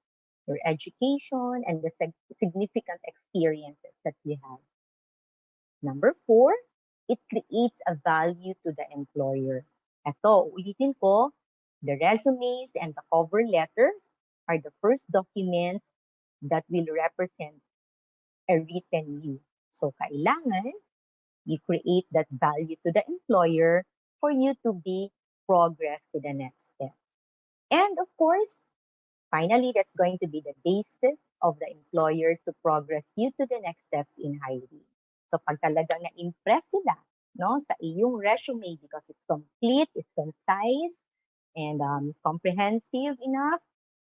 your education, and the significant experiences that you have. Number four, it creates a value to the employer. Ito, ulitin ko, the resumes and the cover letters are the first documents that will represent a written you. So, kailangan you create that value to the employer for you to be progress to the next step. And of course, finally, that's going to be the basis of the employer to progress you to the next steps in hiring. So pag talagang na-impress sila, no, sa iyong resume because it's complete, it's concise, and comprehensive enough,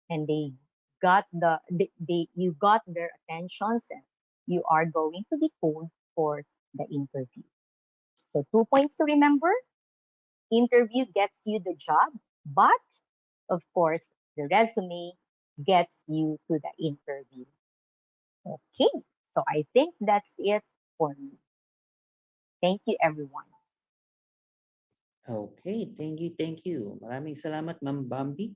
and you got their attentions, and you are going to be called for the interview. So 2 points to remember: interview gets you the job, but of course, the resume gets you to the interview. Okay, so I think that's it for me. Thank you, everyone. Okay, thank you, thank you. Maraming salamat, Ma'am Bambi.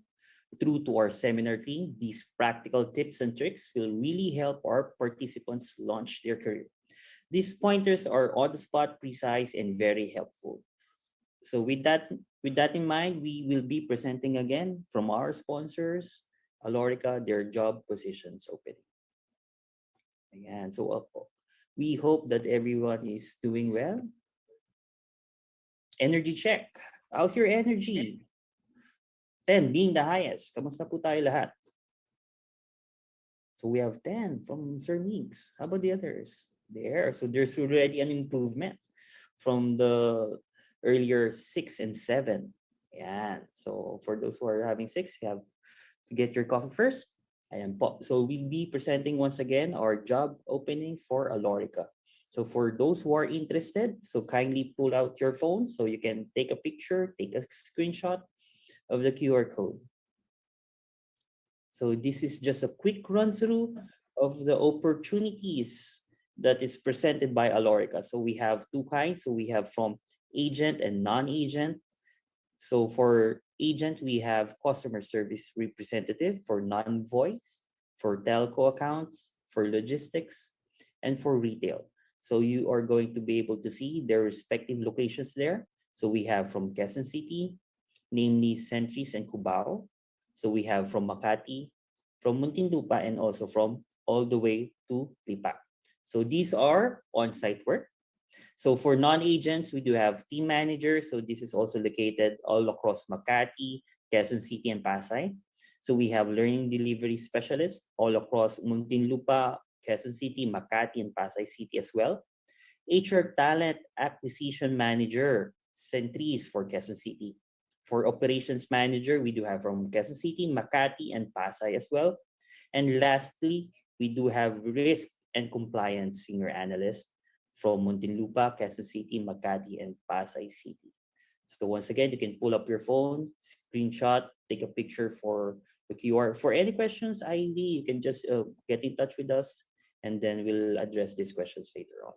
True to our seminar theme, these practical tips and tricks will really help our participants launch their career. These pointers are on the spot, precise, and very helpful. So with that in mind, we will be presenting again from our sponsors, Alorica, their job positions opening. Ayan, so we hope that everyone is doing well. Energy check. How's your energy? 10 being the highest. Kamusta po tayo lahat? So we have 10 from Sir Meeks. How about the others? There. So there's already an improvement from the earlier 6 and 7. Yeah. So for those who are having 6, you have to get your coffee first. Ayan po. So we'll be presenting once again our job openings for Alorica. So for those who are interested, so kindly pull out your phone so you can take a picture, take a screenshot of the QR code. So this is just a quick run through of the opportunities that is presented by Alorica. So we have two kinds. So we have from agent and non-agent. So for agent, we have customer service representative, for non-voice, for telco accounts, for logistics, and for retail. So you are going to be able to see their respective locations there. So we have from Quezon City, namely Centris and Cubao. So we have from Makati, from Muntinlupa, and also from all the way to Lipa. So these are on-site work. So for non-agents, we do have team managers. So this is also located all across Makati, Quezon City, and Pasay. So we have learning delivery specialists all across Muntinlupa, Quezon City, Makati, and Pasay City as well. HR talent acquisition manager, Centris for Quezon City. For operations manager, we do have from Quezon City, Makati, and Pasay as well. And lastly, we do have risk and compliance senior analyst from Muntinlupa, Quezon City, Makati, and Pasay City. So once again, you can pull up your phone, screenshot, take a picture for the QR. For any questions, ID, you can just get in touch with us, and then we'll address these questions later on.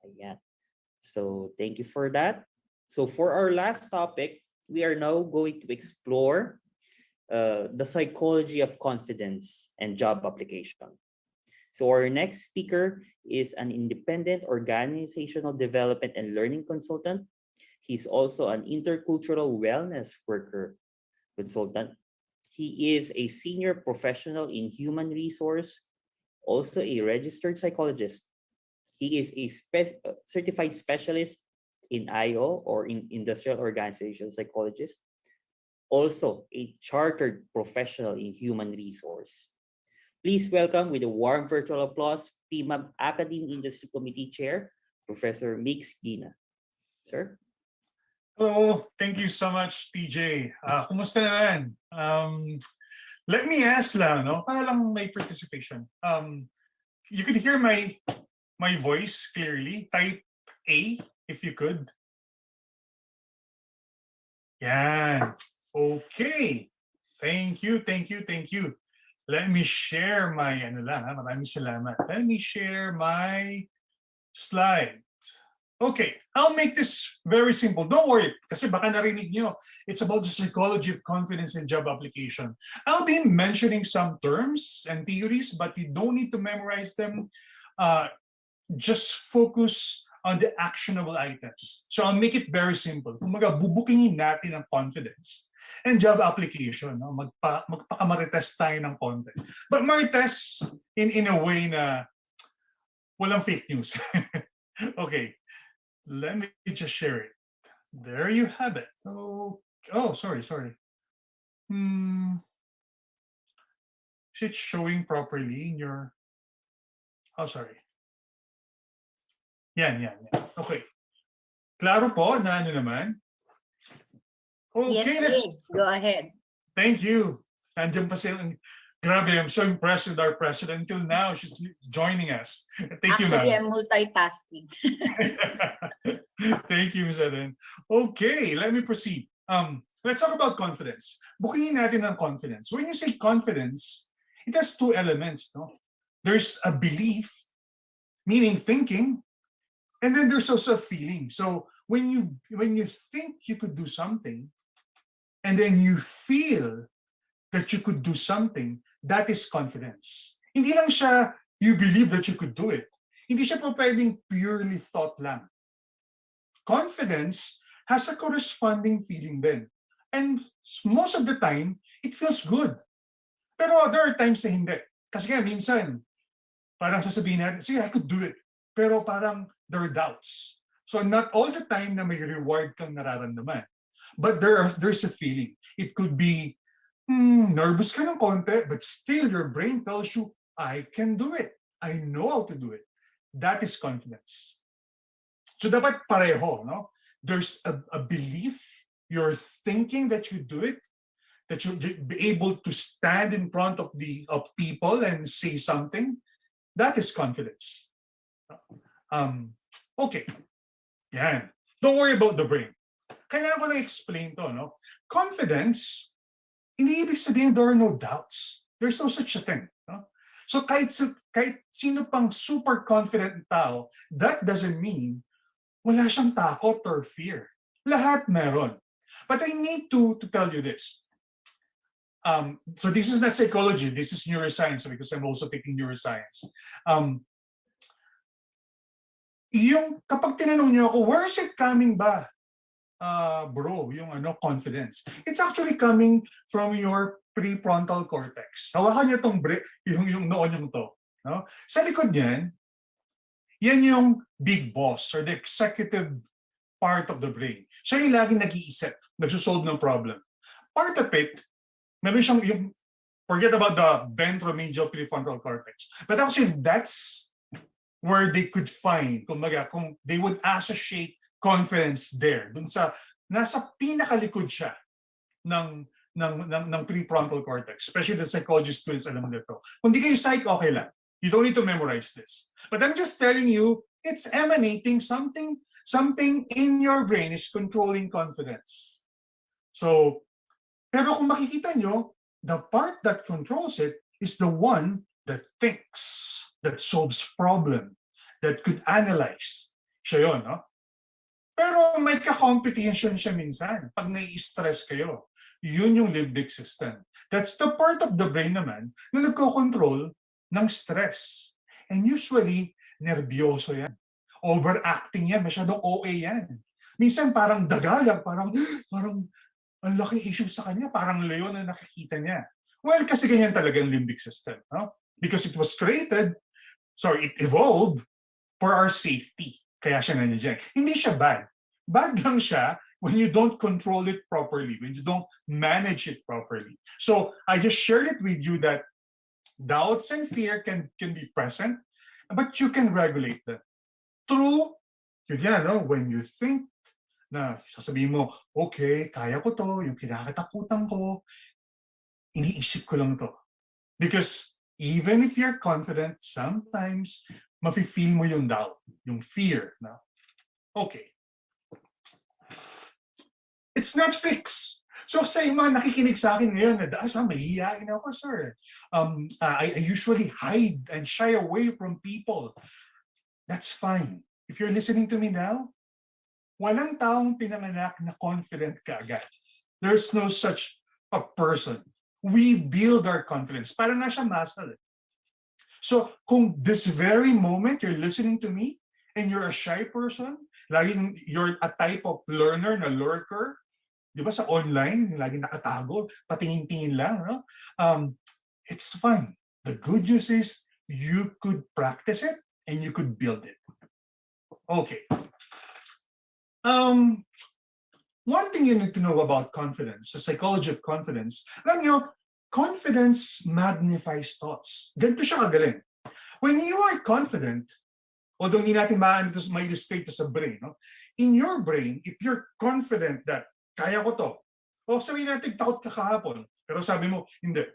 Ayan. So thank you for that. So for our last topic, we are now going to explore the psychology of confidence and job application. So our next speaker is an independent organizational development and learning consultant. He's also an intercultural wellness worker consultant. He is a senior professional in human resource, also a registered psychologist. He is a certified specialist in IO, or in industrial organization psychologist, also a chartered professional in human resource. Please welcome with a warm virtual applause, PMAB Academe Industry Committee Chair, Professor Mix Gina. Sir? Hello, thank you so much, TJ. Kumusta naman? Let me ask lang, no? Para lang may participation. You can hear my my voice clearly? Type A if you could. Yan. Okay. Thank you, thank you, thank you. Let me share my, maraming salamat. Let me share my slide. Okay, I'll make this very simple. Don't worry, kasi baka narinig nyo. It's about the psychology of confidence in job application. I'll be mentioning some terms and theories, but you don't need to memorize them. Just focus on the actionable items. So I'll make it very simple. Kumaga, bubukingin natin ang confidence and job application. No? Magpaka-marites tayo ng konti. But marites in a way na walang fake news. Okay, let me just share it. There you have it. Oh, sorry. Is it showing properly in your... Oh, sorry. Yan. Okay. Klaro po na ano naman? Okay, yes, go ahead. Thank you. Nandiyan pa sila. Grabe, I'm so impressed with our president. Until now, she's joining us. Thank you, ma'am. Actually, I'm multitasking. Thank you, Ms. Ellen. Okay, let me proceed. Let's talk about confidence. Bukingin natin ang confidence. When you say confidence, it has two elements. No? There's a belief, meaning thinking, and then there's also a feeling. So when you think you could do something, and then you feel that you could do something, that is confidence. Hindi lang siya, you believe that you could do it. Hindi siya pwedeng purely thought lang. Confidence has a corresponding feeling din. And most of the time, it feels good. Pero there are times na hindi. Kasi kaya minsan, parang sasabihin natin, see, I could do it. Pero parang there are doubts. So not all the time na may reward kang nararamdaman. But there's a feeling. It could be, nervous ka ng konti, but still your brain tells you, I can do it. I know how to do it. That is confidence. So dapat pareho, no? There's a belief, you're thinking that you do it, that you'll be able to stand in front of people and say something. That is confidence. Okay. Yan. Don't worry about the brain. Kailangan ko lang explain to, no? Confidence, hindi ibig sabihin there are no doubts. There's no such a thing. No? So kahit sino pang super confident tao, that doesn't mean wala siyang takot or fear. Lahat meron. But I need to tell you this. So this is not psychology, this is neuroscience because I'm also taking neuroscience. Yung kapag tinanong niyo ako, where is it coming ba? Bro, yung confidence. It's actually coming from your prefrontal cortex. Hawakan niyo tong yung noon yung to, no? Sa likod niyan, yan yung big boss or the executive part of the brain. Siya yung laging nag-iisip, nagsusolve ng problem. Part of it, meron siyang forget about the ventromedial prefrontal cortex. But actually, that's where they could find, kung they would associate confidence there. Dun sa, nasa pinakalikod siya ng prefrontal cortex. Especially the psychology students, alam mo nito. Kung di kayo psych, okay lang. You don't need to memorize this. But I'm just telling you, it's emanating something in your brain is controlling confidence. So, pero kung makikita nyo, the part that controls it is the one that thinks, that solves problem, that could analyze. Siya yun, no? Pero may ka-competition siya minsan pag nai-stress kayo. Yun yung limbic system. That's the part of the brain naman na nagko-control ng stress. And usually, nervyoso yan. Overacting yan. Masyadong OA yan. Minsan parang dagalang, parang ang laking issue sa kanya. Parang leon na nakikita niya. Well, kasi ganyan talaga ang limbic system. No? Because it was created, it evolved for our safety. Kaya siya nandiyan. Hindi siya bad. Bad lang siya when you don't control it properly, when you don't manage it properly. So I just shared it with you that doubts and fear can be present, but you can regulate them. Through, when you think na sasabihin mo, okay, kaya ko to, yung kinakatakutan ko, iniisip ko lang to. Because even if you're confident, sometimes mafe-feel mo yung doubt, yung fear. No? Okay. It's not fixed. So sa mga nakikinig sa akin ngayon, mahihiyain ako, sir. I usually hide and shy away from people. That's fine. If you're listening to me now, walang taong pinanganak na confident ka agad. There's no such a person. We build our confidence. Parang nga siya muscle. So kung this very moment you're listening to me and you're a shy person, laging you're a type of learner na lurker, di ba sa online, laging nakatago, patingin-tingin lang, no? It's fine. The good news is you could practice it and you could build it. Okay. One thing you need to know about confidence, the psychology of confidence, alam nyo, confidence magnifies thoughts. Ganito siya kagaling. When you are confident, although hindi natin ma-illustrate sa brain, no? In your brain, if you're confident that kaya ko to, o sabihin natin takot ka kahapon, pero sabi mo, hindi,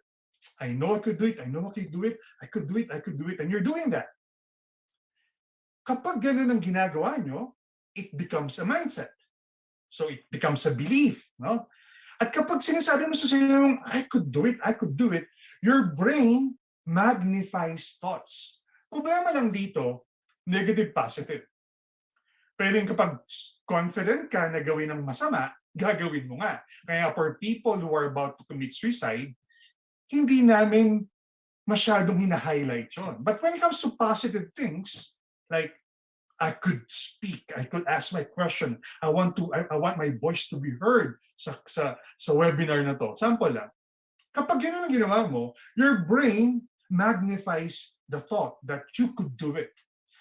I know I could do it, I know I could do it, I could do it, I could do it, and you're doing that. Kapag ganun ang ginagawa nyo, it becomes a mindset. So it becomes a belief. No? At kapag sinasabi mo sa sarili, I could do it, your brain magnifies thoughts. Problema lang dito, negative, positive. Pwedeng kapag confident ka na gawin ng masama, gagawin mo nga. Kaya for people who are about to commit suicide, hindi namin masyadong hina-highlight yun. But when it comes to positive things, like I could speak, I could ask my question, I want my voice to be heard sa webinar na to. Sample lang. Kapag yun ang ginawa mo, your brain magnifies the thought that you could do it.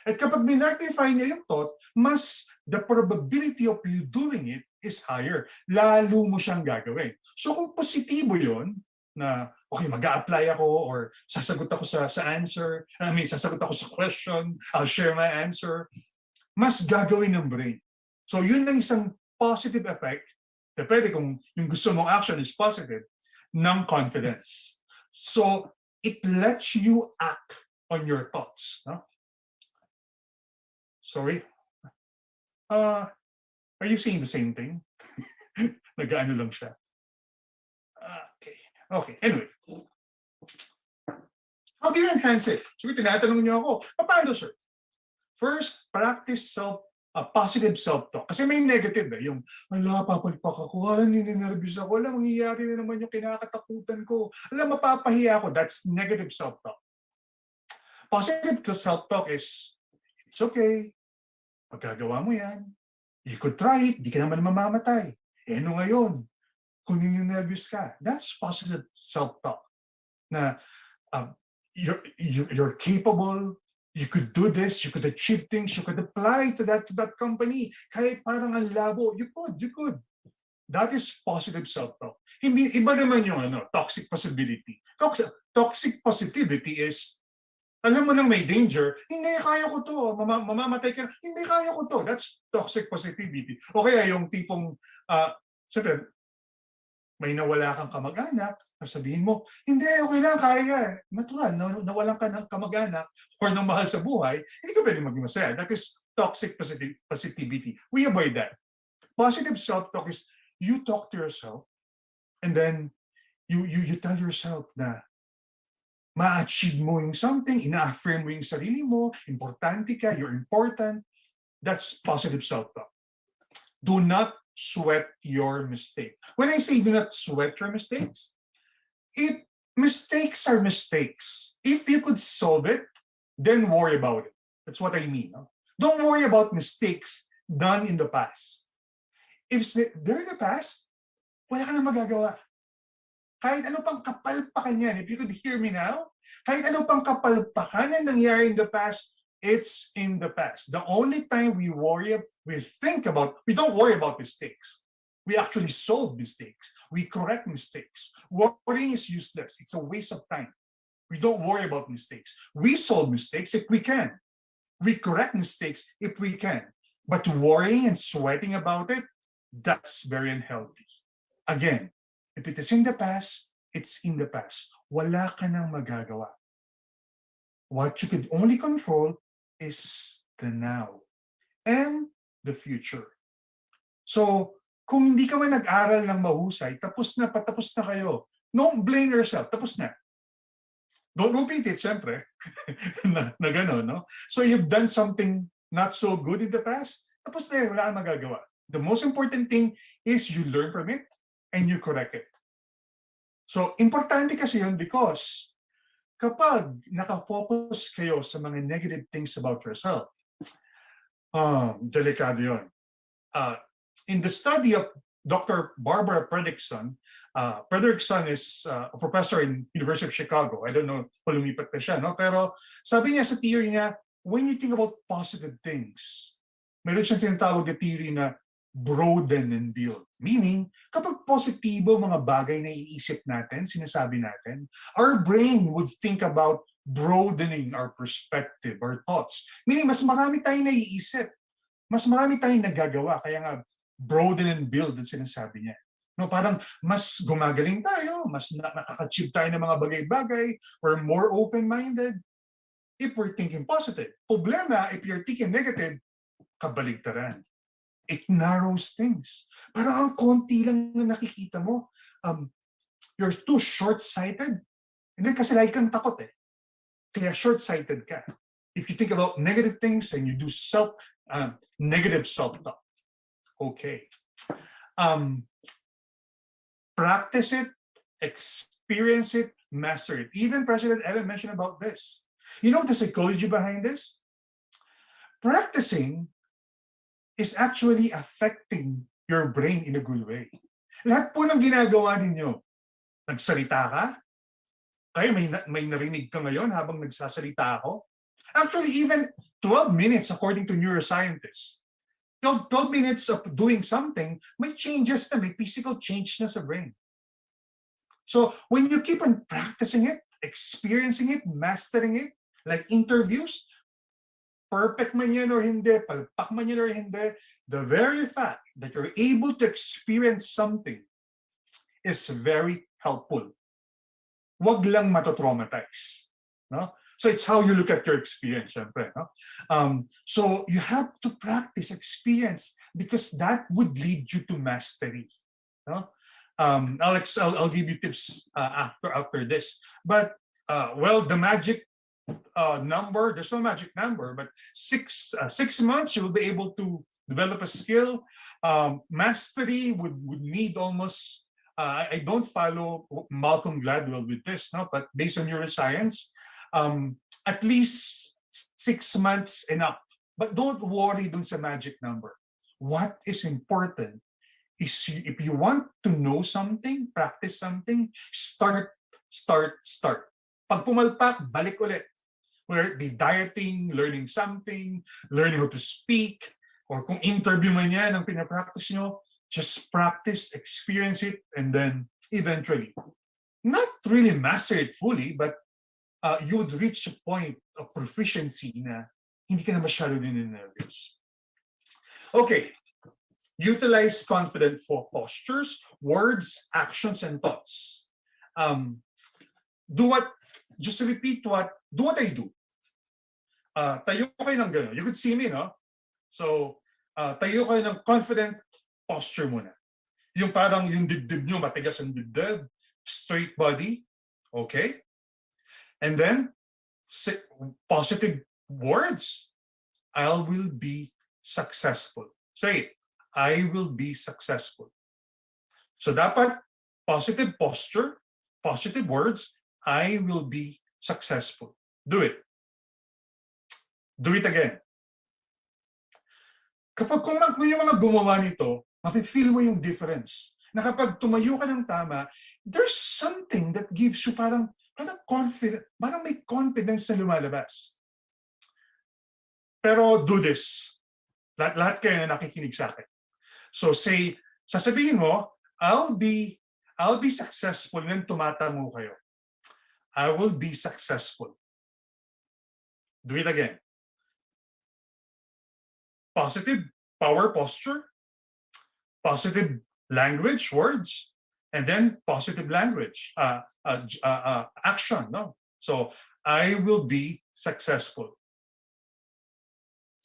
At kapag magnify niya yung thought, mas the probability of you doing it is higher. Lalo mo siyang gagawin. So kung positibo yun, na okay, mag-a-apply ako or sasagot ako sa answer, sasagot ako sa question, I'll share my answer, mas gagawin ng brain. So yun lang isang positive effect, depende kung yung gusto mong action is positive, ng confidence. So it lets you act on your thoughts. No? Sorry. Are you saying the same thing? Nag-ano lang siya. Okay, anyway. How do you enhance it? So tinatanong niyo ako, paano, sir? First, practice positive self-talk. Kasi may negative yung, papalpak ako, ninenervous ako, mangyayari na naman yung kinakatakutan ko, mapapahiya ako. That's negative self-talk. Positive self-talk is, it's okay, magagawa mo yan. You could try it, di ka naman mamamatay. Ano ngayon? Kung nervous ka, that's positive self-talk. Na you're capable, you could do this, you could achieve things, you could apply to that company. Kahit parang ang labo, you could. That is positive self-talk. Iba naman yung toxic possibility. Toxic positivity is, alam mo nang may danger, hindi kaya ko to, mamamatay ka, hindi kaya ko to. That's toxic positivity. O kaya yung tipong, siyempre, may nawala kang kamag-anak, sabihin mo, hindi, okay lang, kaya. Natural, nawalan ka ng kamag-anak or ng mahal sa buhay, hindi ka pwede maging masaya. That is toxic positivity. We avoid that. Positive self-talk is you talk to yourself and then you tell yourself na ma-achieve mo yung something, ina-affirm mo yung sarili mo, importante ka, you're important. That's positive self-talk. Do not sweat your mistake. When I say do not sweat your mistakes, mistakes are mistakes. If you could solve it, then worry about it. That's what I mean. No? Don't worry about mistakes done in the past. If they're in the past, wala ka na magagawa. Kahit ano pang kapalpakan yan, if you could hear me now, kahit ano pang kapalpakan na nangyari in the past, it's in the past. The only time we don't worry about mistakes. We actually solve mistakes. We correct mistakes. Worrying is useless. It's a waste of time. We don't worry about mistakes. We solve mistakes if we can. We correct mistakes if we can. But worrying and sweating about it, that's very unhealthy. Again, if it is in the past, it's in the past. Wala ka nang magagawa. What you could only control is the now and the future. So, kung hindi ka man nag-aral ng mahusay, patapos na kayo. Don't blame yourself, tapos na. Don't repeat it, syempre. na gano'n, no? So, you've done something not so good in the past, tapos na, wala kang magagawa. The most important thing is you learn from it and you correct it. So, importante kasi yun because kapag nakafocus kayo sa mga negative things about yourself, delikado yun. In the study of Dr. Barbara Fredrickson is a professor in University of Chicago. I don't know kung lumipat na siya, no? Pero sabi niya sa theory niya, when you think about positive things, meron siyang tinatawag na theory na broaden and build. Meaning, kapag positibo mga bagay na iniisip natin, sinasabi natin, our brain would think about broadening our perspective, our thoughts. Meaning, mas marami tayong naiisip. Mas marami tayong nagagawa. Kaya nga, broaden and build ang sinasabi niya. No, parang mas gumagaling tayo, mas nakaka-achieve tayo ng mga bagay-bagay, we're more open-minded if we're thinking positive. Problema, if you're thinking negative, kabaligtaran. It narrows things. Parang ang konti lang na nakikita mo. You're too short-sighted. Hindi kasi lagi kang takot eh. Kaya short-sighted ka. If you think about negative things and you do negative self-talk. Okay. Practice it, experience it, master it. Even President Evan mentioned about this. You know the psychology behind this? Practicing is actually affecting your brain in a good way. Lahat po ng ginagawa ninyo, nagsalita ka, kaya may narinig ka ngayon habang nagsasalita ako. Actually, even 12 minutes, according to neuroscientists, 12 minutes of doing something, may changes na, may physical change na sa brain. So when you keep on practicing it, experiencing it, mastering it, like interviews, perfect man yan or hindi, palpak man yan or hindi, the very fact that you're able to experience something is very helpful. Wag lang matotraumatize. No? So it's how you look at your experience, syempre, no? So you have to practice experience because that would lead you to mastery. No? I'll give you tips after this. But well, the magic number, there's no magic number, but 6 months you will be able to develop a skill. Mastery would need almost. I don't follow Malcolm Gladwell with this, no? But based on neuroscience. At least 6 months enough. But don't worry dun sa magic number. What is important is if you want to know something, practice something, start. Pag pumalpak, balik ulit. Whether it be dieting, learning something, learning how to speak, or kung interview man yan ang pinapractice nyo, just practice, experience it, and then eventually, not really master it fully, but you would reach a point of proficiency na hindi ka na masyado din nervous. Okay. Utilize confident postures, words, actions, and thoughts. Do what I do. Tayo kayo ng gano'n. You could see me, no? So, tayo kayo ng confident posture muna. Yung parang yung dibdib nyo, matigas ang dibdib, straight body, okay? And then, positive words. I will be successful. Say it. I will be successful. So dapat positive posture, positive words, I will be successful. Do it. Do it again. Kapag kung yung mga gumawa nito, mapifeel mo yung difference. Na kapag tumayo ka ng tama, there's something that gives you parang confident, parang may confidence na lumalabas. Pero do this. Lahat kayo na nakikinig sa akin. So sasabihin mo, I'll be successful nang tumatango kayo. I will be successful. Do it again. Positive power posture, positive language, words, and then positive language, action. No? So I will be successful.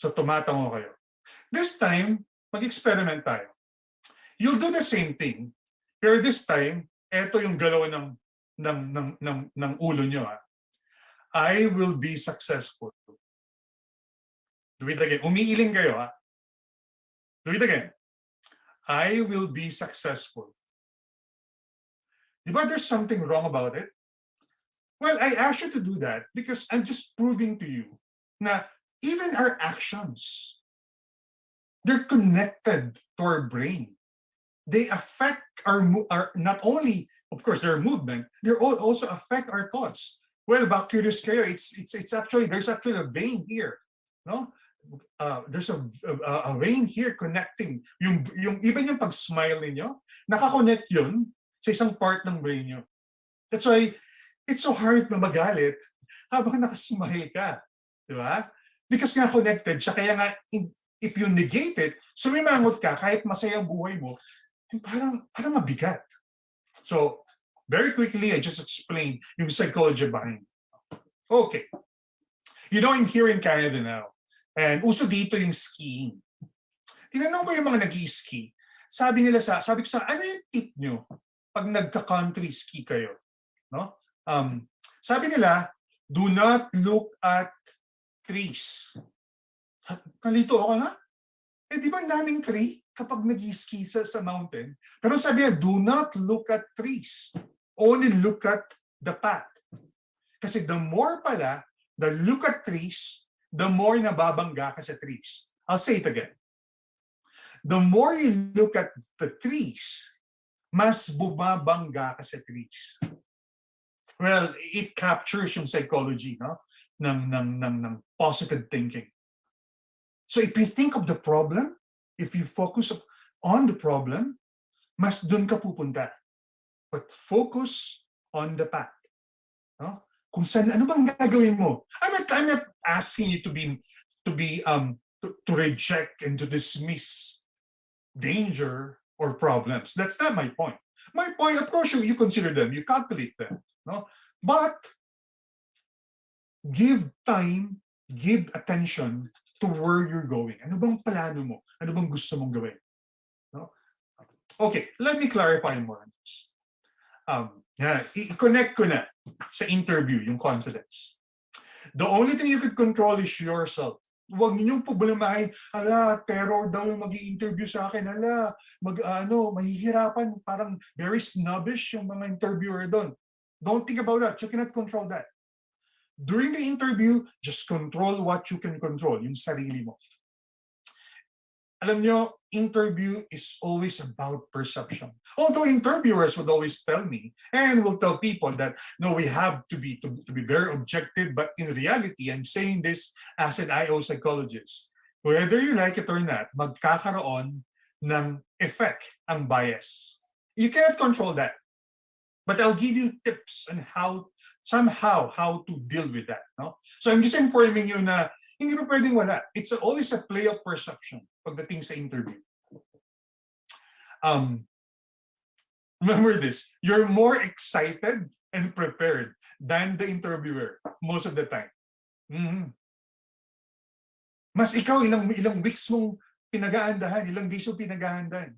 So tumatango kayo. This time, mag-experiment tayo. You'll do the same thing, pero this time, eto yung galaw ng ulo nyo. I will be successful. Do it again. Umiiling kayo. Do it again. I will be successful. Diba there's something wrong about it? Well, I asked you to do that because I'm just proving to you na even our actions, they're connected to our brain. They affect our not only, of course, their movement, they also affect our thoughts. Well, about curious kayo, it's actually, there's actually a vein here, no? There's a vein here connecting yung even yung pag-smile niyo, nakakonect yun sa isang part ng brain niyo. That's why it's so hard na magalit habang nakasmile ka, di ba? Because nga connected siya, kaya nga if you negate it, sumimangot ka kahit masaya ang buhay mo, parang mabigat. So, very quickly, I just explained yung psychology behind it. Okay. You know, I'm here in Canada now. And uso dito yung skiing. Tinanong ko yung mga nag-i-ski. Sabi ko sa, ano yung tip nyo pag nagka-country ski kayo? No? Sabi nila, do not look at trees. Nalito ako na? Di ba daming tree kapag nag-ski sa mountain? Pero sabi niya, do not look at trees. Only look at the path. Kasi the more pala, the look at trees, the more nababangga ka sa trees. I'll say it again. The more you look at the trees, mas bumabangga ka sa trees. Well, it captures yung psychology, no? ng positive thinking. So if you think of the problem, if you focus on the problem, mas dun ka pupunta. But focus on the path. No? Kung saan, ano bang gagawin mo? I'm not asking you to reject and to dismiss danger or problems. That's not my point. My point, of course, you consider them, you calculate them. No? But give time, give attention to where you're going. Ano bang plano mo? Ano bang gusto mong gawin? No? Okay, let me clarify more on this. I-connect ko na sa interview yung confidence. The only thing you could control is yourself. Huwag ninyong problemahin, terror daw yung mag-i-interview sa akin, mahihirapan, parang very snobbish yung mga interviewer doon. Don't think about that. You cannot control that. During the interview, just control what you can control, yung sarili mo. Alam nyo, interview is always about perception. Although interviewers would always tell me, and will tell people that, no, we have to be very objective, but in reality, I'm saying this as an IO psychologist. Whether you like it or not, magkakaroon ng effect ang bias. You cannot control that. But I'll give you tips on how to deal with that. No? So I'm just informing you na hindi mo pwedeng wala. It's always a play of perception pagdating sa interview. Remember this, you're more excited and prepared than the interviewer most of the time. Mas ikaw, ilang weeks mong pinag-aandahan, ilang days mong pinag-aandahan.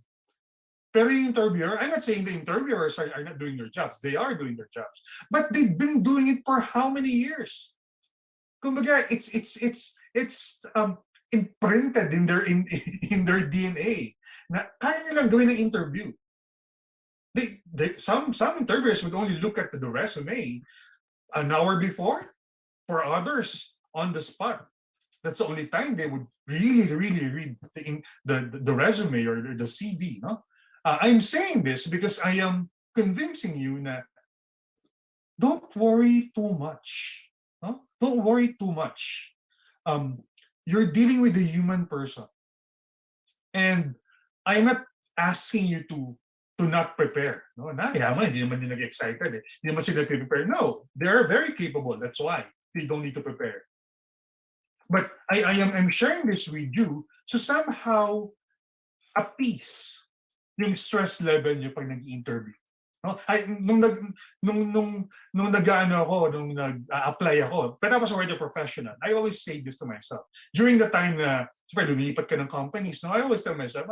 Pero yung interviewer, I'm not saying the interviewers are not doing their jobs. They are doing their jobs. But they've been doing it for how many years? Kumbaga, it's imprinted in their DNA na kaya nilang gawin ng interview. Some interviewers would only look at the resume an hour before. For others, on the spot. That's the only time they would really read the resume or the CV. No? I'm saying this because I am convincing you that don't worry too much. No? Don't worry too much. You're dealing with a human person. And I'm not asking you to not prepare. No, hindi naman din nag-excited. Hindi naman sila prepare. No, they're very capable. That's why they don't need to prepare. But I'm sharing this with you so somehow appease yung stress level nyo pag nag-interview. No? Nung nag-ano ako, nung nag-apply ako, when I was already a professional, I always say this to myself. During the time na, siyempre, lumipat ka ng companies, no, I always tell myself,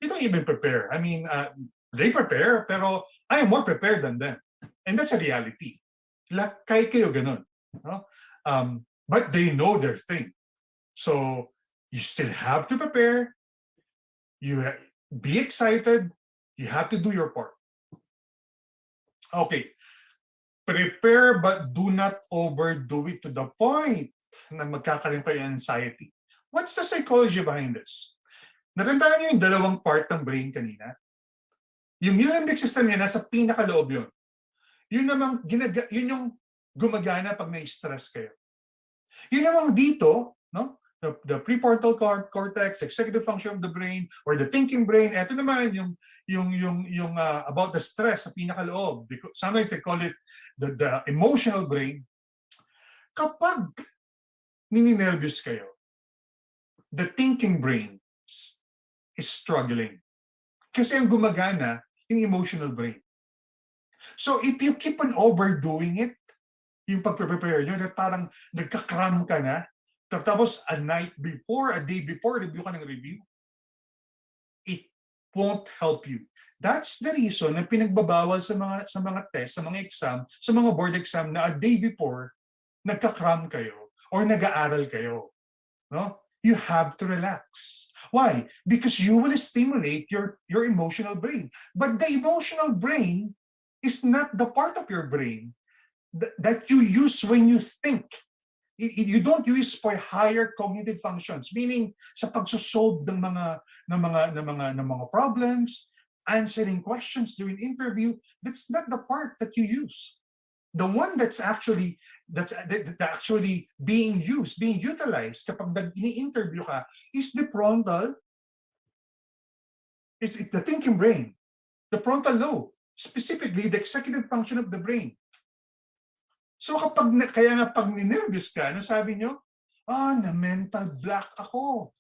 you don't even prepare. I mean, they prepare, pero I am more prepared than them. And that's a reality. Kahit kayo ganun. No? But they know their thing. So, you still have to prepare. Be excited. You have to do your part. Okay. Prepare but do not overdo it to the point na magkakaroon kayo ng anxiety. What's the psychology behind this? Natandaan niyo yung dalawang part ng brain kanina? Yung limbic system niya nasa pinakaloob yun. Yun yung gumagana pag na-stress kayo. Yun namang dito, no? The prefrontal cortex, executive function of the brain, or the thinking brain. Ito naman yung about the stress sa pinakaloob. Sometimes they call it the emotional brain. Kapag nininervous kayo, the thinking brain is struggling. Kasi ang gumagana yung emotional brain. So if you keep on overdoing it, yung pag-prepare nyo, na parang nagkakram ka na, tapos a night before, a day before, review ka ng review, it won't help you. That's the reason na pinagbabawal sa mga test, sa mga exam, sa mga board exam na a day before, nagkakram kayo or nag-aaral kayo. No? You have to relax. Why? Because you will stimulate your emotional brain. But the emotional brain is not the part of your brain that you use when you think. You don't use for higher cognitive functions, meaning sa pagsosolve ng mga problems, answering questions during interview. That's not the part that you use. The one that's actually being used, being utilized kapag ini-interview ka is the frontal, is the thinking brain, the frontal lobe, specifically the executive function of the brain. So kaya nga pag ninervous ka, nasabi nyo, na mental block ako.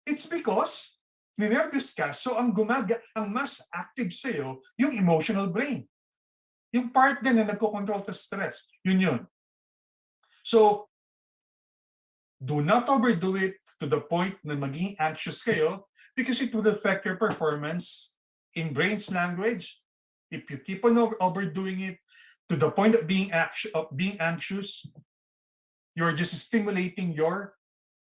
It's because ninervous ka, so ang mas active sa'yo, yung emotional brain. Yung part din na nagko-control to stress, yun. So, do not overdo it to the point na maging anxious kayo because it would affect your performance in brain's language. If you keep on overdoing it, to the point of being anxious, you're just stimulating your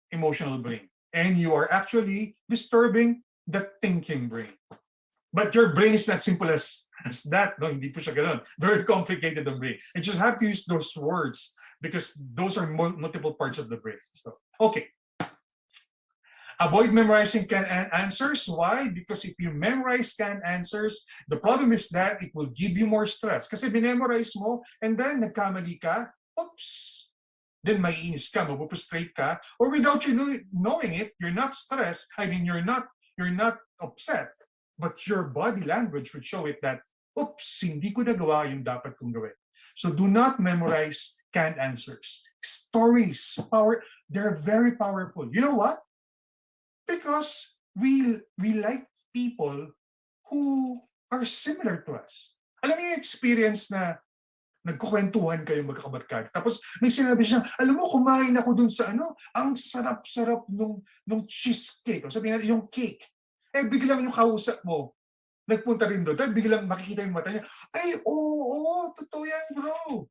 emotional brain. And you are actually disturbing the thinking brain. But your brain is not simple as that. No, hindi po siya ganun. Very complicated the brain. You just have to use those words because those are multiple parts of the brain. So, okay. Avoid memorizing canned answers. Why? Because if you memorize canned answers, the problem is that it will give you more stress. Kasi binemorize mo and then nagkamali ka, oops, then maiinis ka, mapupustrate ka, or without you knowing it, you're not stressed. I mean, you're not upset, but your body language would show it that, oops, hindi ko nagawa yung dapat kong gawin. So do not memorize canned answers. Stories, they're very powerful. You know what? Because we like people who are similar to us. Alam niyo yung experience na nagkukwentuhan kayo magkakabarkada. Tapos may sinabi siya, alam mo, kumain ako dun sa ang sarap-sarap nung cheesecake. O sabihin natin, yung cake. Eh, biglang yung kausap mo, nagpunta rin doon. Dahil biglang makikita yung mata niya, ay, oo, totoo yan, bro.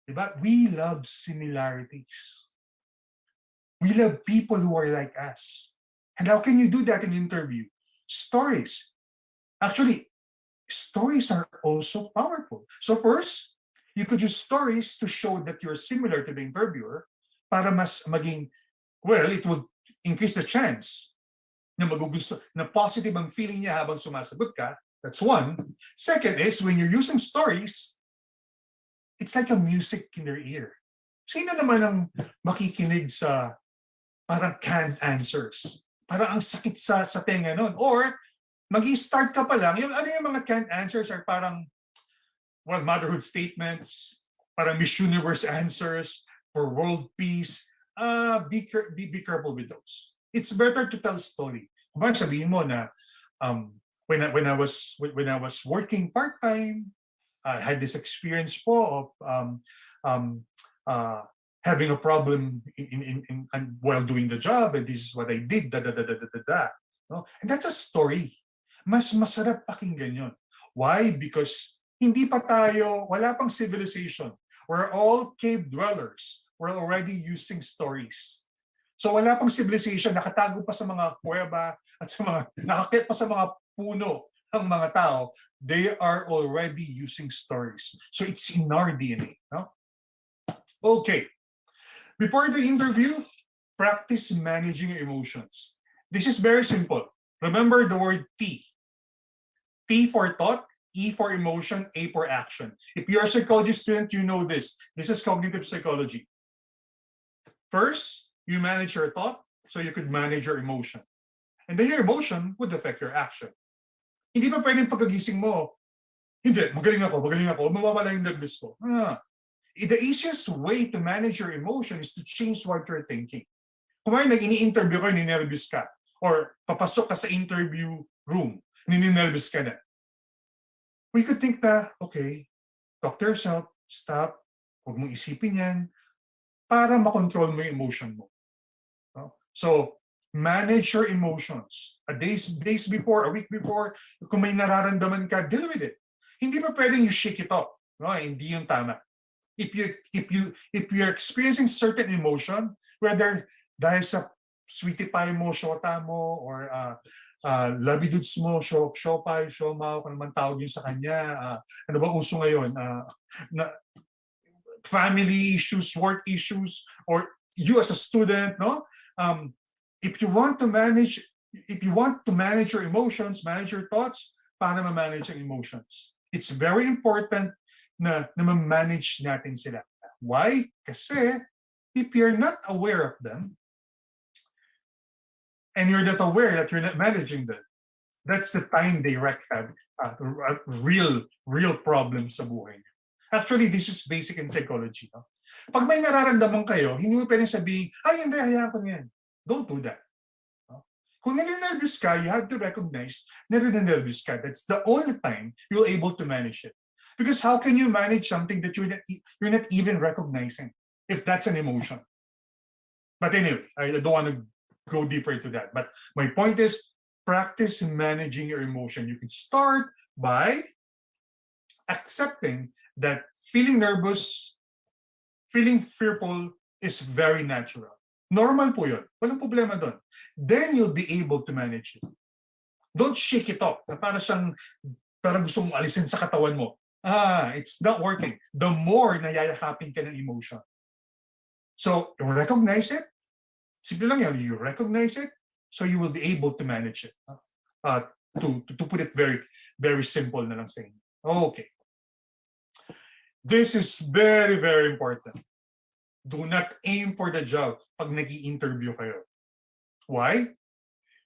Diba? We love similarities. We love people who are like us. And how can you do that in an interview? Stories. Actually, stories are also powerful. So first, you could use stories to show that you're similar to the interviewer para mas maging, well, it would increase the chance na magugusto, na positive ang feeling niya habang sumasagot ka. That's one. Second is, when you're using stories, it's like a music in their ear. Sino naman ang makikinig sa parang canned answers? Parang ang sakit sa tenga nun. Or, mag-i-start ka pa lang, yung mga canned answers are parang, well, motherhood statements, parang Miss Universe answers, for world peace. Be careful with those. It's better to tell story. Kung sabihin mo na, when I was working part-time, I had this experience po of having a problem while doing the job, and this is what I did, no? And that's a story. Mas masarap pakinggan yun. Why? Because wala pang civilization. We're all cave dwellers. We're already using stories. So wala pang civilization, nakatago pa sa mga kuweba at nakakit pa sa mga puno ang mga tao. They are already using stories. So it's in our DNA. No? Okay. Before the interview, practice managing your emotions. This is very simple. Remember the word T. T for thought, E for emotion, A for action. If you're a psychology student, you know this. This is cognitive psychology. First, you manage your thought so you could manage your emotion. And then your emotion would affect your action. Hindi pa pwedeng pagkagising mo, hindi, magaling ako, mawawala yung nervous ko. The easiest way to manage your emotion is to change what you're thinking. Kung ini-interview ka, ninervous ka, or papasok ka sa interview room, ninervous ka na. We could think na, okay, talk to yourself, stop, huwag mong isipin yan, para makontrol mo yung emotion mo. So, manage your emotions. Days before, a week before, kung may nararamdaman ka, deal with it. Hindi pa pwedeng you shake it off. No? Hindi yung tama. If you're experiencing certain emotion, whether dahil sa sweetie pie mo, shota mo, or labidudes mo, siopay, siomaw, kung naman tawag yun sa kanya, ano ba uso ngayon? Family issues, work issues, or you as a student, no? If you want to manage your emotions, manage your thoughts, paano ma-manage ang emotions? It's very important na ma-manage natin sila. Why? Kasi if you're not aware of them, and you're not aware that you're not managing them, that's the time they wreak real problems sa buhay. Actually, this is basic in psychology. No? Pag may nararamdaman kayo, hindi mo pwedeng sabihin, hindi, hayaan ko yan. Don't do that. No? Kung nire-nervous ka, you have to recognize nire-nervous ka. That's the only time you're able to manage it. Because how can you manage something that you're not even recognizing if that's an emotion? But anyway, I don't want to go deeper into that. But my point is, practice managing your emotion. You can start by accepting that feeling nervous, feeling fearful is very natural. Normal po yun. Walang problema doon. Then you'll be able to manage it. Don't shake it off. Parang gusto mong alisin sa katawan mo. It's not working. The more nayayakapin ka ng emotion. So, you recognize it. Simple lang yan. You recognize it, so you will be able to manage it. To put it very, very simple na lang sa inyo. Okay. This is very, very important. Do not aim for the job pag nag-i-interview kayo. Why?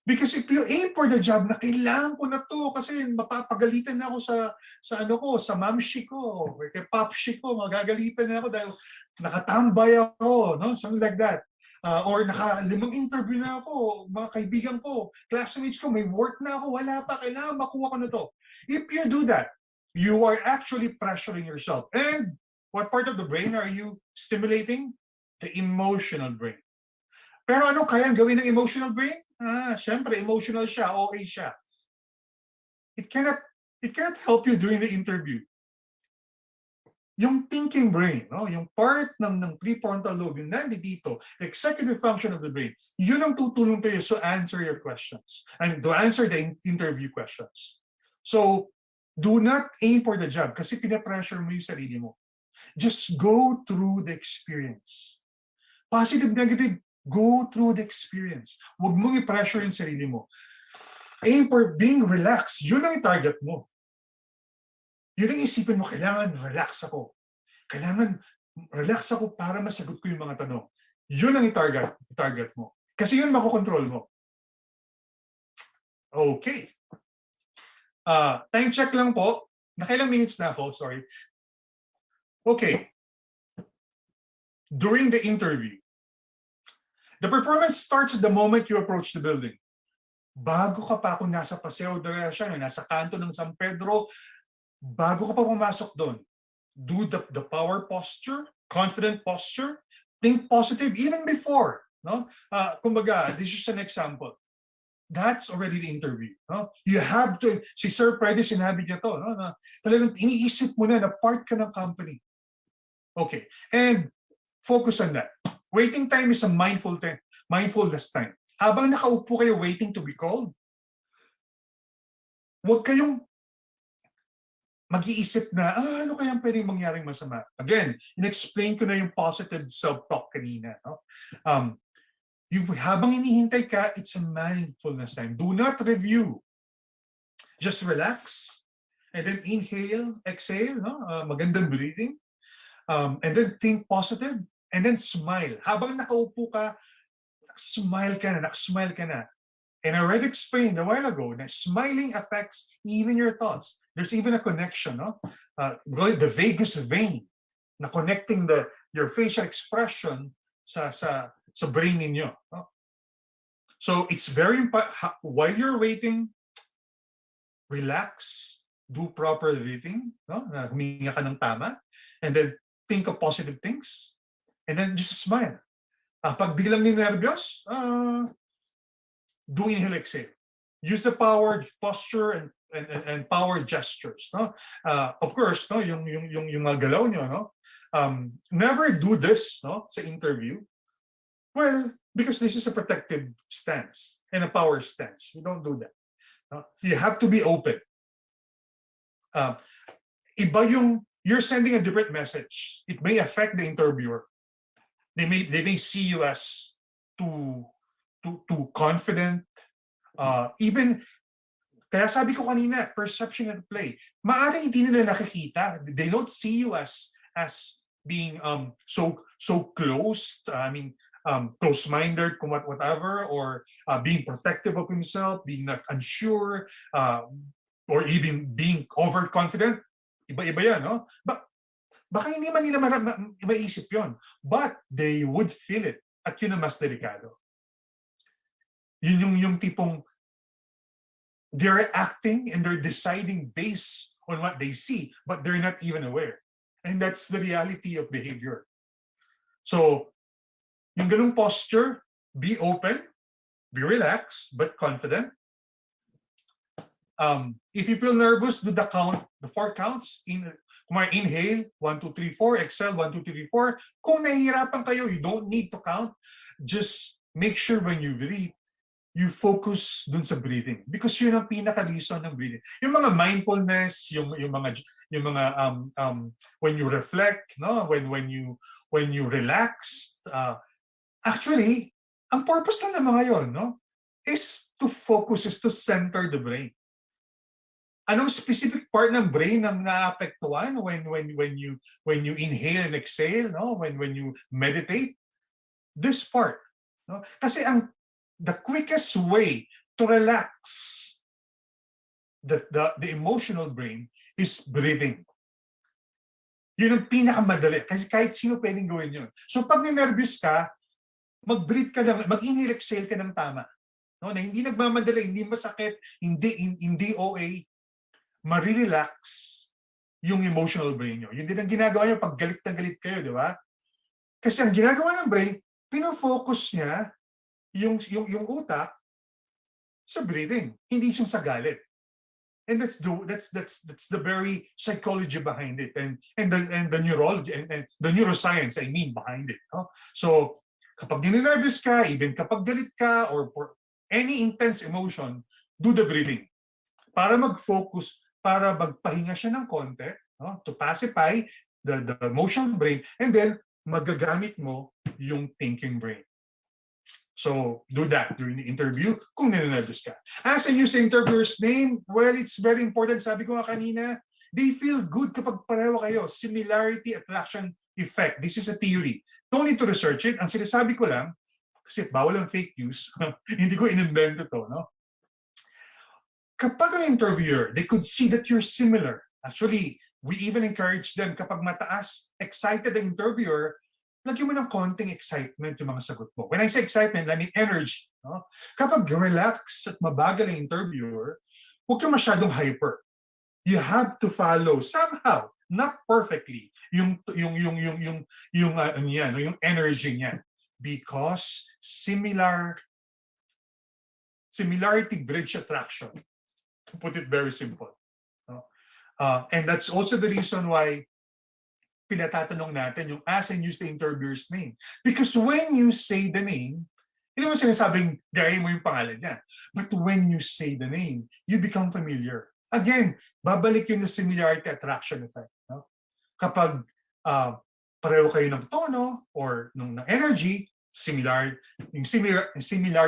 Because if you aim for the job na kailangan ko na to kasi mapapagalitan na ako sa mamshi ko, or kay popshi ko, magagalitan na ako dahil nakatambay ako, no? Something like that. Or naka-5 interview na ako, mga kaibigan ko, classmates ko, may work na ako, wala pa, kailangan makuha ko na to. If you do that, you are actually pressuring yourself. And what part of the brain are you stimulating? The emotional brain. Pero ano kayang gawin ng emotional brain? Syempre, emotional siya, OA siya. It cannot help you during the interview. Yung thinking brain, no? Yung part ng prefrontal lobe, yung nandito, executive function of the brain, yun ang tutulong tayo to answer your questions and to answer the interview questions. So, do not aim for the job kasi pinapressure mo yung sarili mo. Just go through the experience. Positive, negative, go through the experience. Huwag mong i-pressure yung sarili mo. Aim for being relaxed. Yun ang target mo. Yun ang isipin mo, kailangan relax ako. Kailangan relax ako para masagot ko yung mga tanong. Yun ang i-target mo. Kasi yun makokontrol mo. Okay. Time check lang po. Nakailang minutes na ako, sorry. Okay. During the interview, the performance starts the moment you approach the building. bago ka pa, kung nasa Paseo de Reyes, nasa kanto ng San Pedro, bago ka pa pumasok doon, do the power posture, confident posture, think positive even before. No? Kumbaga, this is an example. That's already the interview. No? You have to, si Sir Freddy sinabi niya to, no? Na talagang iniisip mo na part ka ng company. Okay, and focus on that. Waiting time is a mindfulness time. Habang nakaupo kayo waiting to be called, huwag kayong mag-iisip na, ano kayang pwedeng mangyaring masama? Again, in-explain ko na yung positive self-talk kanina. No? Habang inihintay ka, it's a mindfulness time. Do not review. Just relax. And then inhale, exhale. No? Magandang breathing. And then think positive. And then smile. Habang nakaupo ka, nakasmile ka na. And I already explained a while ago that smiling affects even your thoughts. There's even a connection. No? The vagus vein na connecting your facial expression sa brain ninyo. No? So it's very important, while you're waiting, relax, do proper breathing, no? Huminga ka ng tama, and then think of positive things, and then just smile. Pag biglang nervyos, do inhale, exhale. Use the power posture and power gestures. No? Of course, no, yung mga galaw nyo, no? Never do this, no, sa interview. Well, because this is a protective stance and a power stance. You don't do that. No? You have to be open. Iba you're sending a different message. It may affect the interviewer. They may see you as too confident. Even, kaya sabi ko kanina, perception at play. Maaaring hindi nila nakikita. They don't see you as being so closed. Close-minded, whatever, or being protective of himself, being not unsure, or even being overconfident. Iba-iba yan, no? Baka hindi man nila maisip yon, but they would feel it. At yun ang mas delikado. Yun yung tipong they're acting and they're deciding based on what they see, but they're not even aware. And that's the reality of behavior. So, yung ganung posture, be open, be relaxed, but confident. If you feel nervous, do the 4 counts. Inhale, 1, 2, 3, 4. Exhale, 1, 2, 3, 4. Kung nahihirapan kayo, you don't need to count. Just make sure when you breathe, you focus dun sa breathing. Because yun ang pinaka-reason ng breathing. Yung mga mindfulness, yung mga when you reflect, no, when you relax, actually, ang purpose lang ng mga yon, no, is to focus, is to center the brain. Anong specific part ng brain ang naapektuhan when you inhale and exhale, no? When you meditate? This part, no? Kasi the quickest way to relax the emotional brain is breathing. Yun ang pinakamadali. Kasi kahit sino pwedeng gawin yun. So pag ninervous ka, mag-breathe ka lang, mag-inhale, exhale ka ng tama. No? Na hindi nagmamadali, hindi masakit, hindi OA, ma-relax yung emotional brain nyo. Yun din ang ginagawa nyo pag galit na galit kayo, di ba? Kasi ang ginagawa ng brain, pinofocus niya yung utak sa breathing, hindi yung sa galit. And that's the very psychology behind it, and the neurology and the neuroscience behind it. No? So kapag ninervous ka, even kapag galit ka, or for any intense emotion, do the breathing para mag-focus, para magpahinga siya ng konti, no? To pacify the emotional brain, and then magagamit mo yung thinking brain. So do that during the interview kung ninervous ka. As and use the interviewer's name, well, it's very important. Sabi ko nga kanina, they feel good kapag pareho kayo. Similarity attraction effect. This is a theory. Don't need to research it. Ang sinasabi ko lang, kasi bawal ang fake news, hindi ko in-invento to, no? Kapag ang interviewer, they could see that you're similar. Actually, we even encourage them kapag mataas, excited ang interviewer, lagyan mo ng konting excitement yung mga sagot mo. When I say excitement, I mean energy. No? Kapag relax at mabagal ang interviewer, huwag ka masyadong hyper. You have to follow somehow, not perfectly, yung energy niya, because similarity bridge attraction, to put it very simple. No? And that's also the reason why pinatatanong natin yung ask and use the interviewer's name. Because when you say the name, hindi mo sinasabing gaya mo yung pangalan niya. But when you say the name, you become familiar. Again, babalik yun yung similarity attraction effect. No? Kapag pareho kayo ng tono or ng energy, similarity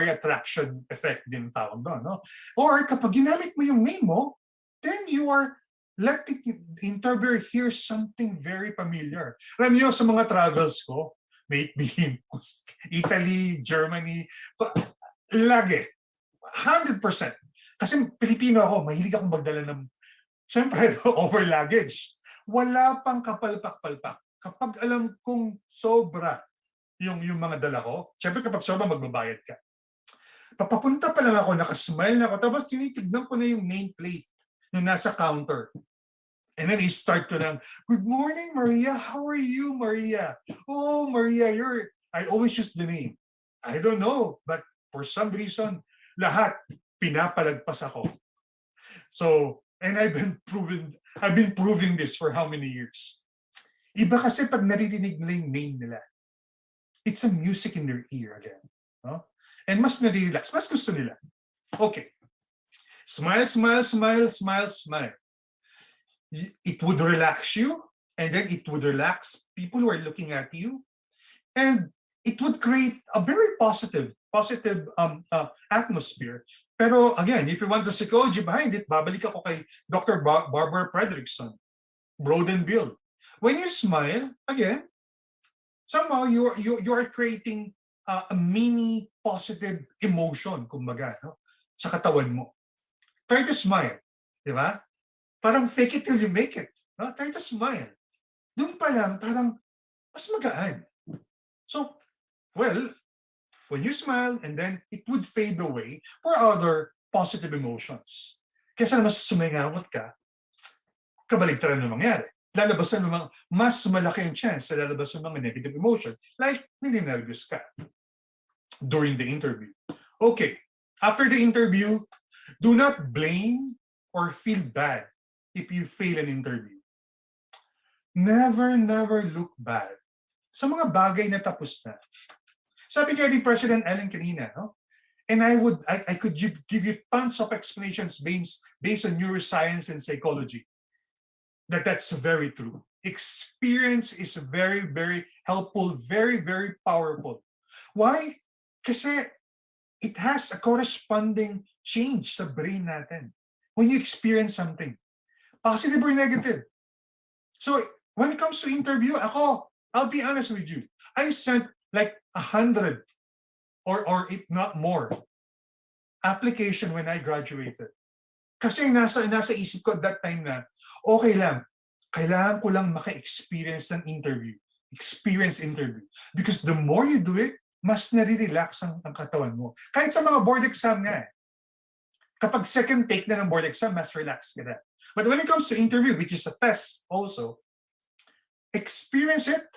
attraction effect din tawag doon. No? Or kapag ginamit mo yung name mo, then you are let the interviewer hear something very familiar. Alam niyo, sa mga travels ko, may it be Italy, Germany, lagi, 100%. Kasi Pilipino ako, mahilig akong magdala ng, syempre, over luggage. Wala pang kapalpak-palpak. Kapag alam kong sobra yung mga dala ko, syempre kapag sobra, magbabayad ka. Papapunta pa lang ako, nakasmile na ako, tapos tinitignan ko na yung nameplate nung nasa counter. And then he start ko ng, good morning, Maria. How are you, Maria? Oh, Maria, I always use the name. I don't know, but for some reason, lahat pinapalagpas ako. So, and I've been proving this for how many years? Iba kasi pag naririnig nila yung name nila, it's a music in their ear again. No? And mas nare-relax, mas gusto nila. Okay. Smile, smile, smile, smile, smile. It would relax you, and then it would relax people who are looking at you, and it would create a very positive atmosphere. Pero again, if you want the psychology behind it, babalik ako kay Dr. Barbara Fredrickson, Broad and Build. When you smile, again, somehow you are creating a mini positive emotion, kumbaga, no? Sa katawan mo. Try to smile, di ba? Parang fake it till you make it. No? Try to smile. Doon pa lang, parang mas magaan. So, well, when you smile, and then it would fade away for other positive emotions. Kesa mas sumingamot ka, kabaligtaran na mangyari. Lalabasan ng mas malaki ang chance sa lalabas ng mga negative emotion. Like, ninenervyos ka during the interview. Okay, after the interview, do not blame or feel bad if you fail an interview. Never look bad sa mga bagay na tapos na. Sabi nga ni President Ellen kanina, no? And I could give you tons of explanations based on neuroscience and psychology. That's very true. Experience is very, very helpful, very, very powerful. Why? Kasi it has a corresponding change sa brain natin when you experience something, positive or negative. So when it comes to interview, I'll be honest with you, I sent like 100 or if not more application when I graduated. Kasi nasa isip ko at that time na, okay lang, kailangan ko lang maka-experience ng interview. Experience interview. Because the more you do it, mas nare-relax ang katawan mo. Kahit sa mga board exam nga. Kapag second take na ng board exam, mas relax ka na. But when it comes to interview, which is a test also, experience it.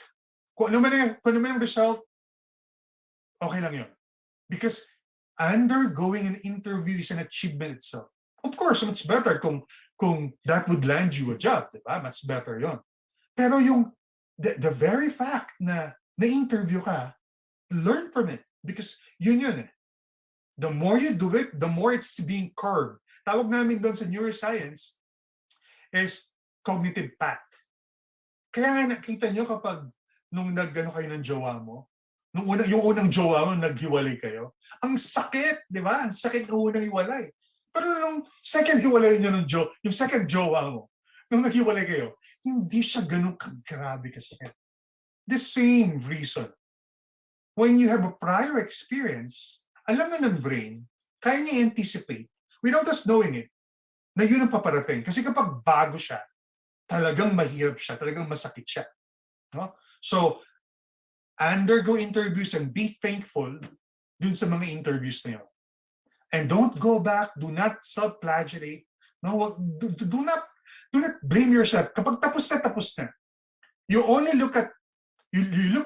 Kung ano man yung result, okay lang yun. Because undergoing an interview is an achievement itself. Of course, much better kung that would land you a job, diba? Much better yon. Pero yung the very fact na na-interview ka, learn from it. Because yun eh. The more you do it, the more it's being curbed. Tawag namin doon sa neuroscience is cognitive path. Kaya nga nakita nyo kapag nung nagano kayo ng jowa mo, yung unang jowa mo, naghiwalay kayo, ang sakit, di ba? Ang sakit ng unang hiwalay. Pero nung second hiwalay nyo yung second jowa mo, nung naghiwalay kayo, hindi siya ganun kagrabe kasakit. The same reason. When you have a prior experience, alam na ng brain, kaya niya anticipate, without us knowing it, na yun ang paparating. Kasi kapag bago siya, talagang mahirap siya, talagang masakit siya. No? So, undergo interviews and be thankful dun sa mga interviews na yun. And don't go back, do not self-flagellate, no, do not blame yourself. Kapag tapos na, you only look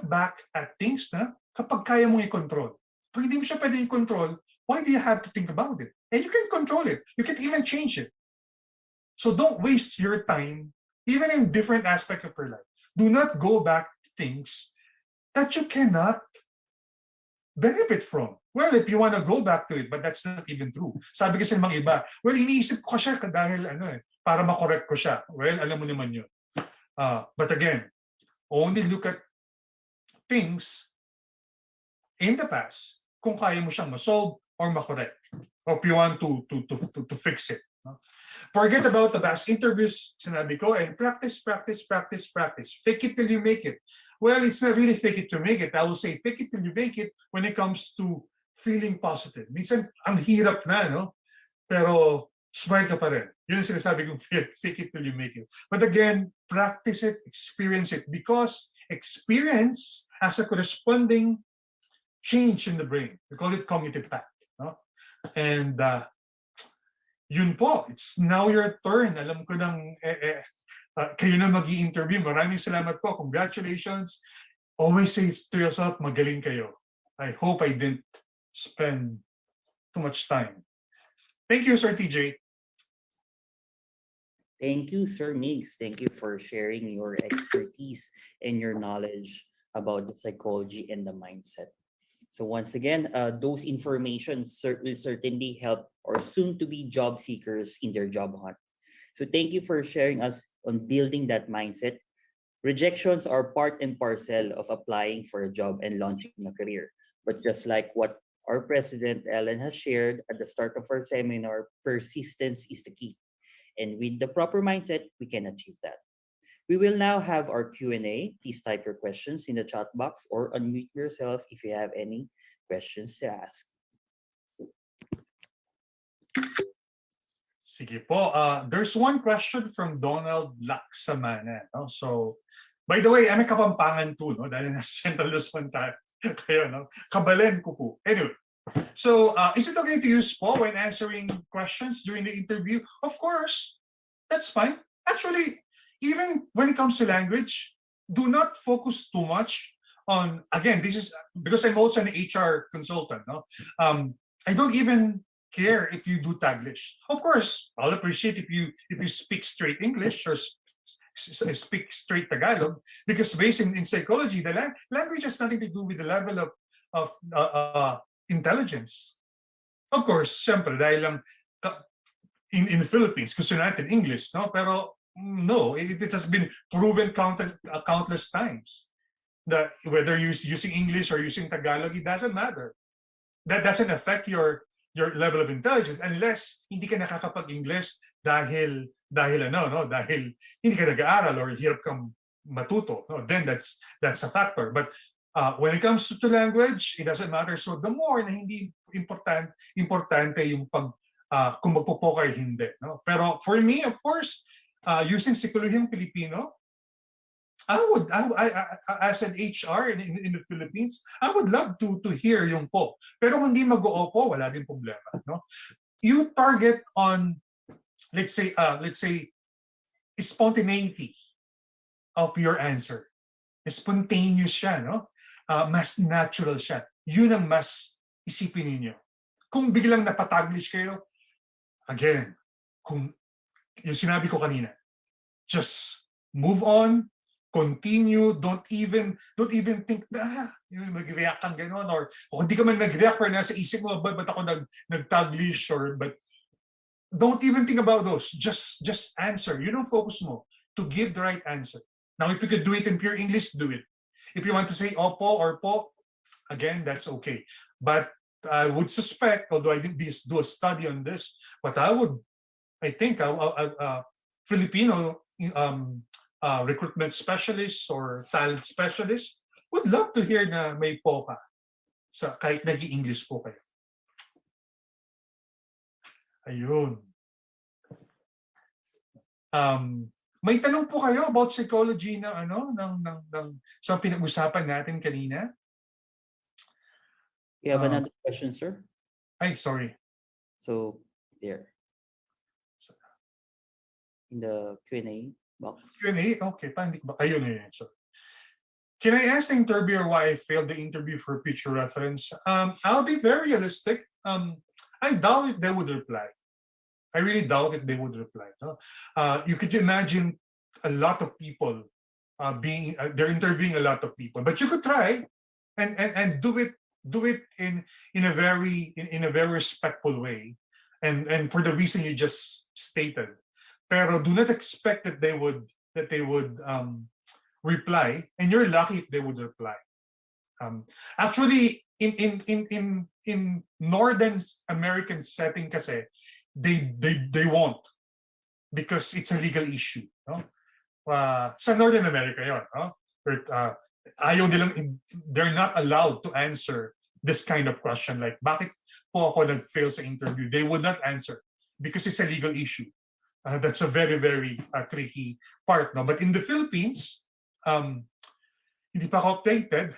back at things na kapag kaya mong i-control. Pag hindi mo siya pwede i-control, why do you have to think about it? And you can control it. You can even change it. So don't waste your time, even in different aspects of your life. Do not go back to things that you cannot benefit from. Well, if you want to go back to it, but that's not even true. Sabi kasi ng mga iba, well, iniisip ko siya dahil para makorek ko siya. Well, alam mo naman yun. But again, only look at things in the past kung kaya mo siyang ma-solve or makorek. Or if you want to fix it. No? Forget about the past interviews, sinabi ko, and practice. Fake it till you make it. Well, it's not really fake it to make it. I will say fake it till you make it when it comes to feeling positive. Minsan, ang hirap na, no? Pero smile ka pa rin. Yun ang sinasabi kong fake it till you make it. But again, practice it, experience it, because experience has a corresponding change in the brain. We call it cognitive path. No? And yun po, it's now your turn. Alam ko nang kayo na mag-i-interview. Maraming salamat po. Congratulations. Always say to yourself, magaling kayo. I hope I didn't spend too much time. Thank you, Sir TJ. Thank you, Sir Migs. Thank you for sharing your expertise and your knowledge about the psychology and the mindset. So once again, those information will certainly help our soon-to-be job seekers in their job hunt. So thank you for sharing us on building that mindset. Rejections are part and parcel of applying for a job and launching a career. But just like what our President Ellen has shared at the start of our seminar, persistence is the key. And with the proper mindset, we can achieve that. We will now have our Q&A. Please type your questions in the chat box or unmute yourself if you have any questions to ask. Sige po. There's one question from Donald Laksamana. No? So, by the way, may Kapampangan too, no? Dahil nasa Central Luzon tayo. Kaya, no? Kabalen ko po. Anyway, so is it okay to use po when answering questions during the interview? Of course. That's fine. Actually, even when it comes to language, do not focus too much on, again, this is because I'm also an HR consultant. No? I don't even care if you do Taglish. Of course, I'll appreciate if you speak straight English or speak straight Tagalog, because based in psychology, the language has nothing to do with the level of intelligence. Of course, siyempre, dahil lang in the Philippines, gusto natin English, no? Pero no, it has been proven countless times that whether you're using English or using Tagalog, it doesn't matter. That doesn't affect your level of intelligence unless hindi ka nakakapag-English dahil hindi ka nag-aaral or hirap kang matuto. No? Then that's a factor. But when it comes to language, it doesn't matter. So the more na hindi importante yung kung magpo kayo hindi. No? Pero for me, of course, using Psikolohiyang Pilipino, I as an HR in the Philippines, I would love to hear yung po. Pero kung hindi mag-o-po, wala din problema. No? You target on, let's say, spontaneity of your answer. Spontaneous siya, no? Mas natural siya. Yun ang mas isipin ninyo. Kung biglang napataglish kayo, again, kung yung sinabi ko kanina, just move on, continue, don't even think na mag-react kang gano'n, or kung hindi ka man nag-react pero nasa isip mo, ba't ako nag-taglish, or but don't even think about those. Just answer. Yun ang focus mo, to give the right answer. Now, if you could do it in pure English, do it. If you want to say opo or po, again, that's okay. But I would suspect, although I didn't do a study on this, but I think Filipino recruitment specialists or talent specialists would love to hear na may po ka kahit nag-i-English po kayo. Ayun. May tanong po kayo about psychology ng sa pinag-usapan natin kanina? We have another question, sir. Ay, sorry. So there. In the Q&A box. Q&A? Okay, paano ba? Ayun, yun. So, can I ask the interviewer why I failed the interview for future reference? I'll be very realistic. I doubt if they would reply. I really doubt if they would reply. No? You could imagine a lot of people they're interviewing a lot of people, but you could try and do it in a very respectful way, and for the reason you just stated. Pero do not expect that they would reply, and you're lucky if they would reply. Actually, in Northern American setting kasi, they won't, because it's a legal issue. No? Sa Northern America yon, no? Ayaw nilang, they're not allowed to answer this kind of question like, bakit po ako nag-fail sa interview? They would not answer because it's a legal issue. That's a very, very tricky part. No? But in the Philippines, hindi pa ako updated,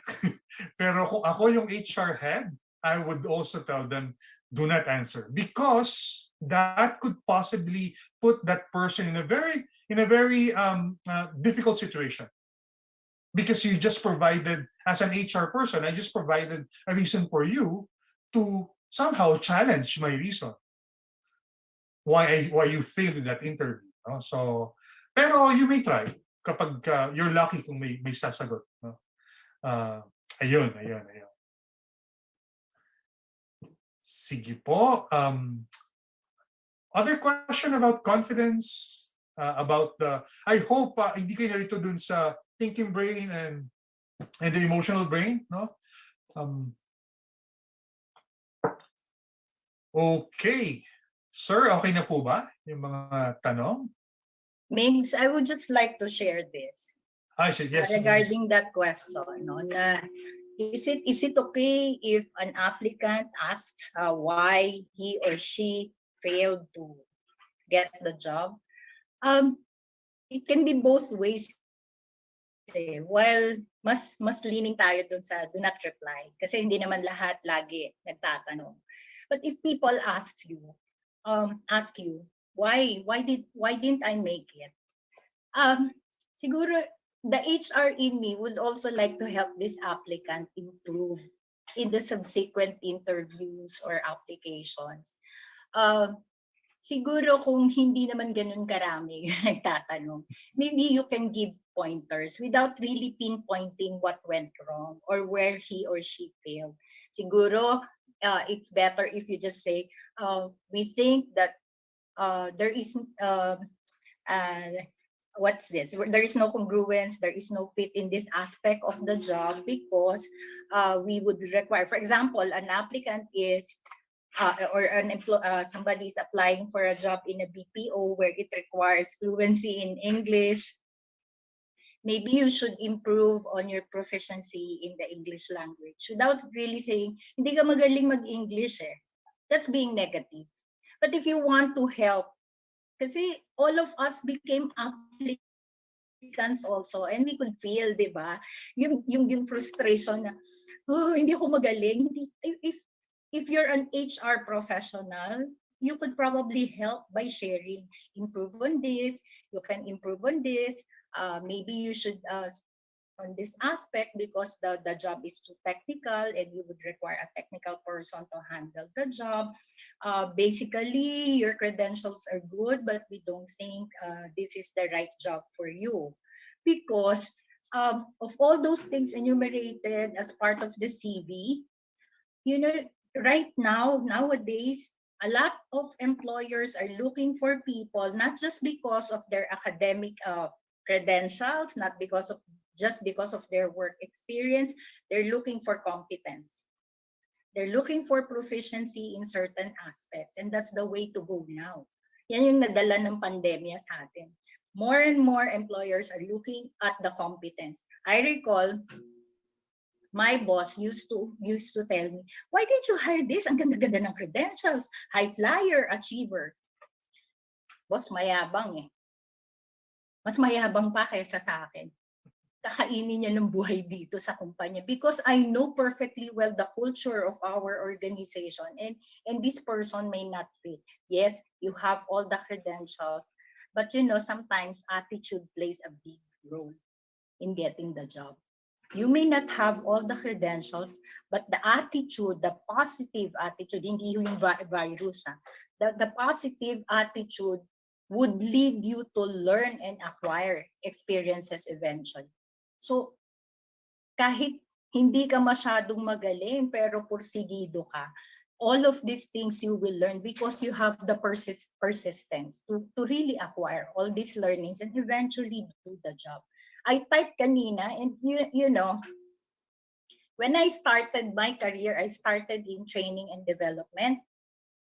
pero kung ako yung HR head, I would also tell them, do not answer, because that could possibly put that person in a very difficult situation. Because you just provided, as an HR person, I just provided a reason for you to somehow challenge my reason why you failed in that interview. No? So, pero you may try kapag you're lucky kung may sasagot. No? Ayun. Sige po. Other question about confidence, about I hope hindi kayo narito dun sa thinking brain and the emotional brain, no? Okay. Sir, okay na po ba yung mga tanong? Migs, I would just like to share this. I said yes. Regarding that question, no, na is it okay if an applicant asks why he or she failed to get the job? It can be both ways. While mas leaning tayo dun sa do not reply, kasi hindi naman lahat lagi nagtatanong. But if people ask you why didn't I make it? Siguro the HR in me would also like to help this applicant improve in the subsequent interviews or applications. Siguro kung hindi naman ganun karami nagtatanong, maybe you can give pointers without really pinpointing what went wrong or where he or she failed. Siguro it's better if you just say, we think that there is what's this? There is no congruence, there is no fit in this aspect of the job because we would require, for example, an applicant is or somebody is applying for a job in a BPO where it requires fluency in English. Maybe you should improve on your proficiency in the English language without really saying, hindi ka magaling mag-English eh. That's being negative. But if you want to help, kasi all of us became applicants also, and we could feel, di ba? Yung frustration na, oh, hindi ako magaling. If you're an HR professional, you could probably help by sharing, improve on this, you can improve on this, maybe you should on this aspect because the job is too technical and you would require a technical person to handle the job. Basically, your credentials are good, but we don't think this is the right job for you. Because of all those things enumerated as part of the CV, you know, right now, nowadays, a lot of employers are looking for people, not just because of their academic credentials, not just because of their work experience. They're looking for competence. They're looking for proficiency in certain aspects, and that's the way to go now. Yan yung nadala ng pandemya sa atin. More and more employers are looking at the competence. I recall my boss used to tell me, why didn't you hire this? Ang ganda-ganda ng credentials, high flyer, achiever. Boss, mayabang eh. Mas mayabang pa kaysa sa akin. Kakainin niya ng buhay dito sa kumpanya because I know perfectly well the culture of our organization and this person may not fit. Yes, you have all the credentials, but you know, sometimes attitude plays a big role in getting the job. You may not have all the credentials, but the attitude, the positive attitude, hindi yung virus, the positive attitude would lead you to learn and acquire experiences eventually. So, kahit hindi ka masyadong magaling, pero porsigido ka, all of these things you will learn because you have the persistence to really acquire all these learnings and eventually do the job. I typed kanina and you know, when I started my career, I started in training and development,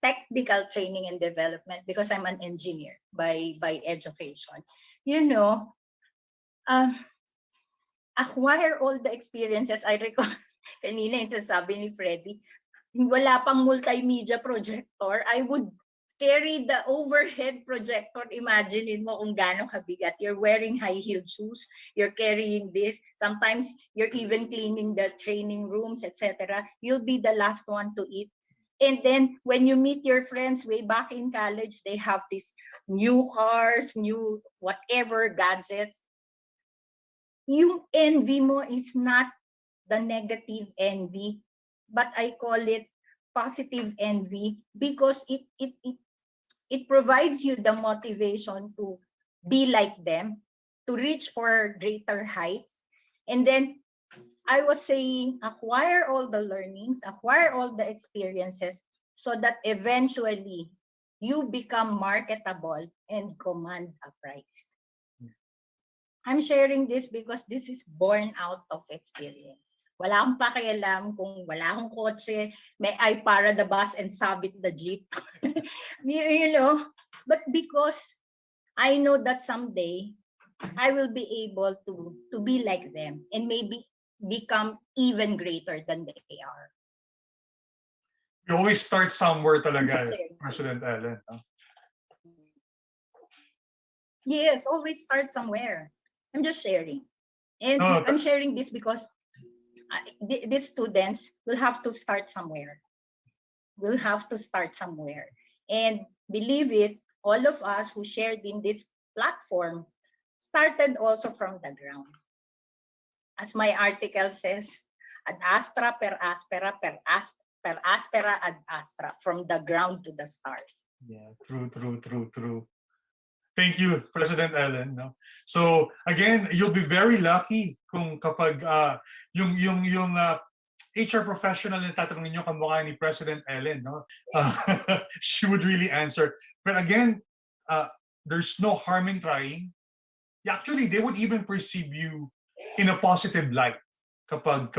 technical training and development because I'm an engineer by education. You know, acquire all the experiences. I recall, kanina yung sasabi ni Freddy, wala pang multimedia projector, I would carry the overhead projector. Imagine mo kung gaano kabigat. You're wearing high-heeled shoes, you're carrying this, sometimes you're even cleaning the training rooms, etc. You'll be the last one to eat. And then when you meet your friends way back in college, they have these new cars, new whatever gadgets. Yung envy mo is not the negative envy, but I call it positive envy because it provides you the motivation to be like them, to reach for greater heights. And then I was saying, acquire all the learnings, acquire all the experiences so that eventually you become marketable and command a price. I'm sharing this because this is born out of experience. Wala akong pakialam kung wala akong kotse, may I para the bus and sabit the jeep. you know, but because I know that someday I will be able to be like them and maybe become even greater than they are. You always start somewhere talaga, President Ellen. Yes, always start somewhere. I'm just sharing. And I'm sharing this because these students will have to start somewhere. We'll have to start somewhere. And believe it, all of us who shared in this platform started also from the ground. As my article says, ad astra per aspera per aspera ad astra, from the ground to the stars. Yeah, true. Thank you, President Ellen. No? So again, you'll be very lucky kung kapag yung HR professional na tatanungin niyo kamukha ni President Ellen, no? She would really answer. But again, there's no harm in trying. Actually, they would even perceive you in a positive light kapag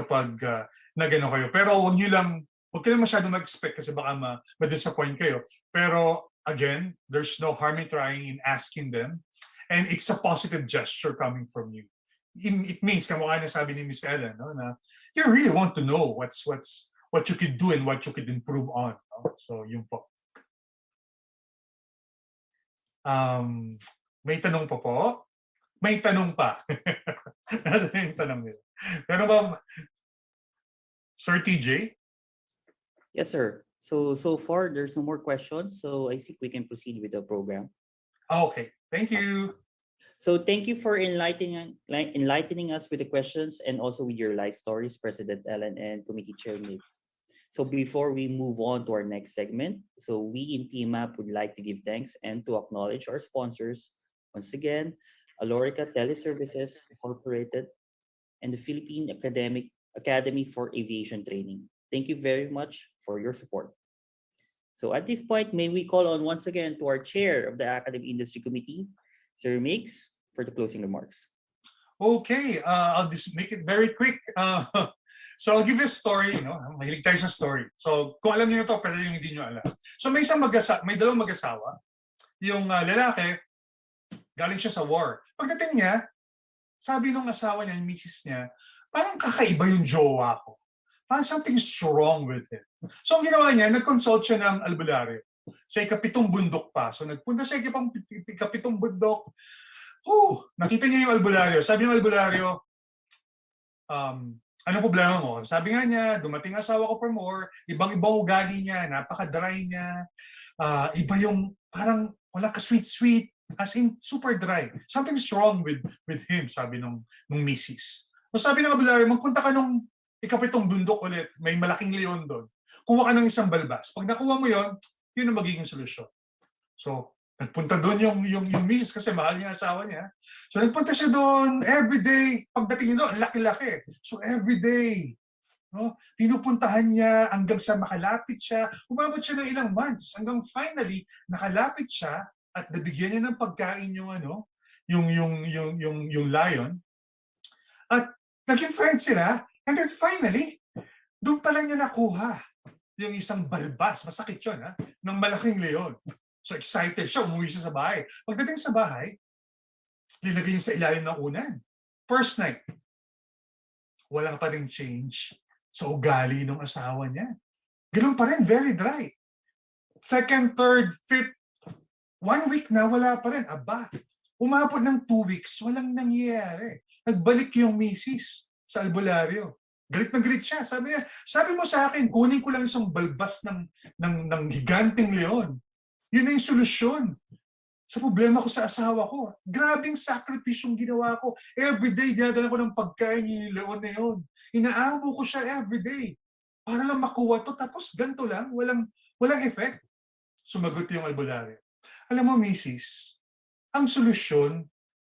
nagano kayo. Pero huwag kayo masyadong mag-expect kasi baka ma-disappoint kayo. Pero again, there's no harm in trying in asking them. And it's a positive gesture coming from you. It means, kamukha na sabi ni Ms. Ellen, no, na you really want to know what you could do and what you could improve on. No? So, yun po. May tanong pa po? May tanong pa. Nasaan yung tanong nila? Pero ba, Sir TJ? Yes, sir. So far, there's no more questions. So I think we can proceed with the program. Okay. Thank you. So thank you for enlightening us with the questions and also with your life stories, President Ellen and Committee Chair Nick. So before we move on to our next segment, so we in PMAP would like to give thanks and to acknowledge our sponsors. Once again, Alorica Teleservices Incorporated and the Philippine Academy for Aviation Training. Thank you very much for your support. So at this point, may we call on once again to our chair of the Academy Industry Committee, Sir Mix, for the closing remarks. Okay, I'll just make it very quick. So I'll give you a story, mahilig tayo sa story. So kung alam niyo ito, pero yung hindi niyo alam. So may dalawang mag-asawa. Yung lalaki, galing siya sa war. Pagdating niya, sabi nung asawa niya, yung misis niya, parang kakaiba yung jowa ko. Parang something's wrong with him. So ang ginawa niya, nag-consult siya ng albularyo. Sa ikapitong bundok pa. So nagpunta sa ikapitong bundok. Nakita niya yung albularyo. Sabi ng albularyo, anong problema mo? Sabi nga niya, dumating asawa ko from work, ibang-ibang ugali niya, napaka-dry niya, iba yung parang wala ka-sweet-sweet, as in super dry. Something's wrong with him, sabi nung misis. So sabi ng albularyo, magpunta ka nung ikapitong bundok ulit, may malaking leon doon. Kuha ka ng isang balbas. Pag nakuha mo yon, yun ang magiging solusyon. So, nagpunta doon yung misis kasi mahal niya asawa niya. So, nagpunta siya doon everyday. Pagdating niya doon, laki-laki. So, everyday. No? Pinupuntahan niya hanggang sa makalapit siya. Umabot siya ng ilang months hanggang finally, nakalapit siya at nabigyan niya ng pagkain yung lion. At naging friends sila. And then finally, doon pala niya nakuha yung isang balbas, masakit yun, ng malaking leon. So excited siya, umuwi siya sa bahay. Pagdating sa bahay, linagay niya sa ilalim ng unan. First night, walang pa rin change sa ugali ng asawa niya. Ganun pa rin, very dry. Second, third, fifth, 1 week na, wala pa rin. Aba, umabot ng 2 weeks, walang nangyayari. Nagbalik yung misis sa albularyo. Galit na galit siya. Sabi mo sa akin, kunin ko lang isang balbas ng higanting leon. Yun na yung solusyon sa problema ko sa asawa ko. Grabing sakripisyong ginawa ko. Everyday, dinadala ko ng pagkain yung leon na yun. Inaamo ko siya everyday. Para lang makuha to. Tapos ganito lang, walang effect. Sumagot yung albularyo. Alam mo, misis, ang solusyon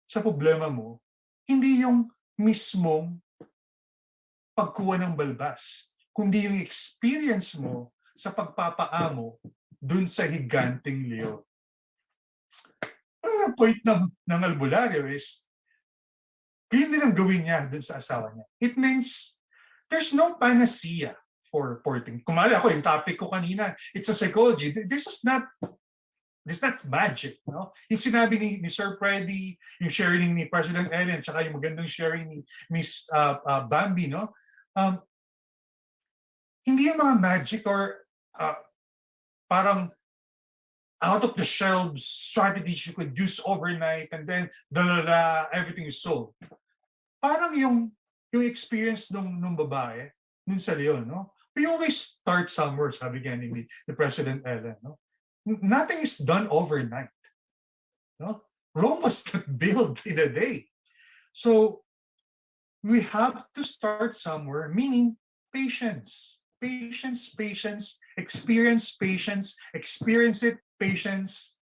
sa problema mo, hindi yung mismong pagkuha ng balbas, kundi yung experience mo sa pagpapaamo dun sa higanting leon. Ang point ng albularyo is, yun din ang gawin niya dun sa asawa niya. It means, there's no panacea for things. Kumari ako, yung topic ko kanina, it's a psychology. This is not magic. No? Yung sinabi ni Sir Freddy, yung sharing ni President Ellen, tsaka yung magandang sharing ni Miss Bambi, no? Hindi yung mga magic or parang out of the shelves strategies you could use overnight and then everything is solved. Parang yung experience nung babae, nun sa leon, no? We always start somewhere, sabi nga ni President Ellen, no? Nothing is done overnight. No? Rome was not built in a day. So we have to start somewhere, meaning patience. Patience, experience it, patience.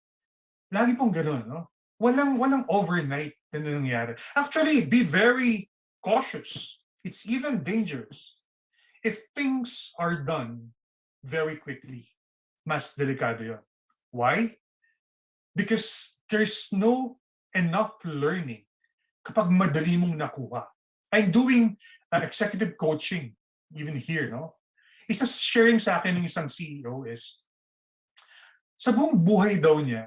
Lagi pong ganun, no? Walang overnight na nangyayari. Actually, be very cautious. It's even dangerous. If things are done very quickly, mas delikado yun. Why? Because there's no enough learning kapag madali mong nakuha. I'm doing executive coaching even here, no? Isa sharing sa akin ng isang CEO is, sa buong buhay daw niya,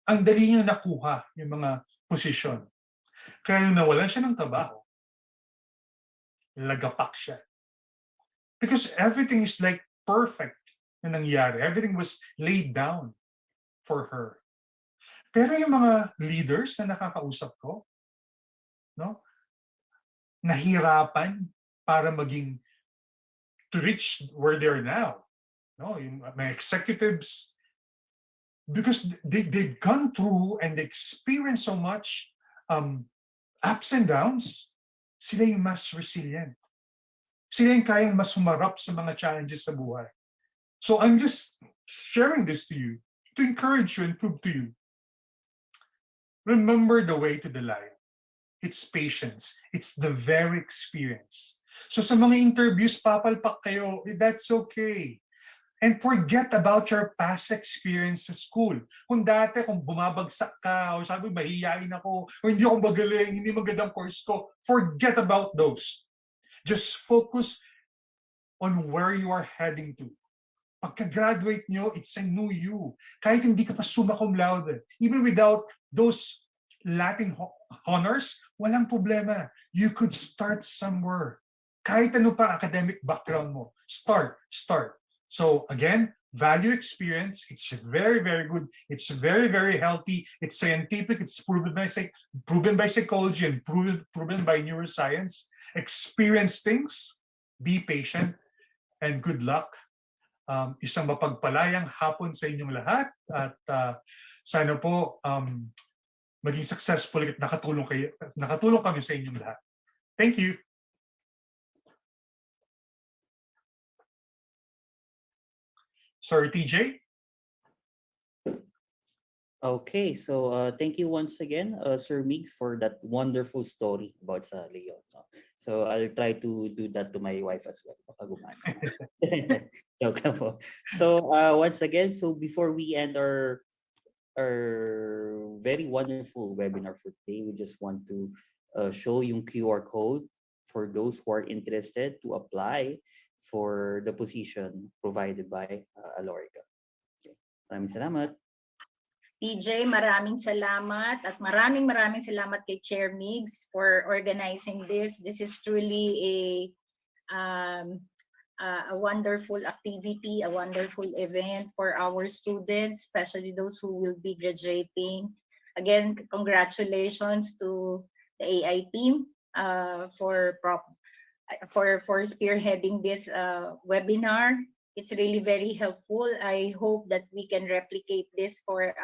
ang dali niya nakuha yung mga posisyon. Kaya nung nawalan siya ng trabaho, lagapak siya. Because everything is like perfect na nangyari. Everything was laid down for her. Pero yung mga leaders na nakakausap ko, no, nahirapan para to reach where they are now. No, yung mga executives, because they've gone through and they experienced so much ups and downs, sila yung mas resilient. Sila yung kayang mas humarap sa mga challenges sa buhay. So I'm just sharing this to you to encourage you and prove to you. Remember the way to the lion. It's patience. It's the very experience. So sa mga interviews, papalpak kayo, that's okay. And forget about your past experience sa school. Kung dati, kung bumabagsak ka, o sabi, mahihiyain ako, o hindi ako magaling, hindi magandang course ko, forget about those. Just focus on where you are heading to. Pagka-graduate nyo, it's a new you. Kahit hindi ka pa summa cum laude, even without those Latin honors, walang problema. You could start somewhere. Kahit ano pa academic background mo, start. So again, value experience. It's very, very good. It's very, very healthy. It's scientific. It's proven by psychology and proven by neuroscience. Experience things, be patient, and good luck. Isang mapagpalayang hapon sa inyong lahat at sana po maging successful at nakatulong kami sa inyong lahat. Thank you. Sorry, TJ. Okay, so thank you once again, Sir Migs, for that wonderful story about sa Leon. So I'll try to do that to my wife as well. Baka gumana. Joke lang po. So once again, so before we end our very wonderful webinar for today, we just want to show yung QR code for those who are interested to apply for the position provided by Alorica. Okay. Maraming salamat. PJ, maraming salamat at maraming salamat kay Chair Migs for organizing this. This is truly a wonderful activity, a wonderful event for our students, especially those who will be graduating. Again, congratulations to the AI team for spearheading this webinar. It's really very helpful. I hope that we can replicate this for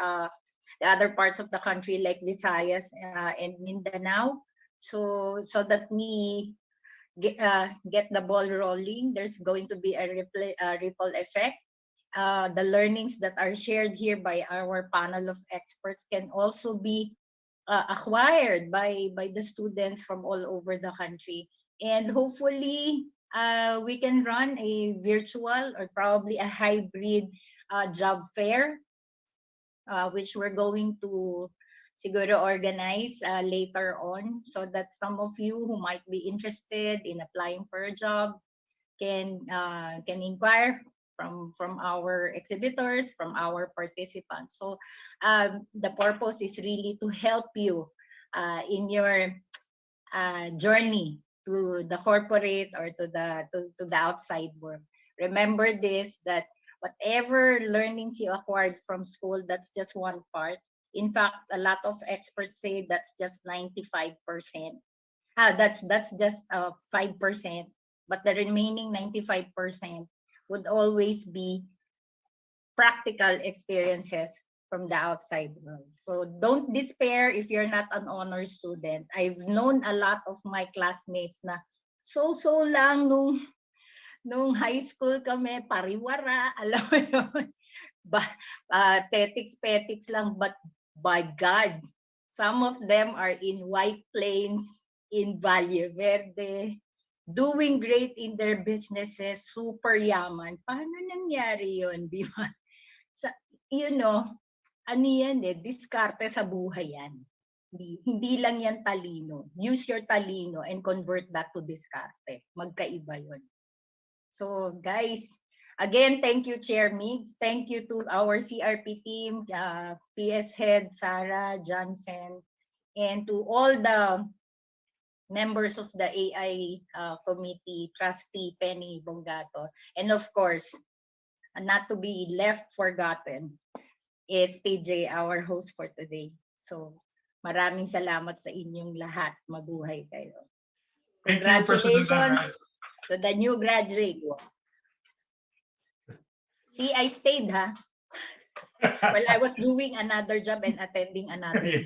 the other parts of the country like Visayas and Mindanao, so that we get the ball rolling. There's going to be a ripple effect. The learnings that are shared here by our panel of experts can also be acquired by the students from all over the country. And hopefully, we can run a virtual or probably a hybrid job fair, which we're going to siguro organize later on, so that some of you who might be interested in applying for a job can inquire from our exhibitors, from our participants. So the purpose is really to help you in your journey to the corporate or to the outside world. Remember this, that whatever learnings you acquired from school, that's just one part. In fact, a lot of experts say that's just 95%. That's just 5%, but the remaining 95% would always be practical experiences from the outside world. So don't despair if you're not an honor student. I've known a lot of my classmates na so lang nung high school kami, pariwara, alam mo yun. Petiks lang, but by God, some of them are in White Plains, in Valle Verde, doing great in their businesses, super yaman. Paano nangyari yun, di ba? So, ano yan diskarte sa buhay yan. Hindi lang yan talino. Use your talino and convert that to diskarte. Magkaiba yun. So guys, again, thank you, Chair Migs. Thank you to our CRP team, PS Head, Sarah, Johnson, and to all the members of the AI committee, Trustee Penny Bongato. And of course, not to be left forgotten, is TJ, our host for today. So, maraming salamat sa inyong lahat. Mabuhay kayo. Congratulations to the new graduates. See, I stayed, ha? Well, I was doing another job and attending another.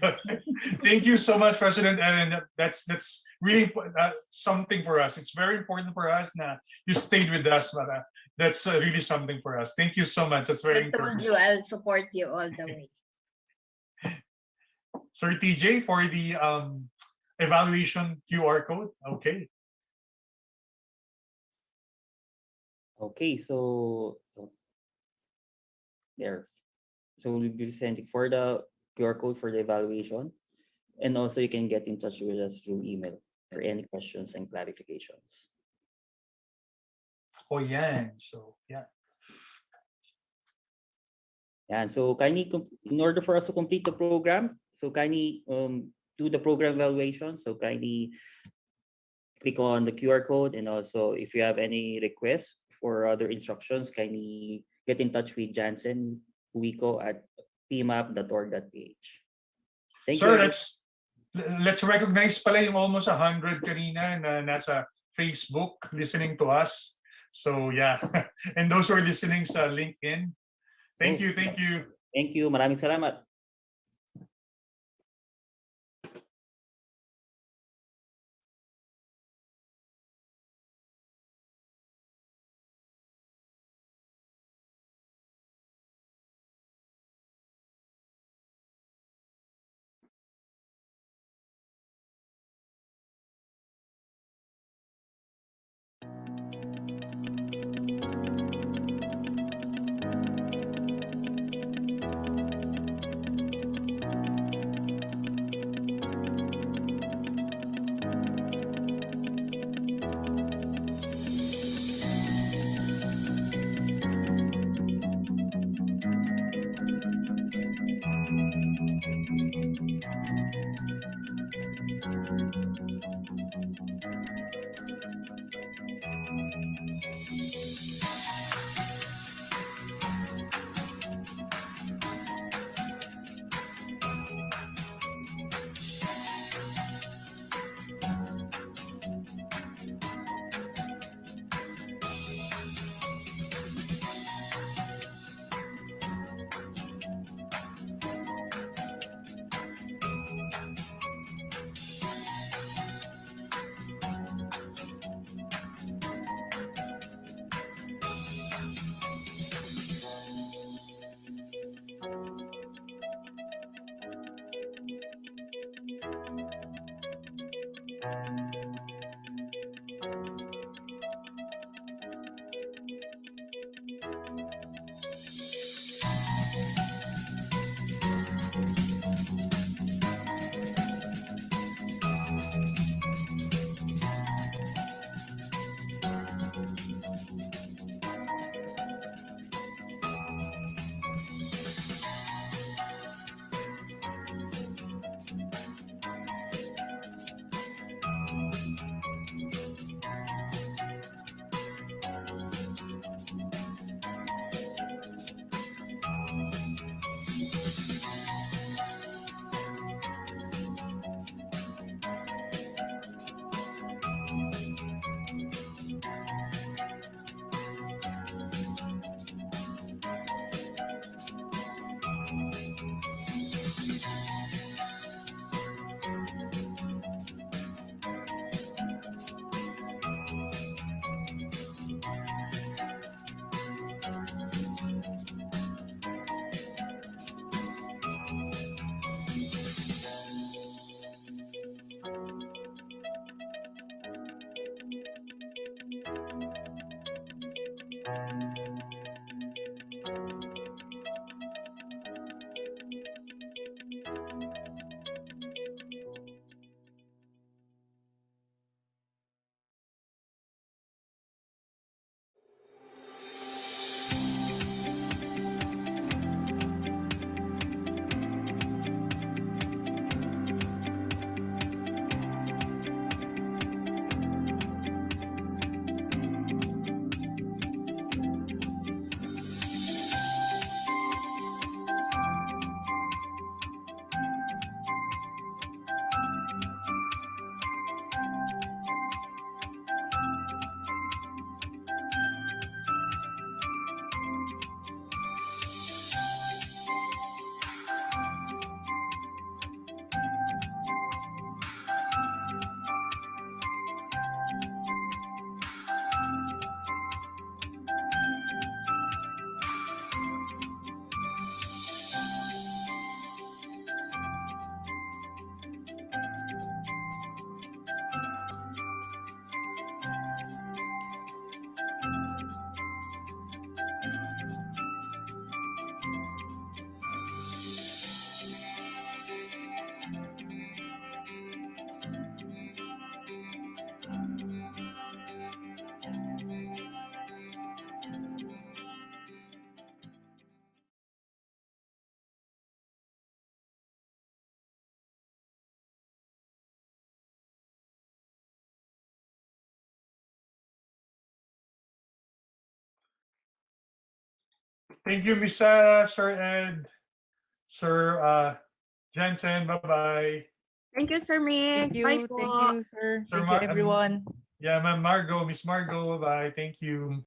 Thank you so much, President Ellen. That's really something for us. It's very important for us na you stayed with us, Mara. That's really something for us. Thank you so much. That's very important. I told you I'll support you all the way. Sorry, TJ, for the evaluation QR code. Okay. Okay, so there. So we'll be sending for the QR code for the evaluation. And also you can get in touch with us through email for any questions and clarifications. Oh, yeah. So, yeah. And so kindly, in order for us to complete the program, so kindly do the program evaluation. So kindly click on the QR code, and also if you have any requests for other instructions, kindly get in touch with Jansen Huico at pmap.org.ph. Thank Sir, you. let's recognize pala yung almost 100 kanina na nasa Facebook listening to us. So yeah, and those who are listening sa LinkedIn, thank you. Thank you. Maraming salamat. Thank you, Miss Sarah, Sir Ed, Sir Jensen. Bye-bye. Thank you, Sir Thank Mix. Bye you. po. Thank you, sir. Sir Thank you, everyone. Yeah, Ma'am Margo, Miss Margo. Bye-bye. Thank you.